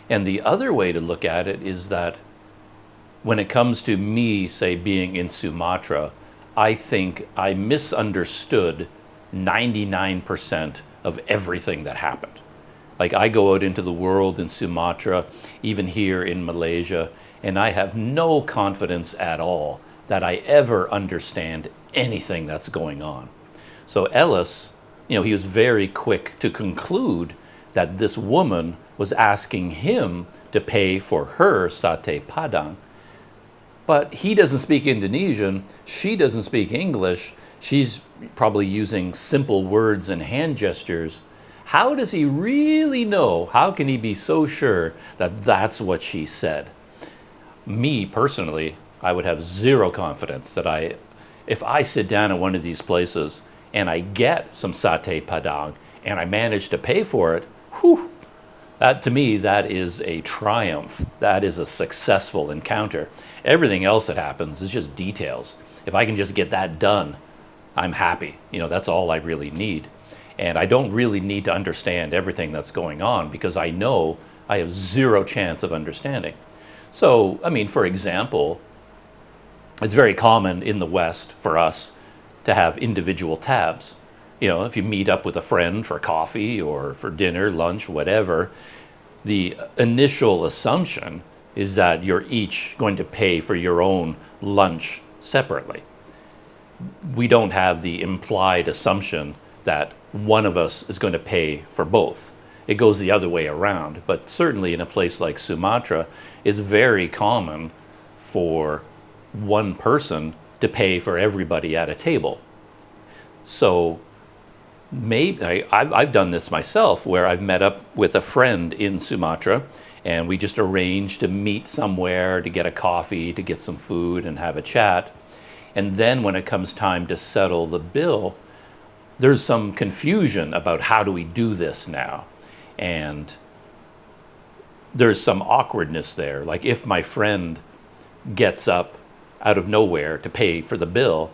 And the other way to look at it is that when it comes to me, say, being in Sumatra, I think I misunderstood 99% of everything that happened. Like I go out into the world in Sumatra, even here in Malaysia, and I have no confidence at all that I ever understand anything that's going on. So Ellis, he was very quick to conclude that this woman was asking him to pay for her satay padang. But he doesn't speak Indonesian, she doesn't speak English, she's probably using simple words and hand gestures. How does he really know? How can he be so sure that that's what she said? Me, personally, I would have zero confidence that if I sit down at one of these places and I get some satay padang and I manage to pay for it, that to me, that is a triumph. That is a successful encounter. Everything else that happens is just details. If I can just get that done, I'm happy. That's all I really need. And I don't really need to understand everything that's going on because I know I have zero chance of understanding. So, for example, it's very common in the West for us to have individual tabs. If you meet up with a friend for coffee or for dinner, lunch, whatever, the initial assumption is that you're each going to pay for your own lunch separately. We don't have the implied assumption that one of us is going to pay for both. It goes the other way around, but certainly in a place like Sumatra, it's very common for one person to pay for everybody at a table. So maybe I've done this myself, where I've met up with a friend in Sumatra and we just arranged to meet somewhere to get a coffee, to get some food and have a chat. And then when it comes time to settle the bill, there's some confusion about how do we do this now. And there's some awkwardness there. Like if my friend gets up out of nowhere to pay for the bill,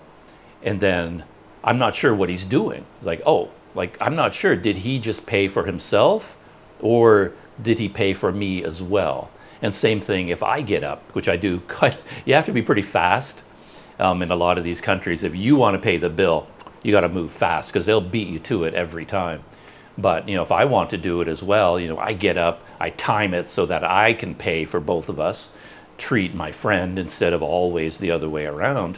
and then I'm not sure what he's doing. It's like, oh, like I'm not sure. Did he just pay for himself, or did he pay for me as well? And same thing if I get up, which I do. You have to be pretty fast in a lot of these countries. If you want to pay the bill, you got to move fast because they'll beat you to it every time. But if I want to do it as well, I get up, I time it so that I can pay for both of us, treat my friend instead of always the other way around.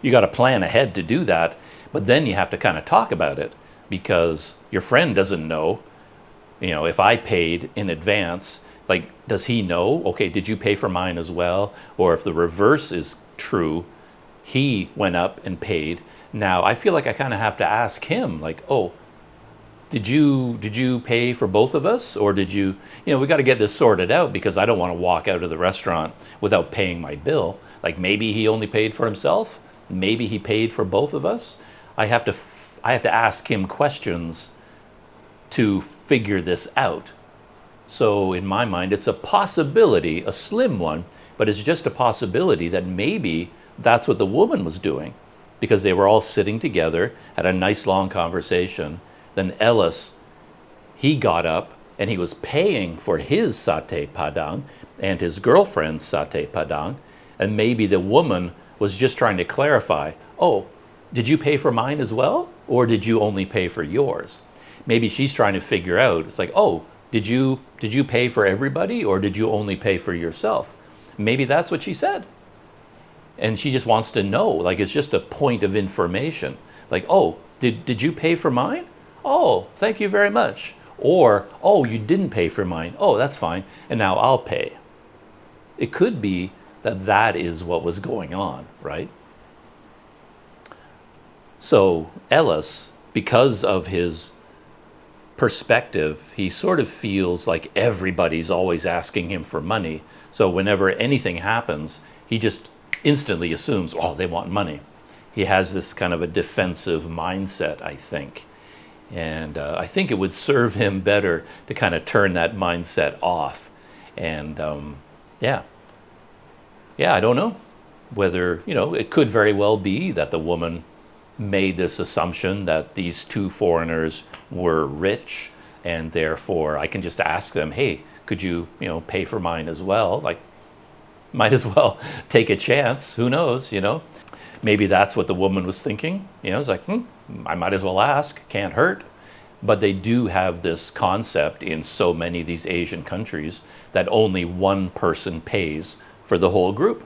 You got to plan ahead to do that, but then you have to kind of talk about it because your friend doesn't know. If I paid in advance, like, does he know? Okay, did you pay for mine as well? Or if the reverse is true, he went up and paid. Now I feel like I kind of have to ask him, like, oh, did you pay for both of us, or did you? We got to get this sorted out because I don't want to walk out of the restaurant without paying my bill. Like maybe he only paid for himself. Maybe he paid for both of us. I have to ask him questions to figure this out. So in my mind, it's a possibility, a slim one, but it's just a possibility that maybe that's what the woman was doing, because they were all sitting together, had a nice long conversation. Then Ellis, he got up and he was paying for his satay padang and his girlfriend's satay padang, and maybe the woman was just trying to clarify, oh, did you pay for mine as well, or did you only pay for yours? Maybe she's trying to figure out, it's like, oh, did you pay for everybody, or did you only pay for yourself? Maybe that's what she said. And she just wants to know, like it's just a point of information. Like, oh, did you pay for mine? Oh, thank you very much. Or, oh, you didn't pay for mine. Oh, that's fine. And now I'll pay. It could be that is what was going on, right? So Ellis, because of his perspective, he sort of feels like everybody's always asking him for money. So whenever anything happens, he just instantly assumes, oh, they want money. He has this kind of a defensive mindset, I think. And I think it would serve him better to kind of turn that mindset off. And yeah, I don't know whether, it could very well be that the woman made this assumption that these two foreigners were rich, and therefore I can just ask them, hey, could you, pay for mine as well? Like, might as well take a chance. Who knows, Maybe that's what the woman was thinking. It's like, I might as well ask, can't hurt. But they do have this concept in so many of these Asian countries that only one person pays for the whole group.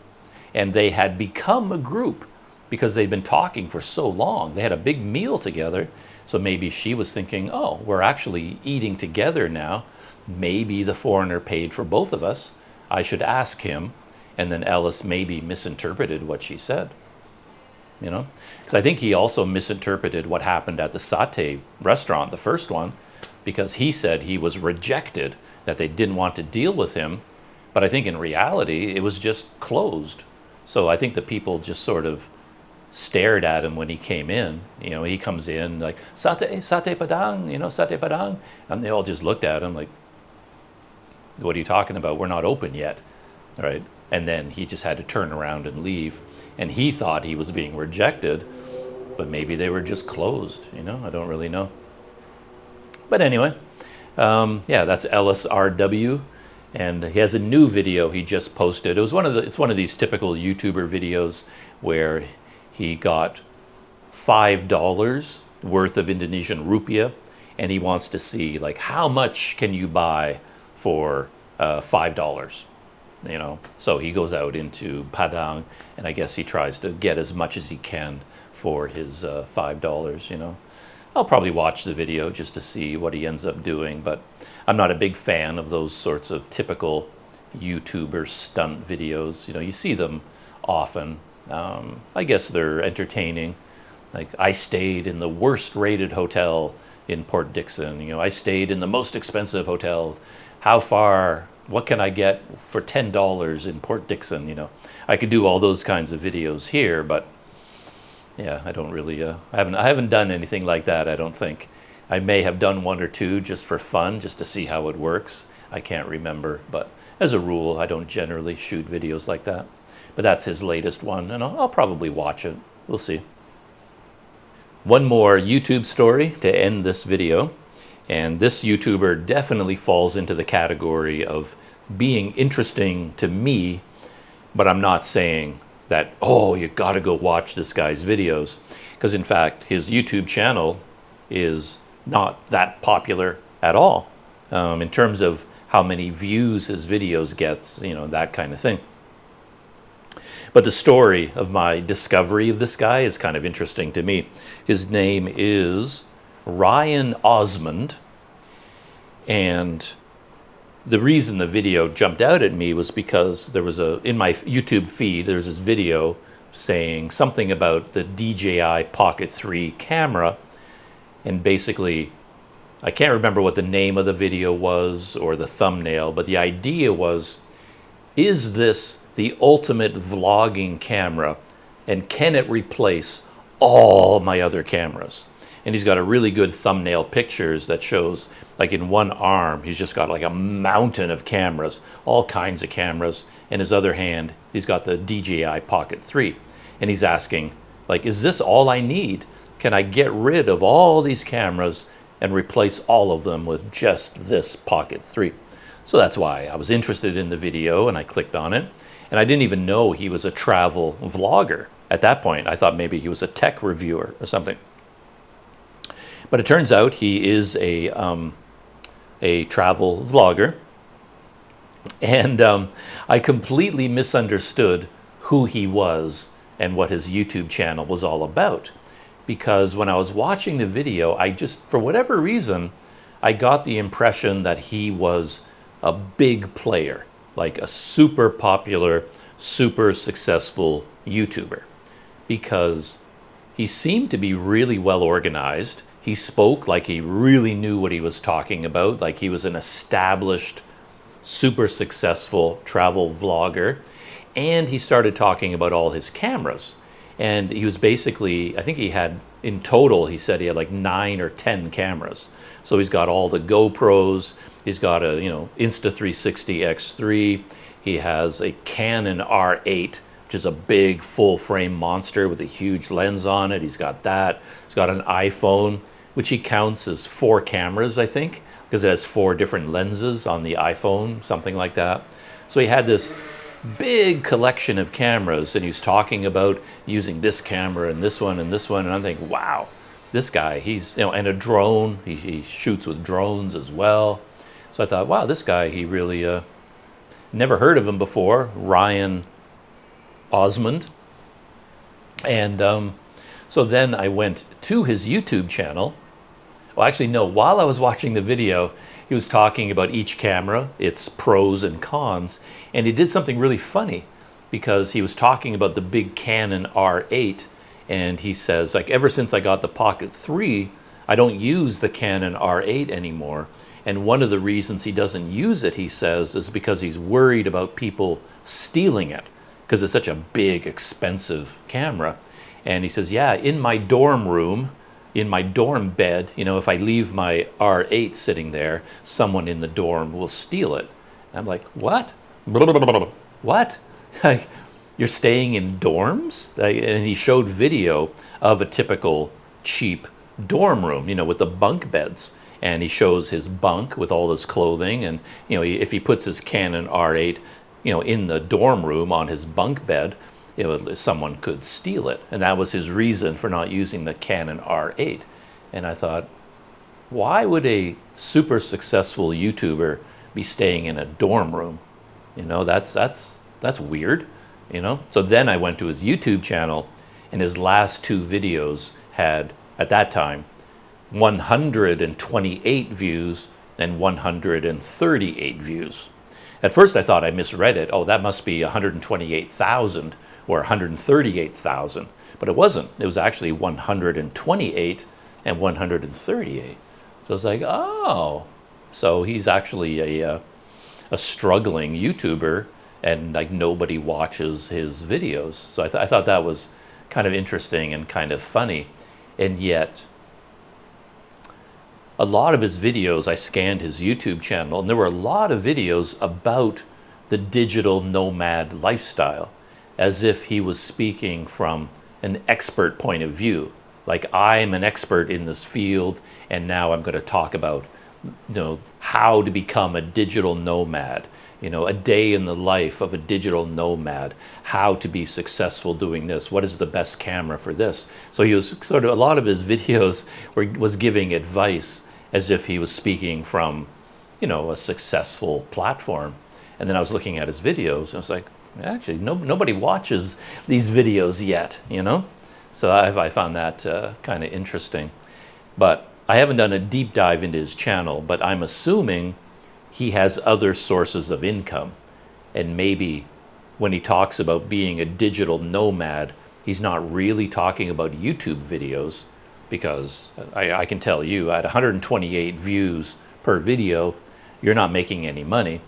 And they had become a group because they'd been talking for so long. They had a big meal together. So maybe she was thinking, oh, we're actually eating together now. Maybe the foreigner paid for both of us. I should ask him. And then Ellis maybe misinterpreted what she said. Because I think he also misinterpreted what happened at the satay restaurant, the first one, because he said he was rejected, that they didn't want to deal with him. But I think in reality, it was just closed. So I think the people just sort of stared at him when he came in. He comes in like, satay padang, satay padang. And they all just looked at him like, what are you talking about? We're not open yet, right? And then he just had to turn around and leave. And he thought he was being rejected, but maybe they were just closed, I don't really know. But anyway, yeah, that's Ellis RW. And he has a new video he just posted. It's one of these typical YouTuber videos where he got $5 worth of Indonesian rupiah, and he wants to see like how much can you buy for $5. So he goes out into Padang, and I guess he tries to get as much as he can for his $5. I'll probably watch the video just to see what he ends up doing, but I'm not a big fan of those sorts of typical YouTuber stunt videos. You see them often. I guess they're entertaining. Like, I stayed in the worst rated hotel in Port Dickson. I stayed in the most expensive hotel. How far? What can I get for $10 in Port Dickson? I could do all those kinds of videos here, but Yeah, I don't really, I haven't done anything like that, I don't think. I may have done one or two just for fun, just to see how it works. I can't remember, but as a rule, I don't generally shoot videos like that. But that's his latest one, and I'll probably watch it. We'll see. One more YouTube story to end this video. And this YouTuber definitely falls into the category of being interesting to me, but I'm not saying that, oh, you got to go watch this guy's videos. Because in fact, his YouTube channel is not that popular at all in terms of how many views his videos gets, you know, that kind of thing. But the story of my discovery of this guy is kind of interesting to me. His name is Ryan Osmond, and the reason the video jumped out at me was because there was in my YouTube feed, there's this video saying something about the DJI Pocket 3 camera, and basically, I can't remember what the name of the video was or the thumbnail, but the idea was, is this the ultimate vlogging camera, and can it replace all my other cameras? And he's got a really good thumbnail pictures that shows, like in one arm, he's just got like a mountain of cameras, all kinds of cameras. In his other hand, he's got the DJI Pocket 3. And he's asking, like, is this all I need? Can I get rid of all these cameras and replace all of them with just this Pocket 3? So that's why I was interested in the video, and I clicked on it. And I didn't even know he was a travel vlogger. At that point, I thought maybe he was a tech reviewer or something. But it turns out he is a travel vlogger. And I completely misunderstood who he was and what his YouTube channel was all about. Because when I was watching the video, I just, for whatever reason, I got the impression that he was a big player, like a super popular, super successful YouTuber. Because he seemed to be really well organized. He spoke like he really knew what he was talking about, like he was an established, super successful travel vlogger. And he started talking about all his cameras. And he was basically, I think he had, in total, he said he had like 9 or 10 cameras. So he's got all the GoPros, he's got a, Insta360 X3, he has a Canon R8, which is a big full-frame monster with a huge lens on it. He's got that. He's got an iPhone, which he counts as 4 cameras, I think, because it has 4 different lenses on the iPhone, something like that. So he had this big collection of cameras, and he was talking about using this camera and this one and this one, and I'm thinking, wow, this guy, he's, and a drone, he shoots with drones as well. So I thought, wow, this guy, he really, never heard of him before, Ryan Osmond. And so then I went to his YouTube channel. Well, actually, no, while I was watching the video, he was talking about each camera, its pros and cons, and he did something really funny because he was talking about the big Canon R8, and he says, like, ever since I got the Pocket 3, I don't use the Canon R8 anymore. And one of the reasons he doesn't use it, he says, is because he's worried about people stealing it, because it's such a big, expensive camera. And he says, yeah, in my dorm room, in my dorm bed, if I leave my R8 sitting there, someone in the dorm will steal it. And I'm like, what? What? You're staying in dorms? And he showed video of a typical cheap dorm room, with the bunk beds. And he shows his bunk with all his clothing. And, if he puts his Canon R8, in the dorm room on his bunk bed, someone could steal it. And that was his reason for not using the Canon R8. And I thought, why would a super successful YouTuber be staying in a dorm room? That's weird, So then I went to his YouTube channel, and his last 2 videos had, at that time, 128 views and 138 views. At first I thought I misread it. Oh, that must be 128,000 or 138,000. But it wasn't. It was actually 128 and 138. So it's like, oh. So he's actually a struggling YouTuber, and like nobody watches his videos. So I thought that was kind of interesting and kind of funny. And yet, a lot of his videos, I scanned his YouTube channel, and there were a lot of videos about the digital nomad lifestyle, as if he was speaking from an expert point of view. Like, I'm an expert in this field, and now I'm going to talk about, how to become a digital nomad, a day in the life of a digital nomad, how to be successful doing this, what is the best camera for this. So he was sort of, a lot of his videos was giving advice as if he was speaking from, a successful platform. And then I was looking at his videos, and I was like, actually, nobody watches these videos yet, So I found that kind of interesting. But I haven't done a deep dive into his channel, but I'm assuming he has other sources of income. And maybe when he talks about being a digital nomad, he's not really talking about YouTube videos, because I can tell you, at 128 views per video, you're not making any money.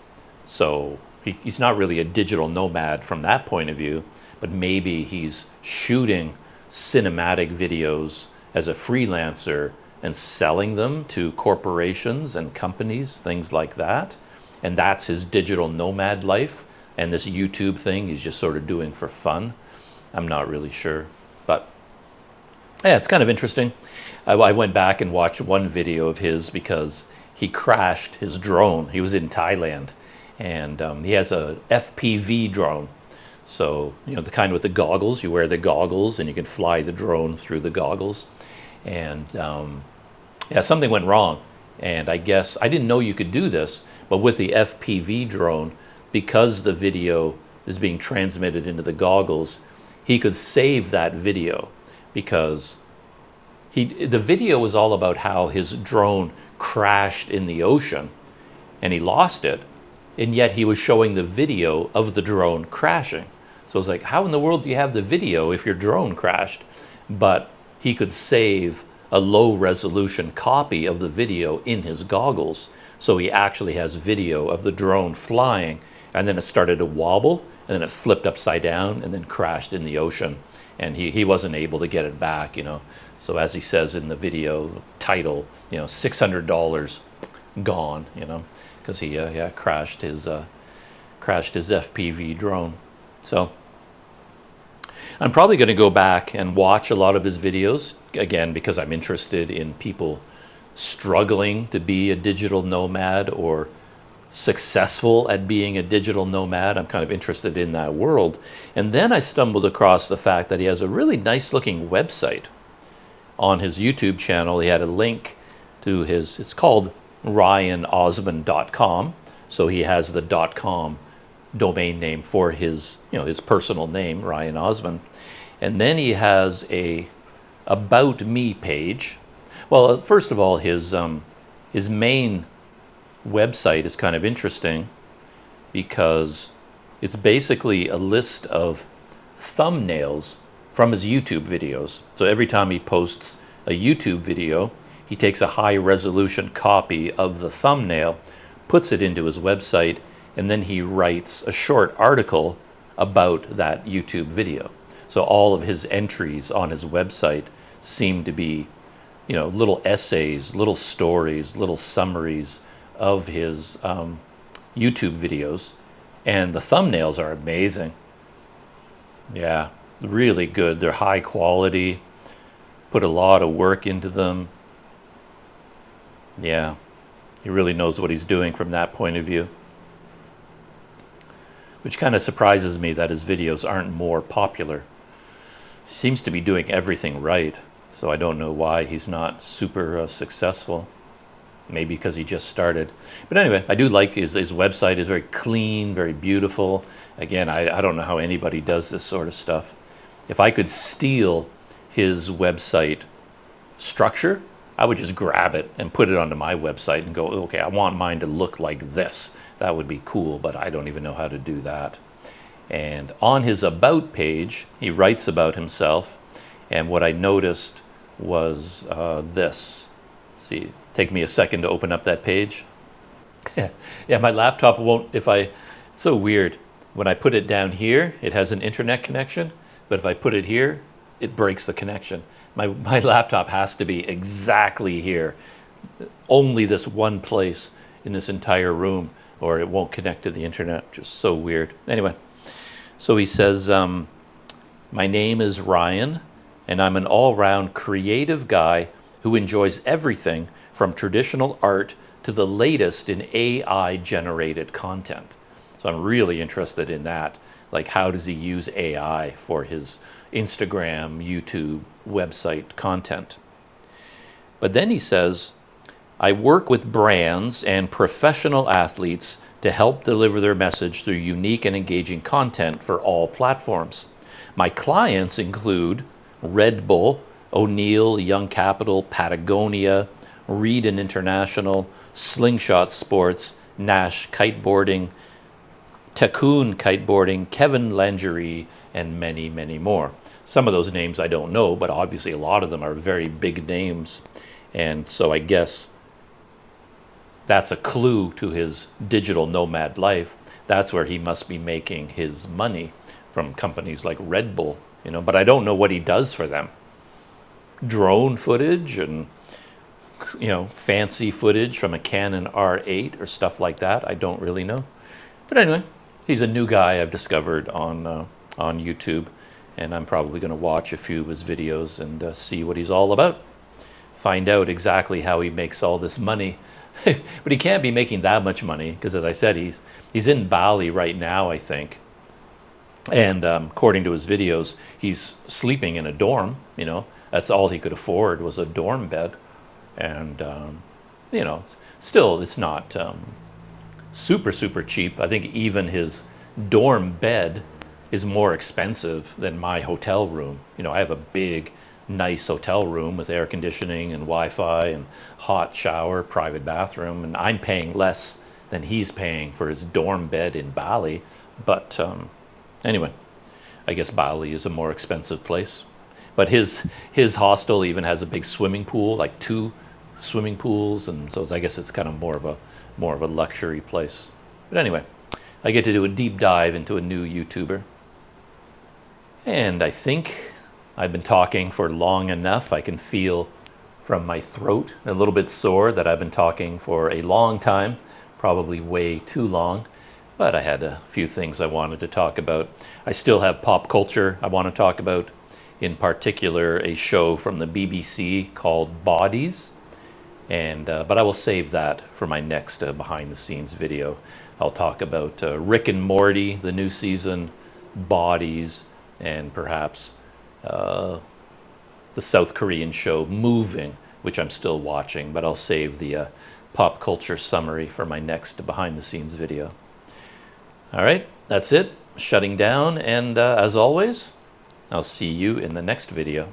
So he's not really a digital nomad from that point of view, but maybe he's shooting cinematic videos as a freelancer and selling them to corporations and companies, things like that. And that's his digital nomad life. And this YouTube thing he's just sort of doing for fun. I'm not really sure. But yeah, it's kind of interesting. I went back and watched one video of his because he crashed his drone. He was in Thailand. And he has a FPV drone. So, the kind with the goggles, you wear the goggles and you can fly the drone through the goggles. And yeah, something went wrong. And I guess, I didn't know you could do this, but with the FPV drone, because the video is being transmitted into the goggles, he could save that video, because the video was all about how his drone crashed in the ocean and he lost it. And yet he was showing the video of the drone crashing. So it's like, how in the world do you have the video if your drone crashed? But he could save a low resolution copy of the video in his goggles. So he actually has video of the drone flying, and then it started to wobble, and then it flipped upside down and then crashed in the ocean. And he wasn't able to get it back, So as he says in the video title, $600 gone, because he crashed his FPV drone. So I'm probably going to go back and watch a lot of his videos again, because I'm interested in people struggling to be a digital nomad or successful at being a digital nomad. I'm kind of interested in that world. And then I stumbled across the fact that he has a really nice looking website on his YouTube channel. He had a link to it's called ryanosmond.com. So he has the .com domain name for his personal name, Ryan Osmond. And then he has a About Me page. Well, first of all, his main website is kind of interesting, because it's basically a list of thumbnails from his YouTube videos. So every time he posts a YouTube video, he takes a high resolution copy of the thumbnail, puts it into his website, and then he writes a short article about that YouTube video. So all of his entries on his website seem to be, little essays, little stories, little summaries of his YouTube videos. And the thumbnails are amazing. Yeah, really good. They're high quality, put a lot of work into them. Yeah, he really knows what he's doing from that point of view. Which kind of surprises me that his videos aren't more popular. He seems to be doing everything right, so I don't know why he's not super successful. Maybe because he just started. But anyway, I do like his website is very clean, very beautiful. Again, I don't know how anybody does this sort of stuff. If I could steal his website structure, I would just grab it and put it onto my website and go, okay, I want mine to look like this. That would be cool, but I don't even know how to do that. And on his About page, he writes about himself. And what I noticed was this. Let's see, take me a second to open up that page. Yeah, my laptop won't, it's so weird. When I put it down here, it has an internet connection. But if I put it here, it breaks the connection. My laptop has to be exactly here, only this one place in this entire room, or it won't connect to the internet. Just so weird. Anyway, so he says, my name is Ryan, and I'm an all-round creative guy who enjoys everything from traditional art to the latest in AI-generated content. So I'm really interested in that. Like, how does he use AI for his Instagram, YouTube, website content? But then he says, I work with brands and professional athletes to help deliver their message through unique and engaging content for all platforms. My clients include Red Bull, O'Neill, Young Capital, Patagonia, Reed and International, Slingshot Sports, Nash Kiteboarding, Takun Kiteboarding, Kevin Lingerie, and many, many more. Some of those names I don't know, but obviously a lot of them are very big names. And so I guess that's a clue to his digital nomad life. That's where he must be making his money, from companies like Red Bull, but I don't know what he does for them. Drone footage and, fancy footage from a Canon R8 or stuff like that. I don't really know. But anyway, he's a new guy I've discovered on YouTube, and I'm probably going to watch a few of his videos and see what he's all about. Find out exactly how he makes all this money. But he can't be making that much money because, as I said, he's in Bali right now, I think. And according to his videos, he's sleeping in a dorm. That's all he could afford was a dorm bed. And, still, it's not super, super cheap. I think even his dorm bed is more expensive than my hotel room. I have a big, nice hotel room with air conditioning and Wi-Fi and hot shower, private bathroom, and I'm paying less than he's paying for his dorm bed in Bali. But anyway, I guess Bali is a more expensive place. But his hostel even has a big swimming pool, like 2 swimming pools, and so I guess it's kind of more of a luxury place. But anyway, I get to do a deep dive into a new YouTuber. And I think I've been talking for long enough. I can feel from my throat a little bit sore that I've been talking for a long time, probably way too long. But I had a few things I wanted to talk about. I still have pop culture I want to talk about, in particular a show from the BBC called Bodies. And but I will save that for my next behind-the-scenes video. I'll talk about Rick and Morty, the new season, Bodies, and perhaps the South Korean show Moving, which I'm still watching, but I'll save the pop culture summary for my next behind-the-scenes video. All right, that's it. Shutting down, and as always, I'll see you in the next video.